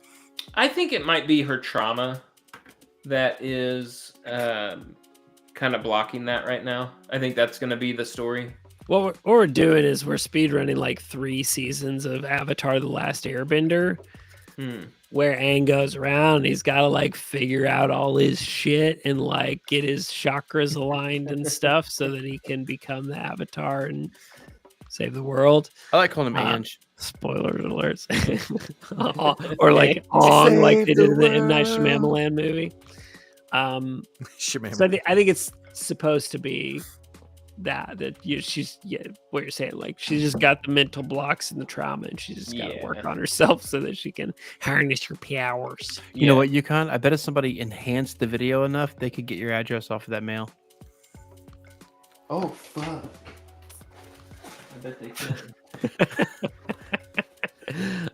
Speaker 3: I think it might be her trauma that is kind of blocking that right now. I think that's going to be the story.
Speaker 2: What we're doing is we're speedrunning like 3 seasons of Avatar: The Last Airbender, where Aang goes around and he's got to like figure out all his shit and like get his chakras aligned and stuff so that he can become the Avatar and save the world.
Speaker 1: I like calling him Ange.
Speaker 2: Spoiler alerts. Or like on like they did in the M. Night
Speaker 4: Save the
Speaker 2: Shyamalan movie.
Speaker 4: Shemam.
Speaker 2: So I think it's supposed to be that she's what you're saying, like she's just got the mental blocks and the trauma and she's just got to work on herself so that she can harness her powers.
Speaker 1: You know what, Yukon? I bet if somebody enhanced the video enough, they could get your address off of that mail.
Speaker 3: Oh, fuck. I bet they can.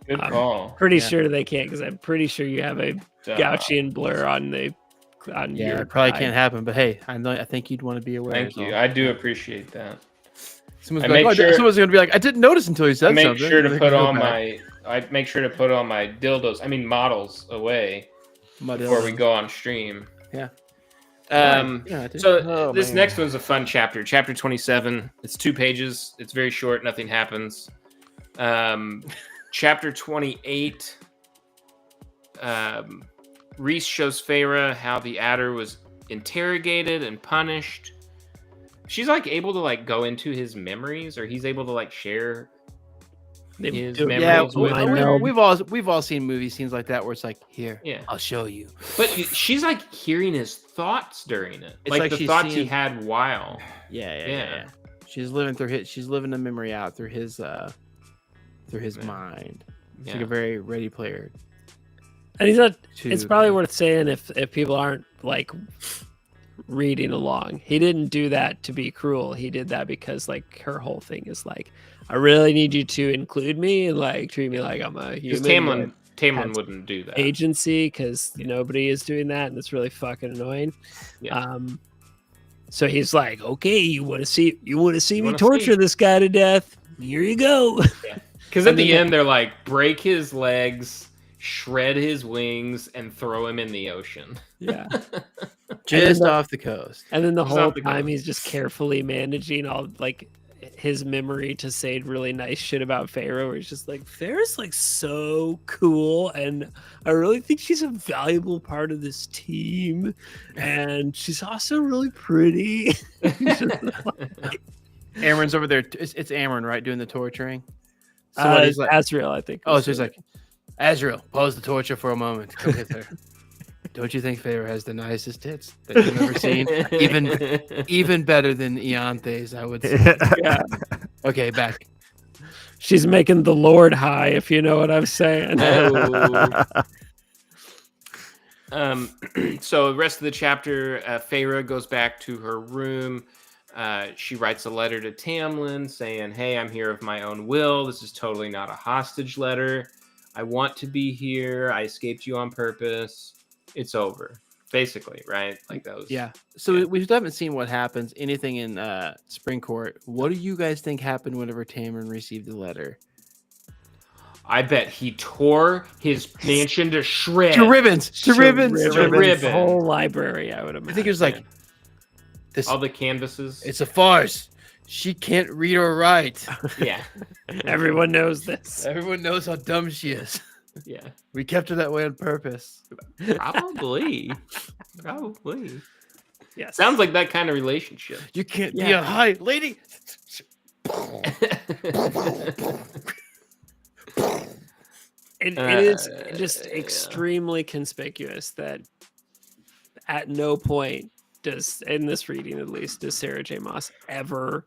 Speaker 3: Good call.
Speaker 2: Pretty sure they can't because I'm pretty sure you have a
Speaker 3: Duh.
Speaker 2: Gaussian blur on
Speaker 1: Yeah,
Speaker 2: your
Speaker 1: it probably
Speaker 2: drive.
Speaker 1: can't happen. But hey, I think you'd want to be aware.
Speaker 3: Thank
Speaker 1: is
Speaker 3: you.
Speaker 1: all.
Speaker 3: I do appreciate that.
Speaker 1: Someone's
Speaker 3: I
Speaker 1: gonna be
Speaker 3: make
Speaker 1: like,
Speaker 3: sure-
Speaker 1: someone's gonna be like, I didn't notice until he said
Speaker 3: I make
Speaker 1: something.
Speaker 3: sure
Speaker 1: And
Speaker 3: to
Speaker 1: they
Speaker 3: put
Speaker 1: can go
Speaker 3: all
Speaker 1: back.
Speaker 3: I make sure to put all my models away before we go on stream.
Speaker 1: Yeah. Yeah, dude.
Speaker 3: So
Speaker 4: Oh,
Speaker 3: this
Speaker 4: man.
Speaker 3: next one's a fun chapter. Chapter 27. It's 2 pages. It's very short. Nothing happens. Chapter 28. Reese shows Feyre how the Adder was interrogated and punished. She's like able to like go into his memories, or he's able to like share his
Speaker 2: do-
Speaker 3: memories
Speaker 1: yeah,
Speaker 3: with
Speaker 2: I
Speaker 3: her.
Speaker 2: know.
Speaker 1: we've all seen movie scenes like that where it's like, here,
Speaker 3: Yeah.
Speaker 1: I'll show you.
Speaker 3: But she's like hearing his thoughts during it,
Speaker 1: It's
Speaker 3: like
Speaker 1: like
Speaker 3: the
Speaker 1: she's
Speaker 3: thoughts he
Speaker 1: seeing-
Speaker 3: had while.
Speaker 1: Yeah. She's living through she's living the memory out through his
Speaker 3: Yeah.
Speaker 1: mind. It's
Speaker 3: Yeah.
Speaker 1: like a very Ready Player.
Speaker 2: And he's not.
Speaker 1: Two
Speaker 2: It's probably
Speaker 1: thing.
Speaker 2: worth saying if people aren't like reading along. He didn't do that to be cruel. He did that because like her whole thing is like, I really need you to include me and like treat me like I'm a
Speaker 3: Because
Speaker 2: human.
Speaker 3: Tamlin
Speaker 2: has
Speaker 3: wouldn't do that.
Speaker 2: Agency, because nobody is doing that, and it's really fucking annoying.
Speaker 3: Yeah.
Speaker 2: So he's like, okay, you want to see me
Speaker 3: wanna
Speaker 2: torture
Speaker 3: see?
Speaker 2: this guy to death? Here you go.
Speaker 3: Because at
Speaker 2: And then
Speaker 3: the end, they're like, break his legs, shred his wings, and throw him in the ocean.
Speaker 2: Yeah.
Speaker 1: Just off the coast.
Speaker 2: And then the
Speaker 3: Just
Speaker 2: whole
Speaker 3: off the
Speaker 2: time
Speaker 3: coast.
Speaker 2: he's just carefully managing all like his memory to say really nice shit about Pharaoh, where he's just like, Pharaoh's like so cool, and I really think she's a valuable part of this team, and she's also really pretty.
Speaker 1: Amron's over there. It's Amron, right, doing the torturing. Somebody's like,
Speaker 2: Azrael, I think.
Speaker 1: oh,
Speaker 2: was
Speaker 1: so he's
Speaker 2: the-
Speaker 1: like, Azrael, pause the torture for a moment. Come with her. Don't you think Feyre has the nicest tits that you've ever seen? Even better than Ianthe's, I would say.
Speaker 2: yeah,
Speaker 1: Okay, back.
Speaker 2: she's making the Lord high, if you know what I'm saying.
Speaker 3: So the rest of the chapter, Feyre goes back to her room. She writes a letter to Tamlin saying, hey, I'm here of my own will. This is totally not a hostage letter. I want to be here. I escaped you on purpose. It's over. Basically, right? Like that was...
Speaker 1: Yeah. So we still haven't seen what happens. Anything in Spring Court. What do you guys think happened whenever Tamlin received the letter?
Speaker 3: I bet he tore his mansion to shreds.
Speaker 1: To ribbons. To ribbons.
Speaker 3: To
Speaker 1: To ribbons.
Speaker 3: ribbons.
Speaker 2: The whole library, I would imagine.
Speaker 1: I think it was like, this.
Speaker 3: All the canvases.
Speaker 1: It's a farce. She can't read or write.
Speaker 3: Yeah.
Speaker 2: Everyone knows this.
Speaker 1: Everyone knows how dumb she is.
Speaker 3: Yeah.
Speaker 1: We kept her that way on purpose.
Speaker 3: Probably.
Speaker 2: Yes.
Speaker 3: Sounds like that kind of relationship.
Speaker 1: You can't be
Speaker 2: Yeah.
Speaker 1: a high lady.
Speaker 2: It is
Speaker 3: Uh,
Speaker 2: just
Speaker 3: yeah.
Speaker 2: extremely conspicuous that at no point does, in this reading at least, does Sarah J. Maas ever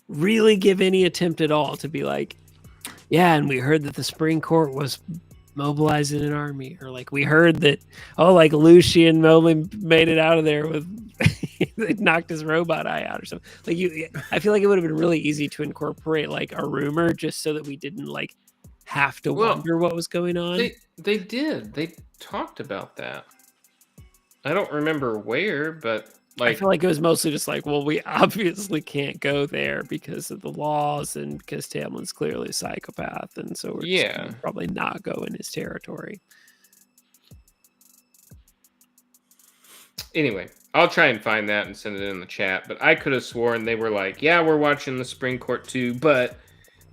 Speaker 2: really give any attempt at all to be like, yeah, and we heard that the Supreme Court was mobilizing an army, or like we heard that, oh, like Lucian only made it out of there with they knocked his robot eye out or something. Like I feel like it would have been really easy to incorporate like a rumor just so that we didn't like have to
Speaker 3: Well,
Speaker 2: wonder what was going on.
Speaker 3: They did. They talked about that. I don't remember where, but
Speaker 2: I
Speaker 3: like
Speaker 2: feel like it was mostly just like, well, we obviously can't go there because of the laws and because Tamlin's clearly a psychopath, and so we're just gonna probably not go in his territory.
Speaker 3: Anyway, I'll try and find that and send it in the chat. But I could have sworn they were like, yeah, we're watching the Supreme Court too, but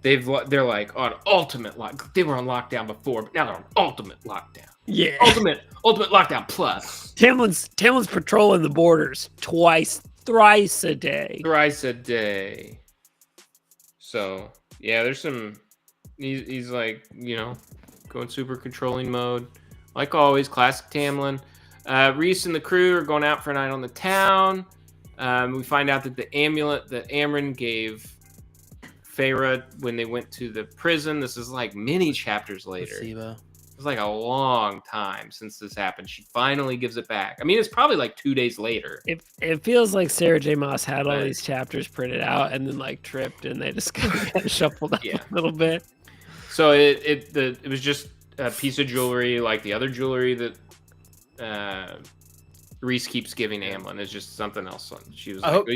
Speaker 3: they're like on ultimate lock. They were on lockdown before, but now they're on ultimate lockdown.
Speaker 2: Yeah,
Speaker 3: Ultimate lockdown plus.
Speaker 2: Tamlin's patrolling the borders thrice a day.
Speaker 3: Thrice a day. So yeah, there's some. He's like, you know, going super controlling mode, like always. Classic Tamlin. Reese and the crew are going out for a night on the town. We find out that the amulet that Amryn gave Feyre when they went to the prison. This is like many chapters later.
Speaker 1: Placebo.
Speaker 3: It's like a long time since this happened. She finally gives it back. I mean, it's probably like 2 days later.
Speaker 2: It feels like Sarah J. Maas had all these chapters printed out and then like tripped and they just kind of shuffled up a little bit.
Speaker 3: So it was just a piece of jewelry like the other jewelry that Reese keeps giving Amlin. It's just something else. She was like,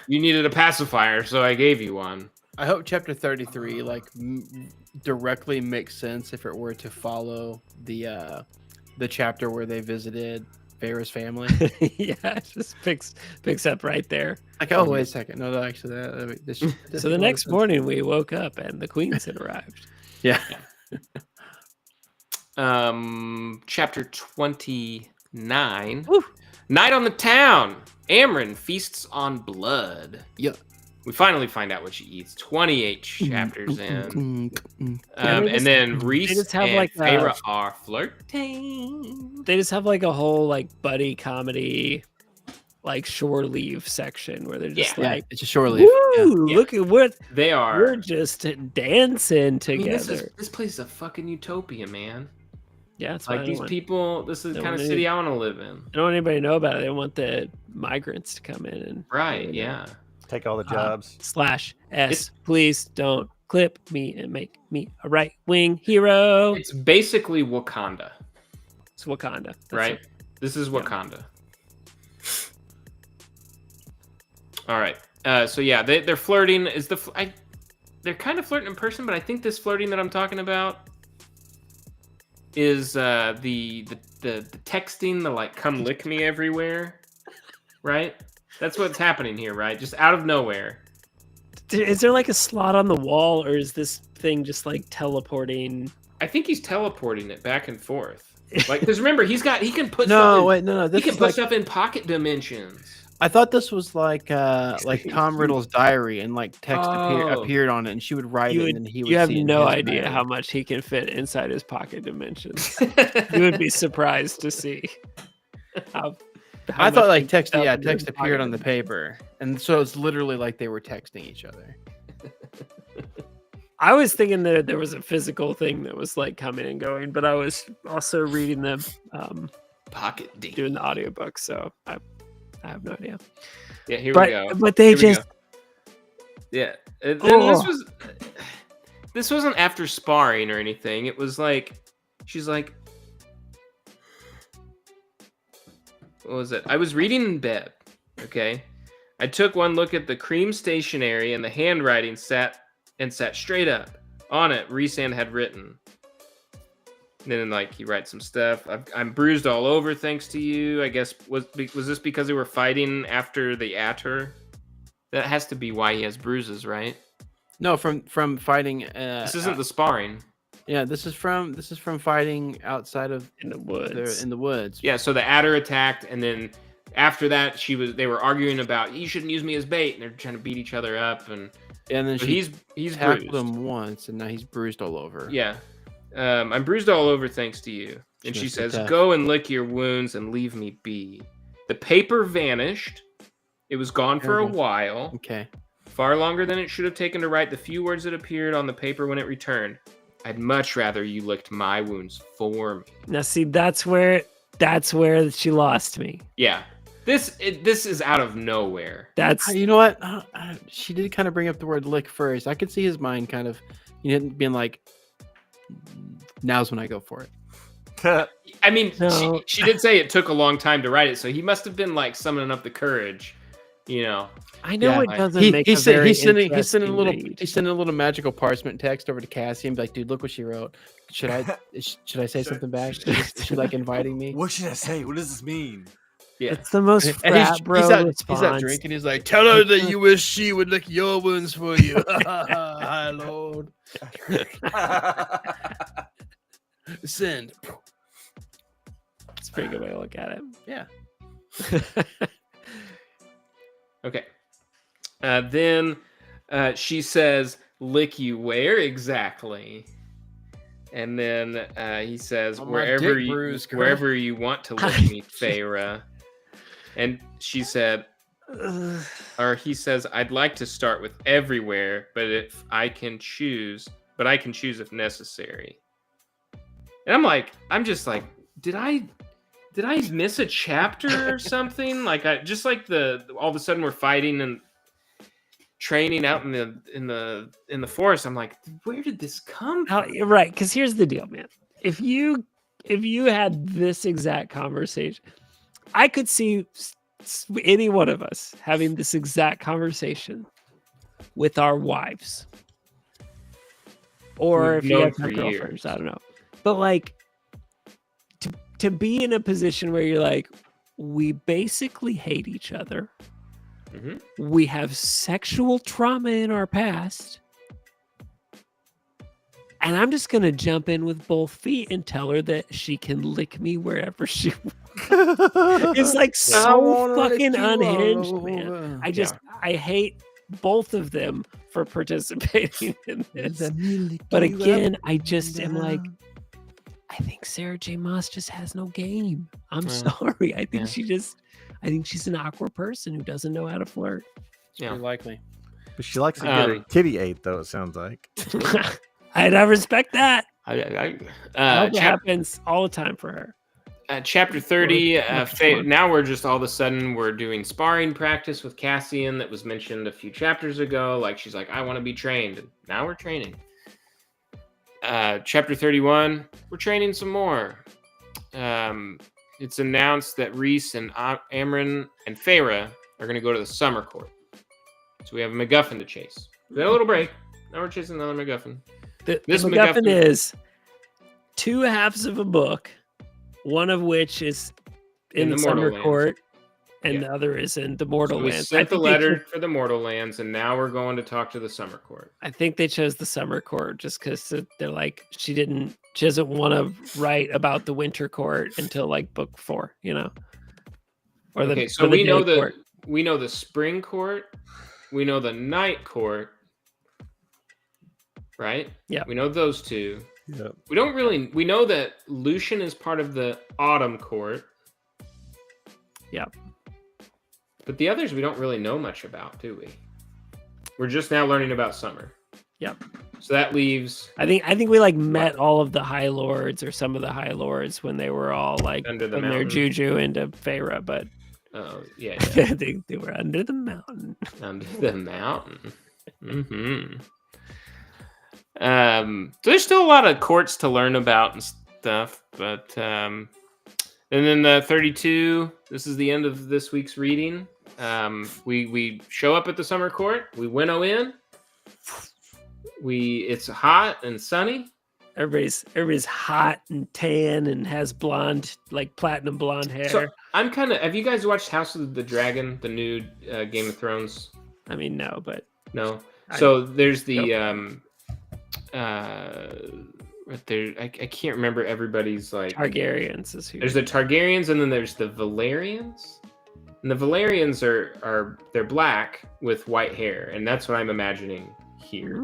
Speaker 3: you needed a pacifier, so I gave you one.
Speaker 1: I hope chapter 33 like directly makes sense if it were to follow the chapter where they visited Feyre's family.
Speaker 2: Yeah, it just picks up right there.
Speaker 1: Like, oh, wait a second. No, actually, this
Speaker 2: So the next morning we woke up and the queens had arrived.
Speaker 1: Yeah.
Speaker 3: Chapter 29.
Speaker 2: Woo.
Speaker 3: Night on the town. Amryn feasts on blood.
Speaker 1: Yep.
Speaker 3: We finally find out what she eats. 28 chapters in. And then Reese and
Speaker 2: like
Speaker 3: Feyre are flirting.
Speaker 2: They just have like a whole like buddy comedy, like shore leave section where they're just like,
Speaker 1: it's a shore leave.
Speaker 2: Woo, look at what
Speaker 3: they are.
Speaker 2: We're just dancing together.
Speaker 3: I mean, this place is a fucking utopia, man.
Speaker 2: Yeah, it's
Speaker 3: like these people. This is the kind of city I want to live in.
Speaker 2: I don't want anybody to know about it. They want the migrants to come in and
Speaker 3: yeah.
Speaker 4: Take all the jobs.
Speaker 2: /S. Please don't clip me and make me a right wing hero.
Speaker 3: It's basically Wakanda.
Speaker 2: It's Wakanda,
Speaker 3: right? This is Wakanda. Yeah. All right. So yeah, they're flirting. They're kind of flirting in person, but I think this flirting that I'm talking about is the texting, the like come lick me everywhere, right? That's what's happening here, right? Just out of nowhere.
Speaker 2: Is there like a slot on the wall, or is this thing just like teleporting?
Speaker 3: I think he's teleporting it back and forth. Like, because remember, he can put
Speaker 1: This
Speaker 3: he can put stuff in pocket dimensions.
Speaker 1: I thought this was like Tom Riddle's diary, and like text appeared on it, and she would write it, and then he would.
Speaker 2: You have
Speaker 1: see
Speaker 2: no idea how much he can fit inside his pocket dimensions. You would be surprised to see how
Speaker 1: I thought like text appeared on the paper, and so it's literally like they were texting each other.
Speaker 2: I was thinking that there was a physical thing that was like coming and going, but I was also reading them
Speaker 3: pocket D,
Speaker 2: doing the audiobook, so I have no idea.
Speaker 3: Yeah, we go.
Speaker 2: But they just
Speaker 3: and this wasn't after sparring or anything. It was like she's like, what was it? I was reading in bed, okay? I took one look at the cream stationery and the handwriting sat straight up. On it, Rhysand had written. And then like he writes some stuff. I'm bruised all over thanks to you. I guess was this because they were fighting after the Atter? That has to be why he has bruises, right?
Speaker 1: No, from fighting.
Speaker 3: This isn't the sparring.
Speaker 1: Yeah, this is from fighting outside of
Speaker 2: in the woods.
Speaker 1: In the woods.
Speaker 3: Yeah, so the Adder attacked, and then after that, they were arguing about you shouldn't use me as bait, and they're trying to beat each other up, and
Speaker 1: then
Speaker 3: but
Speaker 1: he's tackled
Speaker 3: bruised.
Speaker 1: him once, and now he's bruised all over.
Speaker 3: Yeah, I'm bruised all over thanks to you. And she says, "Go and lick your wounds and leave me be." The paper vanished. It was gone for a while.
Speaker 1: Okay.
Speaker 3: Far longer than it should have taken to write the few words that appeared on the paper when it returned. I'd much rather you licked my wounds for me.
Speaker 2: Now, see, that's where she lost me.
Speaker 3: Yeah. This is out of nowhere.
Speaker 2: That's
Speaker 1: You know what? She did kind of bring up the word lick first. I could see his mind kind of, being like, now's when I go for it.
Speaker 3: I mean,
Speaker 2: No.
Speaker 3: she did say it took a long time to write it, so he must have been like summoning up the courage,
Speaker 2: I know it doesn't make
Speaker 1: He's sending a little
Speaker 2: read.
Speaker 1: he's sending a little magical parchment text over to Cassie and be like, dude, look what she wrote. Should I say something back? Is she like inviting me?
Speaker 4: What should I say? What does this mean?
Speaker 3: Yeah.
Speaker 2: It's the most
Speaker 1: And
Speaker 2: frat bro response.
Speaker 1: he's out drinking. He's like, tell her that you wish she would lick your wounds for you. Hi, Lord. Send.
Speaker 2: It's a pretty good way to look at it.
Speaker 1: Yeah.
Speaker 3: Okay. Then she says, lick you where exactly? And then he says,
Speaker 1: On my
Speaker 3: wherever
Speaker 1: dick bruise, girl."
Speaker 3: wherever you want to lick me, Feyre. And she said, or he says, I'd like to start with everywhere, but I can choose if necessary. And I'm just like, did I miss a chapter or something? Like all of a sudden we're fighting and training out in the forest. I'm like, where did this come from?
Speaker 2: Right, because here's the deal, man. If you had this exact conversation, I could see any one of us having this exact conversation with our wives, or
Speaker 3: We've
Speaker 2: if you
Speaker 3: known
Speaker 2: have
Speaker 3: for
Speaker 2: girlfriends,
Speaker 3: years.
Speaker 2: I don't know. But like to be in a position where you're like, we basically hate each other.
Speaker 3: Mhm.
Speaker 2: We have sexual trauma in our past. And I'm just going to jump in with both feet and tell her that she can lick me wherever she wants. It's like so fucking unhinged, man. I hate both of them for participating in this. But again, I just am like, I think Sarah J. Maas just has no game. I'm sorry. I think she's an awkward person who doesn't know how to flirt.
Speaker 3: Yeah.
Speaker 1: Pretty likely.
Speaker 4: But she likes to get her kitty ate, though, it sounds like.
Speaker 2: I respect that. I hope it
Speaker 3: Chap-
Speaker 2: happens all the time for her.
Speaker 3: Chapter 30.
Speaker 2: Sure.
Speaker 3: Now we're just all of a sudden we're doing sparring practice with Cassian that was mentioned a few chapters ago. Like she's like, I want to be trained. And now we're training. Chapter 31. We're training some more. It's announced that Rhys and Amryn and Feyre are going to go to the summer court. So we have a MacGuffin to chase. We had a little break. Now we're chasing another MacGuffin.
Speaker 2: This MacGuffin is 2 halves of a book, one of which is in the summer
Speaker 3: Mortal
Speaker 2: court, and
Speaker 3: Yeah.
Speaker 2: the other is in the Mortal
Speaker 3: So we
Speaker 2: Lands.
Speaker 3: sent the letter for the Mortal Lands, and now we're going to talk to the summer court.
Speaker 2: I think they chose the summer court just because they're like she doesn't want to write about the winter court until like book 4, Or the
Speaker 3: Okay, so
Speaker 2: or the
Speaker 3: we know
Speaker 2: day court.
Speaker 3: we know the spring court, we know the night court, right?
Speaker 2: Yeah.
Speaker 3: We know those two.
Speaker 4: Yeah.
Speaker 3: We know that Lucian is part of the autumn court.
Speaker 2: Yeah.
Speaker 3: But the others we don't really know much about, do we? We're just now learning about summer.
Speaker 2: Yep.
Speaker 3: So that leaves
Speaker 2: I think we like met all of the High Lords or some of the High Lords when they were all like
Speaker 3: Under the
Speaker 2: in their
Speaker 3: mountain.
Speaker 2: juju into Feyre, but
Speaker 3: yeah.
Speaker 2: they were under the mountain.
Speaker 3: Under the mountain. Mm-hmm. So there's still a lot of courts to learn about and stuff, but and then the 32. This is the end of this week's reading. We show up at the summer court. We winnow in. It's hot and sunny.
Speaker 2: Everybody's hot and tan and has blonde, like platinum blonde hair.
Speaker 3: So have you guys watched House of the Dragon, the new Game of Thrones?
Speaker 2: I mean, no, but
Speaker 3: No. So there's the I can't remember everybody's like
Speaker 2: Targaryens is who.
Speaker 3: There's the Targaryens and then there's the Valerians. And the Valerians they're black with white hair, and that's what I'm imagining here.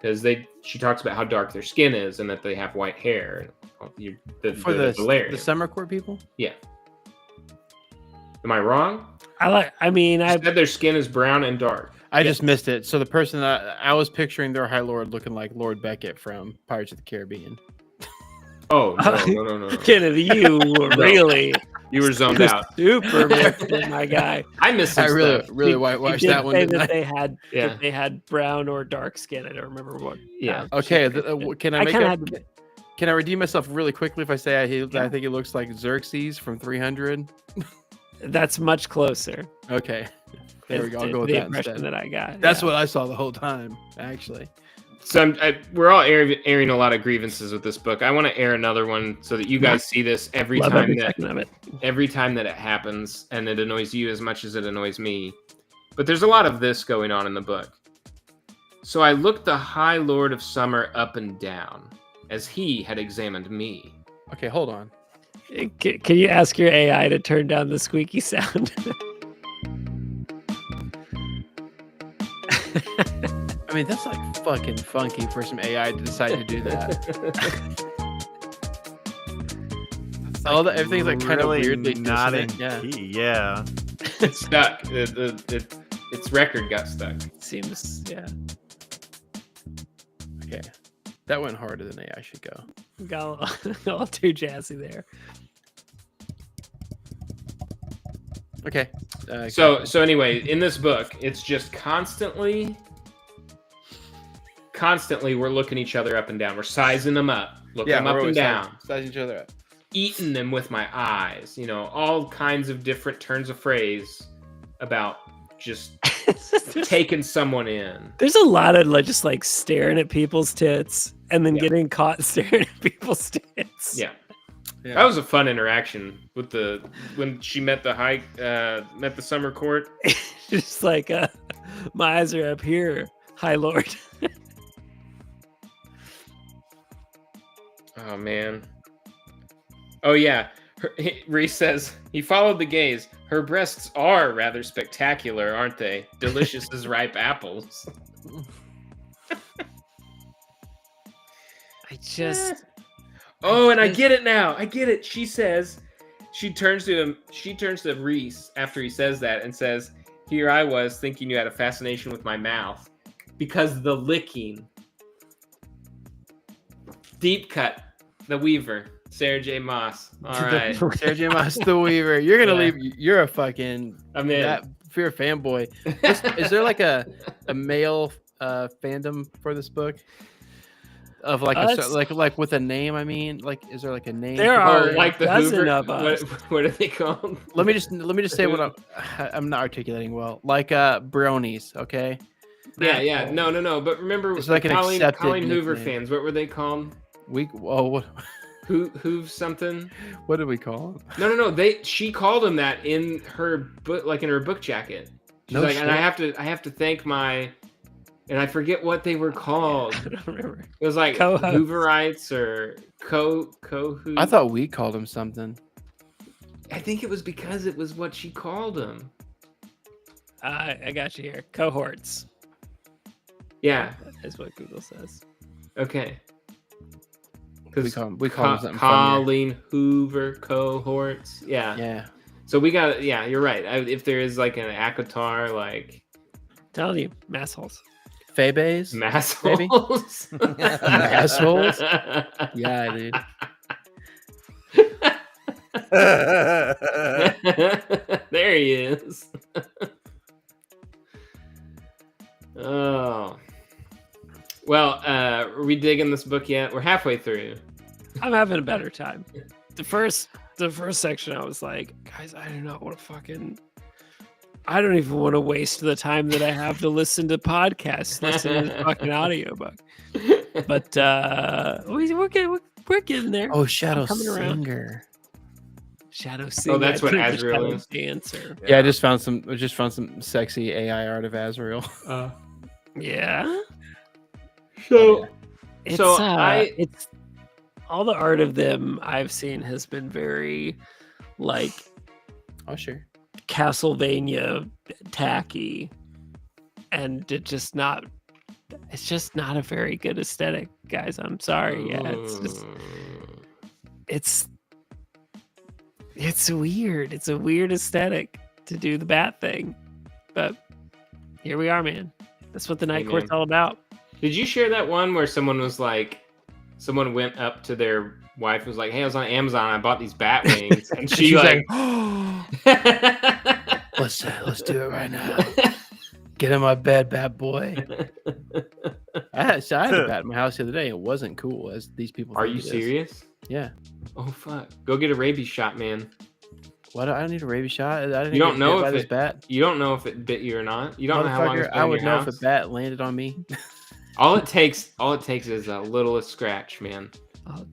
Speaker 3: Because she talks about how dark their skin is and that they have white hair.
Speaker 1: For the
Speaker 3: Valerian.
Speaker 1: Summer Court people?
Speaker 3: Yeah. Am I wrong?
Speaker 2: I
Speaker 3: said their skin is brown and dark.
Speaker 1: I just missed it. So the person that I was picturing their High Lord looking like Lord Beckett from Pirates of the Caribbean.
Speaker 3: Oh, no.
Speaker 2: Kennedy, you were really...
Speaker 3: You were zoned out.
Speaker 2: Super mixed, my guy.
Speaker 3: I missed some stuff.
Speaker 1: really whitewashed that one.
Speaker 2: That they had brown or dark skin. I don't remember what.
Speaker 3: Yeah.
Speaker 1: Okay. Can I redeem myself really quickly if I say I think it looks like Xerxes from 300?
Speaker 2: That's much closer.
Speaker 1: Okay. There we go. I'll go with
Speaker 2: the
Speaker 1: that
Speaker 2: impression
Speaker 1: instead.
Speaker 2: that I got.
Speaker 1: That's what I saw the whole time, actually.
Speaker 3: So we're all airing a lot of grievances with this book. I want to air another one so that you guys see this every time that it happens, and it annoys you as much as it annoys me. But there's a lot of this going on in the book. So I looked the High Lord of Summer up and down, as he had examined me.
Speaker 1: Okay, hold on.
Speaker 2: Can you ask your AI to turn down the squeaky sound?
Speaker 1: I mean, that's like fucking funky for some AI to decide to do that. Everything's like kind of weirdly
Speaker 4: not in
Speaker 1: yeah.
Speaker 4: key. Yeah.
Speaker 3: It's stuck. Its record got stuck.
Speaker 2: Seems, yeah.
Speaker 1: Okay. That went harder than AI should go.
Speaker 2: Got a little too jazzy there.
Speaker 1: Okay.
Speaker 3: So anyway, in this book, it's just constantly we're looking each other up and down. We're sizing them up, looking them up and down,
Speaker 1: sizing each other up,
Speaker 3: eating them with my eyes. All kinds of different turns of phrase about just taking someone in.
Speaker 2: There's a lot of just like staring at people's tits and then getting caught staring at people's tits.
Speaker 3: Yeah. That was a fun interaction with when she met the Summer Court.
Speaker 2: Just like my eyes are up here, High Lord.
Speaker 3: Oh man. Oh yeah. Reese says he followed the gaze. Her breasts are rather spectacular, aren't they? Delicious as ripe apples. Oh, and I get it now. I get it. She says, she turns to Reese after he says that and says, "Here I was thinking you had a fascination with my mouth because the licking." Deep cut, the Weaver, Sarah J. Moss. All right,
Speaker 1: Sarah J. Moss, the Weaver. You're gonna leave. You're a fucking.
Speaker 3: I'm in.
Speaker 1: If you're a fanboy, is there like a male fandom for this book? Of like like with a name, I mean, like is there like a name?
Speaker 2: There are
Speaker 3: like the
Speaker 2: dozen
Speaker 3: Hoover.
Speaker 2: of us.
Speaker 3: What are they called?
Speaker 1: Let me just say what I'm not articulating well. Like bronies, okay?
Speaker 3: Yeah. No. But remember,
Speaker 1: it's like an accepted
Speaker 3: Colleen Hoover
Speaker 1: nickname.
Speaker 3: fans. What were they called?
Speaker 1: What?
Speaker 3: Hoove something.
Speaker 1: What did we call them?
Speaker 3: No. She called him that in her book, like in her book jacket. She's like,
Speaker 1: shit.
Speaker 3: and I have to thank my. And I forget what they were called.
Speaker 2: I don't remember.
Speaker 3: It was like
Speaker 2: Co-host.
Speaker 3: Hooverites or co-hoov.
Speaker 1: I thought we called him something.
Speaker 3: I think it was because it was what she called him.
Speaker 2: I got you here. Cohorts.
Speaker 3: Yeah.
Speaker 2: Is what Google says.
Speaker 3: Okay.
Speaker 1: We call him something
Speaker 3: Colleen Hoover cohorts. Yeah.
Speaker 1: Yeah.
Speaker 3: So we got. Yeah, you're right. If there is like an Akatar, like.
Speaker 2: Telling you, mass holes.
Speaker 1: Febes?
Speaker 3: Massholes.
Speaker 1: Massholes? Yeah, dude.
Speaker 3: There he is. Oh. Well, are we digging this book yet? We're halfway through.
Speaker 2: I'm having a better time. The first section, I was like, guys, I do not want to fucking. I don't even want to waste the time that I have to listen to podcasts, listen to this fucking audiobook. But we're getting there.
Speaker 1: Oh, Shadow
Speaker 2: coming around.
Speaker 1: Singer.
Speaker 2: Shadow Singer.
Speaker 3: Oh, that's what
Speaker 2: I think
Speaker 3: Azrael is.
Speaker 2: Dancer.
Speaker 1: Yeah, I just found some sexy AI art of Azrael.
Speaker 2: Yeah.
Speaker 3: So
Speaker 2: It's all the art of them I've seen has been very like
Speaker 1: Oh, sure.
Speaker 2: Castlevania tacky, and it's just not a very good aesthetic, guys. I'm sorry. Yeah, it's weird. It's a weird aesthetic to do the bat thing, but here we are, man. That's what the Night Court's all about.
Speaker 3: Did you share that one where someone went up to their wife and was like, "Hey, I was on Amazon. I bought these bat wings," and she's like,
Speaker 1: let's do it right now. Get in my bed, bad boy. I had a bat in my house the other day. It wasn't cool as these people.
Speaker 3: Are you serious?
Speaker 1: Yeah.
Speaker 3: Oh fuck! Go get a rabies shot, man.
Speaker 1: What? I don't need a rabies shot. I didn't
Speaker 3: You don't know
Speaker 1: if it bat.
Speaker 3: You don't know if it bit you or not. You don't know how long it's been
Speaker 1: I would
Speaker 3: in your
Speaker 1: know
Speaker 3: house.
Speaker 1: if a bat landed on me.
Speaker 3: All it takes is a littlest scratch, man.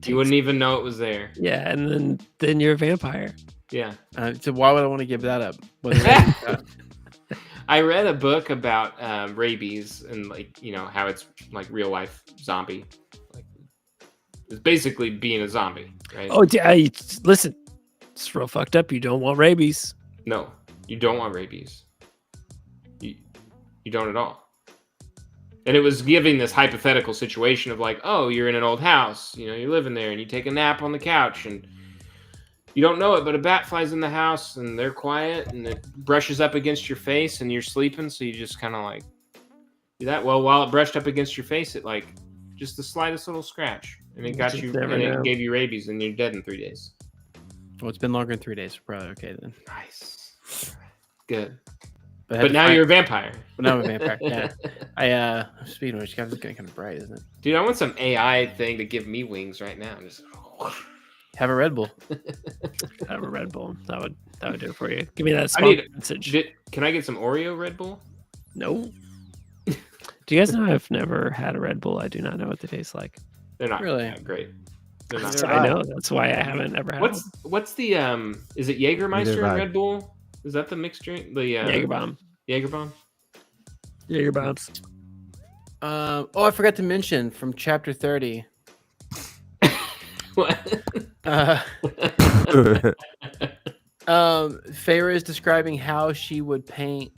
Speaker 3: You wouldn't even know it was there.
Speaker 2: Yeah, and then you're a vampire.
Speaker 3: Yeah.
Speaker 1: So why would I want to give that up?
Speaker 3: I read a book about rabies and how it's like real life zombie. Like it's basically being a zombie, right?
Speaker 2: Oh, listen, it's real fucked up. You don't want rabies.
Speaker 3: No, you don't want rabies. You don't at all. And it was giving this hypothetical situation of like, oh, you're in an old house, you're living there, and you take a nap on the couch, and you don't know it, but a bat flies in the house, and they're quiet, and it brushes up against your face, and you're sleeping, so you just kind of like do that. Well, while it brushed up against your face, it like just the slightest little scratch, and it got you, and it gave you rabies, and you're dead in 3 days.
Speaker 1: Well, it's been longer than 3 days. Probably okay then.
Speaker 3: Nice, good.
Speaker 1: But
Speaker 3: now you're a vampire.
Speaker 1: But now I'm a vampire. Yeah. Speaking of which, it's getting kind of bright, isn't it?
Speaker 3: Dude, I want some AI thing to give me wings right now. Just
Speaker 1: have a Red Bull.
Speaker 2: Have a Red Bull. That would do it for you. Give me that sponsor message.
Speaker 3: Can I get some Oreo Red Bull?
Speaker 2: No. Do you guys know I've never had a Red Bull? I do not know what they taste like.
Speaker 3: They're not
Speaker 1: really
Speaker 3: great. They're not.
Speaker 2: I know. That's why I haven't ever had.
Speaker 3: What's the Is it Jägermeister and Red Bull? Is that the mixed drink? The
Speaker 2: Jägerbomb.
Speaker 3: Jägerbomb.
Speaker 2: Jägerbombs.
Speaker 1: I forgot to mention from chapter 30.
Speaker 3: What?
Speaker 1: Feyre is describing how she would paint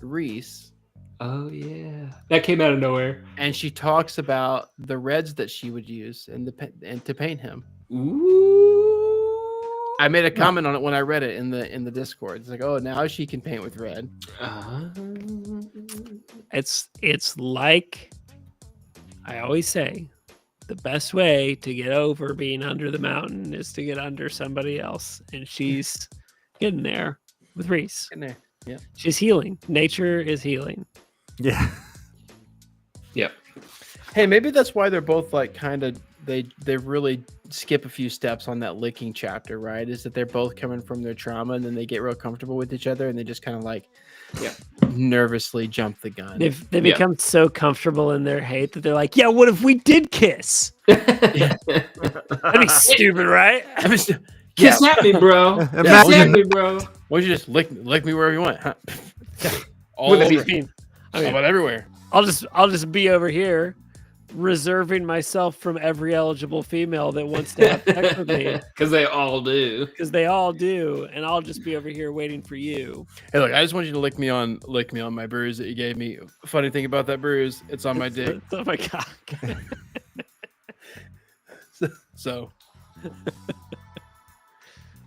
Speaker 1: Reese.
Speaker 3: Oh yeah, that came out of nowhere.
Speaker 1: And she talks about the reds that she would use and to paint him.
Speaker 3: Ooh.
Speaker 1: I made a comment on it when I read it in the Discord. It's like, oh, now she can paint with red.
Speaker 2: It's like I always say, the best way to get over being under the mountain is to get under somebody else, and she's getting there with Reese.
Speaker 1: Getting there, yeah.
Speaker 2: She's healing. Nature is healing.
Speaker 4: Yeah.
Speaker 3: Yep.
Speaker 1: Hey, maybe that's why they're both like kind of they really skip a few steps on that licking chapter, right? Is that they're both coming from their trauma and then they get real comfortable with each other and they just kind of like nervously jump the gun.
Speaker 2: They become so comfortable in their hate that they're like, yeah, what if we did kiss? That'd be stupid, right?
Speaker 3: Kiss at me, bro. Kiss at me, bro.
Speaker 1: Why don't you just lick me wherever you want? Huh?
Speaker 2: All over.
Speaker 1: About everywhere.
Speaker 2: I'll just be over here reserving myself from every eligible female that wants to have sex with me.
Speaker 3: Because they all do.
Speaker 2: And I'll just be over here waiting for you.
Speaker 1: Hey, look, I just want you to lick me on my bruise that you gave me. Funny thing about that bruise, it's on my dick.
Speaker 2: It's on my cock.
Speaker 1: So you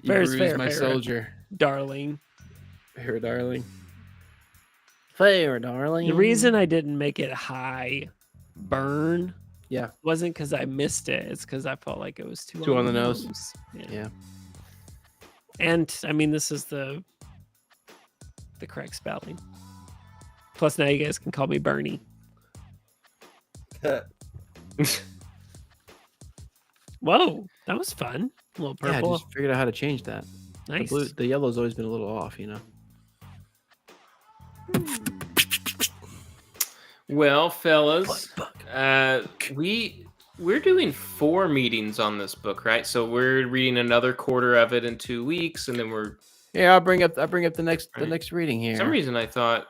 Speaker 2: Fair's
Speaker 1: bruised
Speaker 2: fair,
Speaker 1: my
Speaker 2: fair.
Speaker 1: Soldier.
Speaker 2: Darling.
Speaker 1: Fair, darling. Fair, darling.
Speaker 2: The reason I didn't make it high burn wasn't because I missed it. It's because I felt like it was too
Speaker 1: on the nose.
Speaker 2: Yeah. And I mean, this is the correct spelling. Plus, now you guys can call me Bernie. Whoa, that was fun. A little purple.
Speaker 1: Yeah, I just figured out how to change that.
Speaker 2: Nice.
Speaker 1: The yellow's always been a little off,
Speaker 3: Well, fellas, we're doing 4 meetings on this book, right? So we're reading another quarter of it in 2 weeks, and then
Speaker 1: I'll bring up the next reading here.
Speaker 3: For some reason, I thought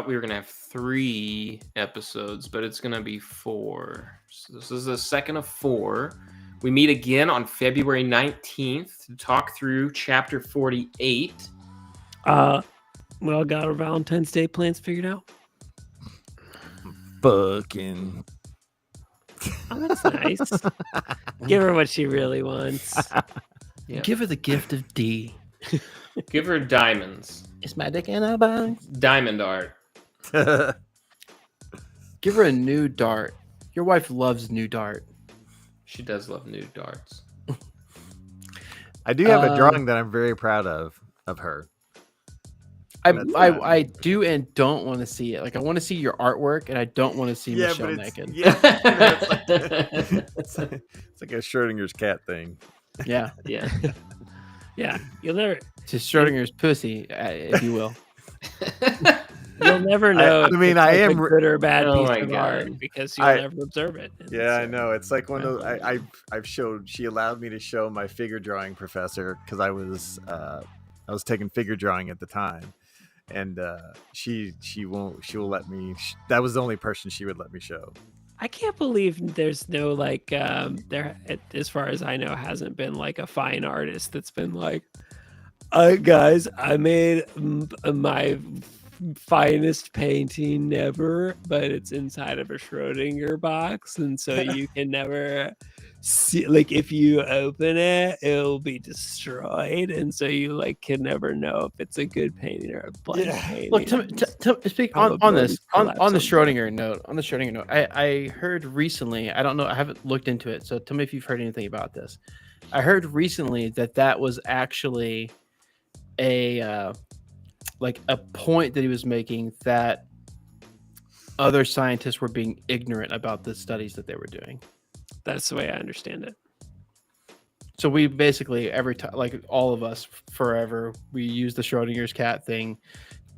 Speaker 3: we were gonna have 3 episodes, but it's gonna be 4. So this is the second of 4. We meet again on February 19th to talk through chapter 48.
Speaker 2: We all got our Valentine's Day plans figured out.
Speaker 4: Fucking.
Speaker 2: Oh, that's nice. Give her what she really wants.
Speaker 3: Yeah.
Speaker 1: Give her the gift of D.
Speaker 3: Give her diamonds.
Speaker 1: It's my dick in a box.
Speaker 3: Diamond art.
Speaker 1: Give her a new dart. Your wife loves new dart.
Speaker 3: She does love nude darts.
Speaker 4: I do have a drawing that I'm very proud of her.
Speaker 1: I do and don't want to see it. Like, I want to see your artwork, and I don't want to see Michelle naked.
Speaker 4: Yeah, it's like a Schrodinger's cat thing.
Speaker 1: Yeah.
Speaker 2: Yeah. Yeah. You'll never
Speaker 1: It's just Schrodinger's pussy, if you will.
Speaker 2: you'll never know.
Speaker 4: I mean,
Speaker 2: if
Speaker 4: I
Speaker 2: it's
Speaker 4: am
Speaker 2: a good or bad
Speaker 3: Oh
Speaker 2: piece
Speaker 3: my
Speaker 2: of
Speaker 3: God.
Speaker 2: art because you'll never observe it.
Speaker 4: Yeah, I
Speaker 2: So,
Speaker 4: know. It's like one of those. I've showed. She allowed me to show my figure drawing professor because I was taking figure drawing at the time, and she will let me. That was the only person she would let me show.
Speaker 2: I can't believe there's no like there as far as I know hasn't been like a fine artist that's been like, guys, I made my finest painting ever, but it's inside of a Schrodinger box, and so you can never see, like, if you open it it'll be destroyed, and so you like can never know if it's a good painting or a blank painting.
Speaker 1: Look, speak on this on the Schrodinger note. On the Schrodinger note, I heard recently. I don't know. I haven't looked into it. So tell me if you've heard anything about this. I heard recently that was actually a like a point that he was making, that other scientists were being ignorant about the studies that they were doing.
Speaker 2: That's the way I understand it.
Speaker 1: So we basically every time, like all of us forever, we use the Schrodinger's cat thing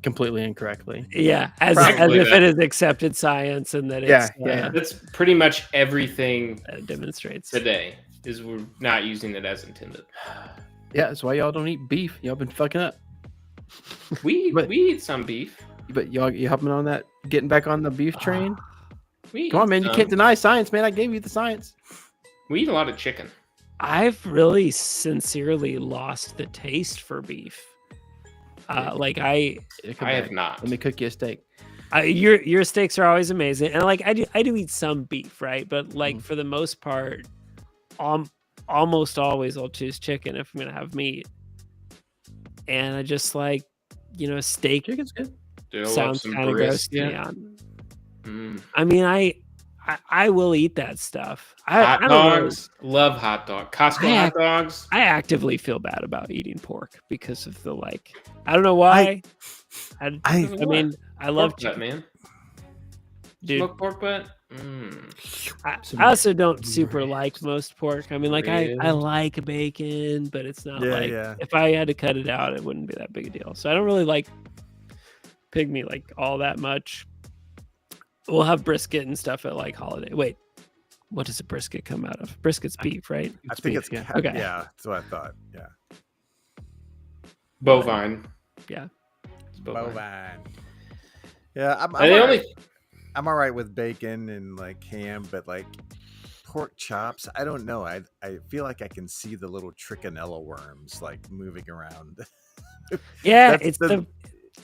Speaker 1: completely incorrectly.
Speaker 2: Yeah, as
Speaker 3: Probably
Speaker 2: if
Speaker 3: that.
Speaker 2: it is accepted science and that
Speaker 1: Yeah,
Speaker 2: it's
Speaker 1: yeah.
Speaker 3: That's pretty much everything
Speaker 2: demonstrates.
Speaker 3: today. Is we're not using it as intended.
Speaker 1: Yeah, that's why y'all don't eat beef. Y'all been fucking up.
Speaker 3: We
Speaker 1: But-
Speaker 3: eat some beef.
Speaker 1: But you helping on that, getting back on the beef train?
Speaker 3: We
Speaker 1: Come on,
Speaker 3: eat
Speaker 1: man. You
Speaker 3: some.
Speaker 1: can't deny science, man. I gave you the science.
Speaker 3: We eat a lot of chicken.
Speaker 2: I've really sincerely lost the taste for beef. Like
Speaker 3: I have
Speaker 1: Let
Speaker 3: not.
Speaker 1: me cook you a steak.
Speaker 2: your steaks are always amazing, and like I do eat some beef, right? But like for the most part, almost always I'll choose chicken if I'm gonna have meat. And I just like, steak
Speaker 1: Chicken's good.
Speaker 3: Dude, I love
Speaker 2: sounds
Speaker 3: some
Speaker 2: kind of gross to me.
Speaker 3: brisket. Mm.
Speaker 2: I mean, I will eat that stuff.
Speaker 3: Hot
Speaker 2: I don't know.
Speaker 3: dogs. Love hot dog. Costco
Speaker 2: I
Speaker 3: hot dogs.
Speaker 2: I actively feel bad about eating pork because of the like. I don't know why. I mean, I love
Speaker 3: Pork butt, man.
Speaker 2: Dude.
Speaker 3: Smoked pork butt. Mm.
Speaker 2: I also don't super like most pork. I mean, like I
Speaker 3: Really?
Speaker 2: like bacon, but it's not
Speaker 4: Yeah,
Speaker 2: like
Speaker 4: yeah.
Speaker 2: if I had to cut it out, it wouldn't be that big a deal. So I don't really like pig meat like all that much. We'll have brisket and stuff at like holiday. Wait, what does a brisket come out of? Brisket's beef, right?
Speaker 4: I think it's
Speaker 1: beef,
Speaker 2: Okay.
Speaker 4: Yeah, that's what I thought. Yeah.
Speaker 3: Bovine.
Speaker 2: Yeah.
Speaker 3: It's bovine.
Speaker 4: Bovine. Yeah, I'm
Speaker 3: And they only
Speaker 4: I'm all right with bacon and like ham, but like pork chops, I don't know. I feel like I can see the little trichinella worms like moving around.
Speaker 2: Yeah,
Speaker 4: That's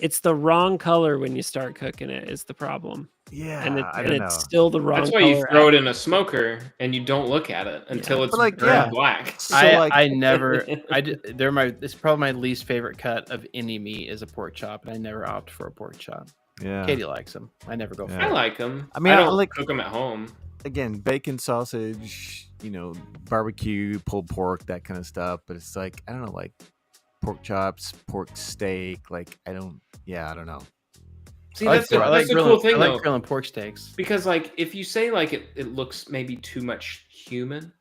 Speaker 2: it's the wrong color when you start cooking it is the problem.
Speaker 4: Yeah,
Speaker 2: And,
Speaker 4: I don't know.
Speaker 2: it's still the wrong
Speaker 3: That's why
Speaker 2: color.
Speaker 3: you throw it in a smoker and you don't look at it until it's
Speaker 4: But, like,
Speaker 3: burned
Speaker 4: yeah.
Speaker 3: black.
Speaker 4: So,
Speaker 1: I
Speaker 4: like-
Speaker 1: I never it's probably my least favorite cut of any meat is a pork chop, and I never opt for a pork chop.
Speaker 4: Yeah.
Speaker 1: Katie likes them. I never go for
Speaker 4: Yeah.
Speaker 3: I
Speaker 1: it.
Speaker 3: like them.
Speaker 4: I mean,
Speaker 3: I
Speaker 4: I
Speaker 3: don't
Speaker 4: like-
Speaker 3: cook them at home.
Speaker 4: Again, bacon, sausage, barbecue, pulled pork, that kind of stuff. But it's like, I don't know, like pork chops, pork steak. Like, I don't know.
Speaker 3: See,
Speaker 1: I like
Speaker 3: that's the,
Speaker 1: I like
Speaker 3: that's the
Speaker 1: grilling,
Speaker 3: cool thing,
Speaker 1: I like
Speaker 3: though.
Speaker 1: grilling pork steaks.
Speaker 3: Because, like, if you say, like, it looks maybe too much human,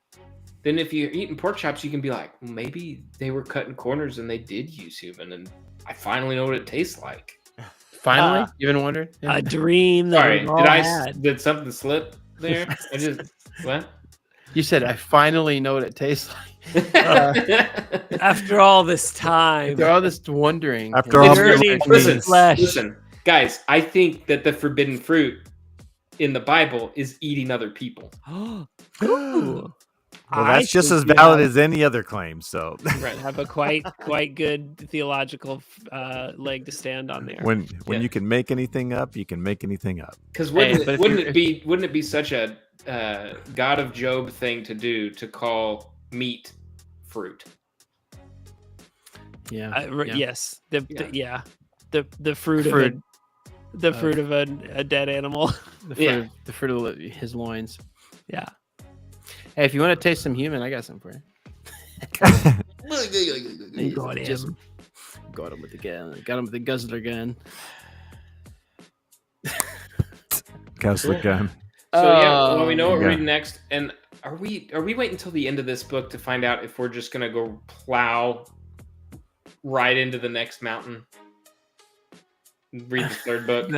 Speaker 3: then if you're eating pork chops, you can be like, well, maybe they were cutting corners and they did use human, and I finally know what it tastes like.
Speaker 1: Finally, you been wondering?
Speaker 2: A dream that
Speaker 3: Sorry,
Speaker 2: we've all
Speaker 3: did
Speaker 2: had.
Speaker 3: did something slip there? I just what?
Speaker 1: You said I finally know what it tastes like.
Speaker 2: After all this time.
Speaker 1: After all this wondering.
Speaker 4: After
Speaker 1: and
Speaker 4: all
Speaker 1: this
Speaker 2: Dirty
Speaker 1: research,
Speaker 3: listen,
Speaker 2: flesh.
Speaker 3: listen, guys. I think that the forbidden fruit in the Bible is eating other people.
Speaker 2: Ooh.
Speaker 4: Well, that's just
Speaker 2: think
Speaker 4: as
Speaker 2: you
Speaker 4: valid
Speaker 2: have-
Speaker 4: as any other claim. So
Speaker 3: Right.
Speaker 2: have a quite good theological leg to stand on there.
Speaker 4: when
Speaker 3: Yeah.
Speaker 4: you can make anything up, you can make anything up.
Speaker 3: Because
Speaker 1: Hey, but if
Speaker 3: wouldn't
Speaker 1: you're-
Speaker 3: it be such a God of Job thing to do to call meat fruit?
Speaker 1: Yeah. Yeah.
Speaker 2: Yes, the
Speaker 3: Yeah.
Speaker 2: the fruit
Speaker 1: Fruit
Speaker 2: of fruit of a dead animal.
Speaker 1: The fruit of his loins.
Speaker 2: Yeah.
Speaker 1: Hey, if you want to taste some human, I got some for you.
Speaker 2: Got
Speaker 1: Just
Speaker 2: him.
Speaker 1: got him with the gun. Got him with the guzzler gun.
Speaker 4: Guzzler gun.
Speaker 3: So yeah, well, we know what
Speaker 4: yeah.
Speaker 3: we're reading next, and are we waiting until the end of this book to find out if we're just gonna go plow right into the next mountain? Read the third book.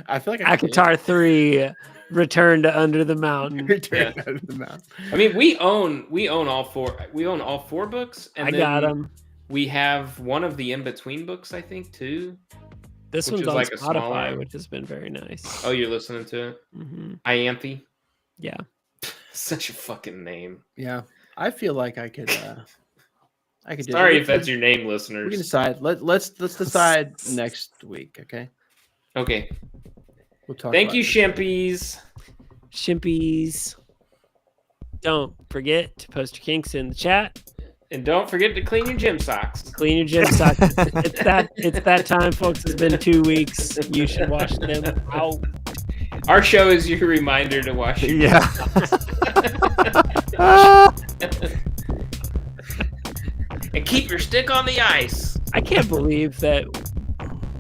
Speaker 1: I feel like I could
Speaker 2: Akatar 3, Return to Under the Mountain.
Speaker 1: return out of the mouth.
Speaker 3: I mean, we own all four. We own all four books, and
Speaker 2: I got them.
Speaker 3: We have one of the in between books, I think, too.
Speaker 2: This
Speaker 3: which
Speaker 2: one's
Speaker 3: is
Speaker 2: on
Speaker 3: like a
Speaker 2: Spotify,
Speaker 3: smaller-
Speaker 2: which has been very nice.
Speaker 3: Oh, you're listening to it?
Speaker 2: Hmm.
Speaker 3: Ianthe.
Speaker 2: Yeah.
Speaker 3: Such a fucking name.
Speaker 1: Yeah, I feel like I could. I could.
Speaker 3: Sorry
Speaker 1: do
Speaker 3: if that's your name,
Speaker 1: We can
Speaker 3: listeners.
Speaker 1: decide. Let's decide next week. Okay.
Speaker 3: Okay.
Speaker 1: We'll talk.
Speaker 3: Thank
Speaker 1: about
Speaker 3: you,
Speaker 1: it.
Speaker 3: Shimpies.
Speaker 2: Shimpies. Don't forget to post your kinks in the chat.
Speaker 3: And don't forget to clean your gym socks.
Speaker 2: Clean your gym socks. It's that time, folks. It's been 2 weeks. You should wash them out.
Speaker 3: Our show is your reminder to wash your
Speaker 4: Yeah.
Speaker 3: and keep your stick on the ice.
Speaker 2: I can't believe that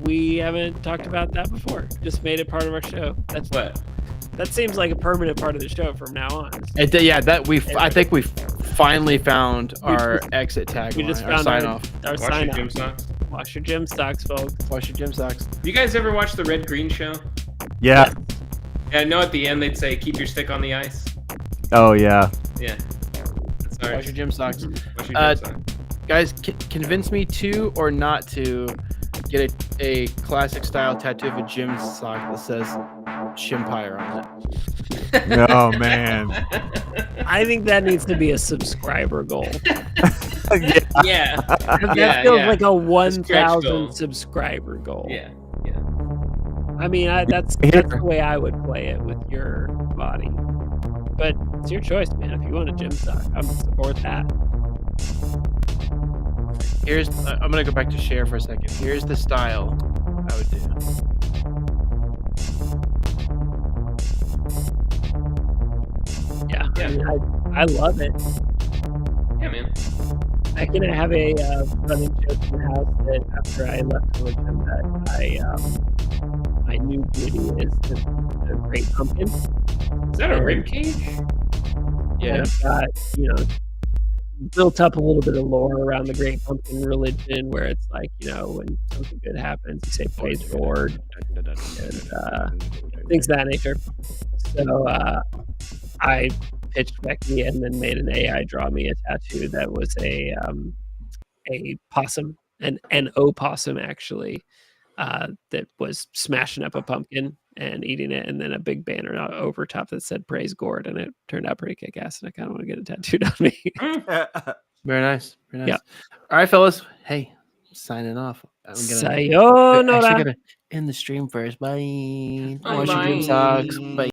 Speaker 2: we haven't talked about that before. Just made it part of our show.
Speaker 3: What?
Speaker 2: That seems like a permanent part of the show from now on.
Speaker 1: Yeah, that I think we finally found our exit tagline.
Speaker 2: We just
Speaker 1: our
Speaker 2: found
Speaker 1: sign
Speaker 2: our,
Speaker 1: off.
Speaker 2: our
Speaker 3: Wash
Speaker 2: sign
Speaker 3: your gym
Speaker 2: off.
Speaker 3: socks.
Speaker 2: Wash your gym stocks, folks.
Speaker 1: Wash your gym socks.
Speaker 3: You guys ever watch the Red Green Show?
Speaker 4: Yeah.
Speaker 3: Yeah, I know at the end they'd say, keep your stick on the ice.
Speaker 4: Oh yeah.
Speaker 3: Yeah. Sorry.
Speaker 1: Wash your gym socks.
Speaker 3: Wash your gym socks.
Speaker 1: Guys, convince me to or not to get a classic style tattoo of a gym sock that says Shimpire on it.
Speaker 4: Oh man.
Speaker 2: I think that needs to be a subscriber goal.
Speaker 4: Yeah.
Speaker 3: Yeah.
Speaker 2: That
Speaker 3: Yeah,
Speaker 2: feels
Speaker 3: yeah.
Speaker 2: like a
Speaker 3: goal.
Speaker 2: 1,000 subscriber goal.
Speaker 3: Yeah.
Speaker 2: I mean, that's the way I would play it with your body. But it's your choice, man. If you want a gym sock, I'm gonna support that.
Speaker 1: Here's I'm gonna go back to share for a second. Here's the style I would do.
Speaker 2: Yeah,
Speaker 3: Yeah.
Speaker 2: I mean, I love it.
Speaker 3: Yeah, man.
Speaker 2: I can have a running joke in the house that after I left religion that my new beauty is the Great Pumpkin.
Speaker 3: Is that a rib cage?
Speaker 1: Yeah.
Speaker 2: And I've got, built up a little bit of lore around the Great Pumpkin religion where it's like, when something good happens, you say praise the Lord and things of that nature. So I pitched Becky and then made an AI draw me a tattoo that was a possum, an opossum actually, that was smashing up a pumpkin and eating it, and then a big banner over top that said "Praise Gord," and it turned out pretty kick-ass, and I kind of want to get it tattooed on me.
Speaker 1: Very nice. Very nice.
Speaker 2: Yeah.
Speaker 1: All right, fellas. Hey, signing off. I'm gonna
Speaker 2: Sayonara.
Speaker 1: actually gonna end the stream first. Bye.
Speaker 3: Bye,
Speaker 1: Wash your gym
Speaker 3: bye.
Speaker 1: socks. Bye.